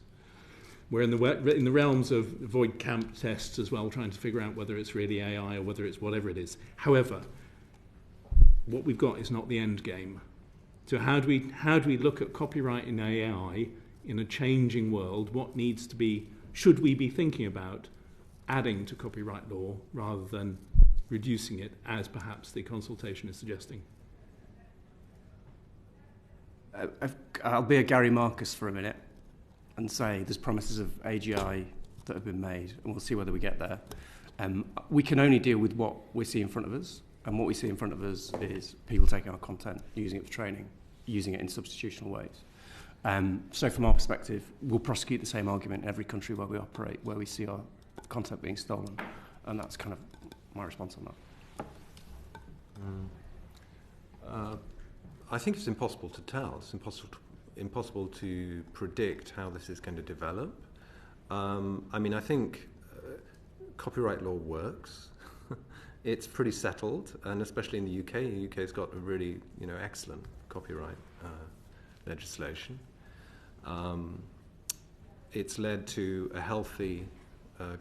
[SPEAKER 11] We're in the realms of void camp tests as well, trying to figure out whether it's really AI or whether it's whatever it is. However, what we've got is not the end game. So how do we look at copyright in AI in a changing world? What needs to be, should we be thinking about adding to copyright law rather than reducing it, as perhaps the consultation is suggesting?
[SPEAKER 16] I'll be a Gary Marcus for a minute and say there's promises of AGI that have been made, and we'll see whether we get there. We can only deal with what we see in front of us, and what we see in front of us is people taking our content, using it for training, using it in substitutional ways. So from our perspective, we'll prosecute the same argument in every country where we operate, where we see our content being stolen, and that's kind of my response on
[SPEAKER 15] that. I think it's impossible to tell. It's impossible to predict how this is going to develop. I think copyright law works. It's pretty settled, and especially in the UK. The UK's got a really, excellent copyright legislation. It's led to a healthy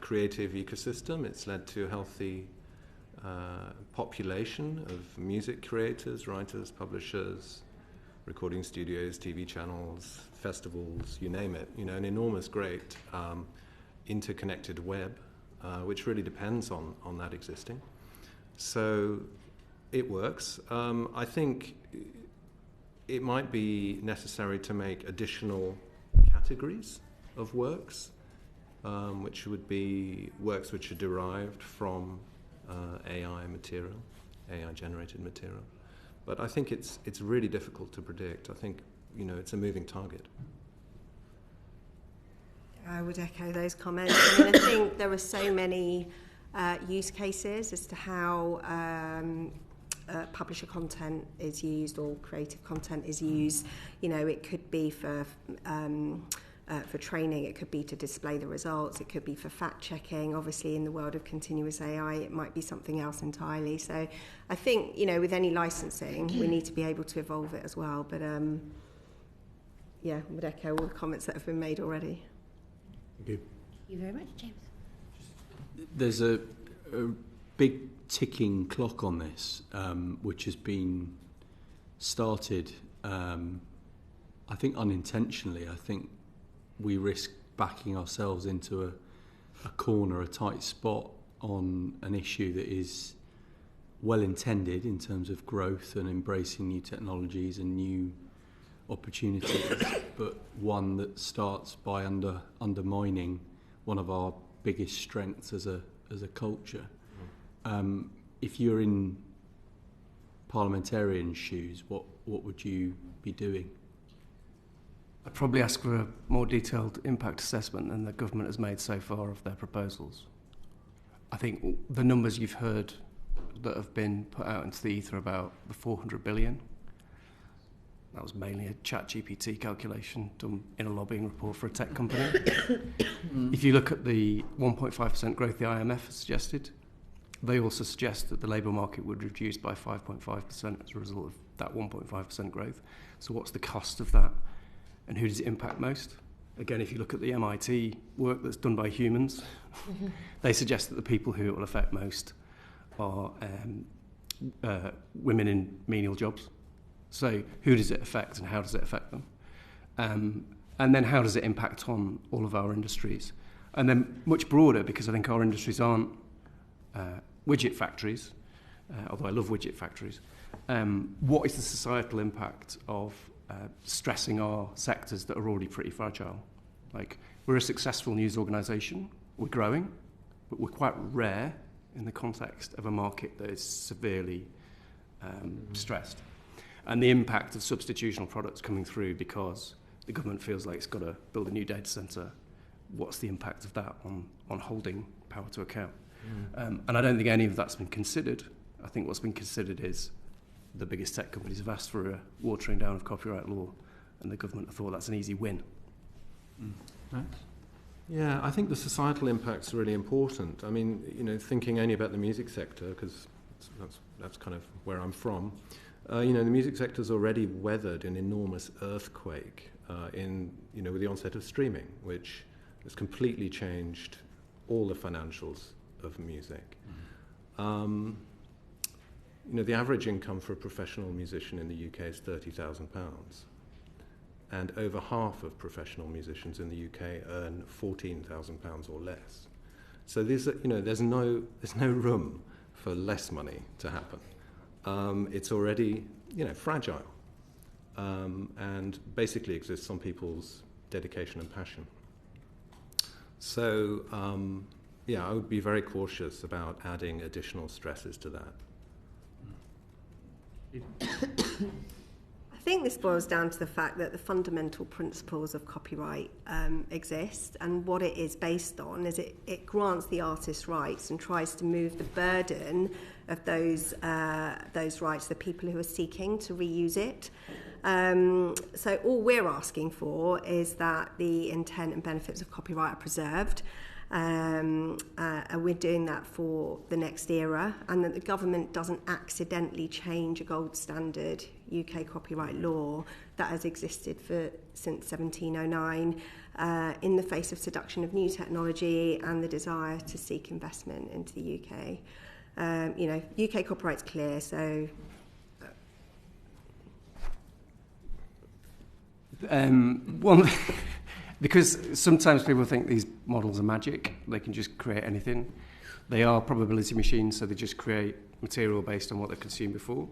[SPEAKER 15] creative ecosystem. It's led to a healthy population of music creators, writers, publishers, recording studios, TV channels, festivals, you name it. An enormous, great interconnected web, which really depends on that existing. So it works. I think it might be necessary to make additional categories of works, which would be works which are derived from AI material, AI-generated material. But I think it's really difficult to predict. I think, it's a moving target.
[SPEAKER 14] I would echo those comments. I think there are so many use cases as to how publisher content is used or creative content is used. It could be for training, it could be to display the results, it could be for fact-checking. Obviously, in the world of continuous AI, it might be something else entirely. So I think, with any licensing, we need to be able to evolve it as well. But, I would echo all the comments that have been made already.
[SPEAKER 11] Thank you.
[SPEAKER 7] Thank you very much, James.
[SPEAKER 18] there's a big ticking clock on this, which has been started, I think unintentionally. I think we risk backing ourselves into a corner, a tight spot on an issue that is well intended in terms of growth and embracing new technologies and new opportunities, but one that starts by undermining one of our biggest strengths as a culture. If you're in parliamentarian shoes, what would you be doing?
[SPEAKER 16] I'd probably ask for a more detailed impact assessment than the government has made so far of their proposals. I think the numbers you've heard that have been put out into the ether about the 400 billion, that was mainly a ChatGPT calculation done in a lobbying report for a tech company. If you look at the 1.5% growth the IMF has suggested, they also suggest that the labour market would reduce by 5.5% as a result of that 1.5% growth. So what's the cost of that? And who does it impact most? Again, if you look at the MIT work that's done by humans, they suggest that the people who it will affect most are women in menial jobs. So who does it affect and how does it affect them? And then how does it impact on all of our industries? And then much broader, because I think our industries aren't widget factories, although I love widget factories. What is the societal impact of stressing our sectors that are already pretty fragile? Like, we're a successful news organisation, we're growing, but we're quite rare in the context of a market that is severely stressed. And the impact of substitutional products coming through because the government feels like it's got to build a new data centre, what's the impact of that on holding power to account? And I don't think any of that's been considered. I think what's been considered is the biggest tech companies have asked for a watering down of copyright law, and the government have thought that's an easy win.
[SPEAKER 18] Thanks.
[SPEAKER 15] Yeah, I think the societal impact's really important. I mean, thinking only about the music sector, because that's kind of where I'm from. The music sector's already weathered an enormous earthquake with the onset of streaming, which has completely changed all the financials of music. The average income for a professional musician in the UK is £30,000, and over half of professional musicians in the UK earn £14,000 or less. So there's no room for less money to happen. It's already fragile, and basically exists on people's dedication and passion. So I would be very cautious about adding additional stresses to that.
[SPEAKER 14] I think this boils down to the fact that the fundamental principles of copyright exist, and what it is based on is it grants the artist rights and tries to move the burden of those rights to the people who are seeking to reuse it. So all we're asking for is that the intent and benefits of copyright are preserved. And we're doing that for the next era, and that the government doesn't accidentally change a gold standard UK copyright law that has existed since 1709 in the face of seduction of new technology and the desire to seek investment into the UK. UK copyright's clear, so...
[SPEAKER 16] Because sometimes people think these models are magic, they can just create anything. They are probability machines, so they just create material based on what they've consumed before.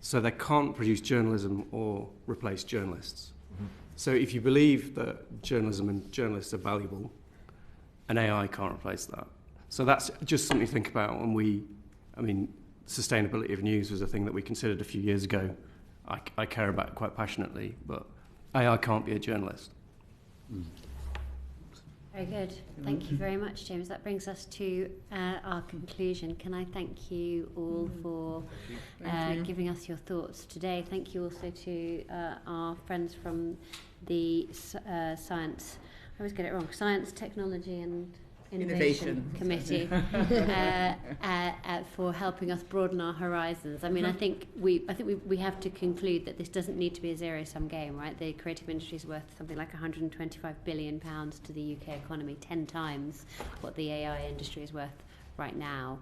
[SPEAKER 16] So they can't produce journalism or replace journalists. Mm-hmm. So if you believe that journalism and journalists are valuable, an AI can't replace that. So that's just something to think about when sustainability of news was a thing that we considered a few years ago. I care about it quite passionately, but AI can't be a journalist.
[SPEAKER 7] Very good. Thank you very much, James. That brings us to our conclusion. Can I thank you all for giving us your thoughts today? Thank you also to our friends from the science, I always get it wrong, science, technology and Innovation Committee for helping us broaden our horizons. I mean, I think we have to conclude that this doesn't need to be a zero-sum game, right? The creative industry is worth something like £125 billion to the UK economy, 10 times what the AI industry is worth right now.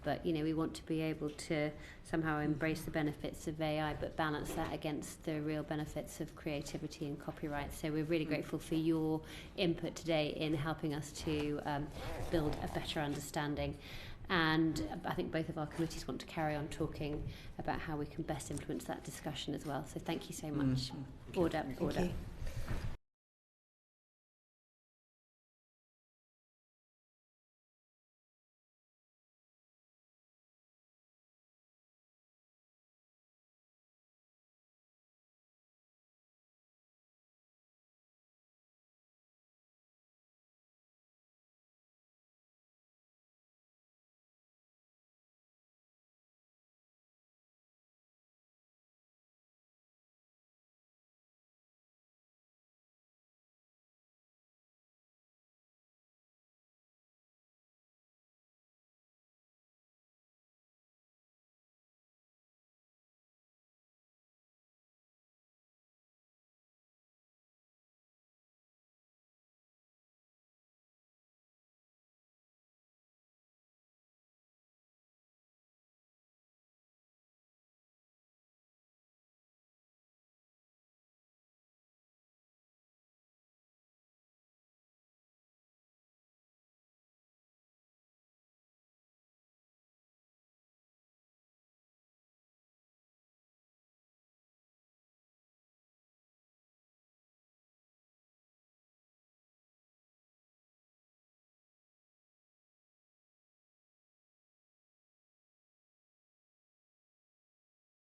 [SPEAKER 7] But, you know, we want to be able to somehow embrace the benefits of AI, but balance that against the real benefits of creativity and copyright. So we're really grateful for your input today in helping us to build a better understanding. And I think both of our committees want to carry on talking about how we can best influence that discussion as well. So thank you so much. Order.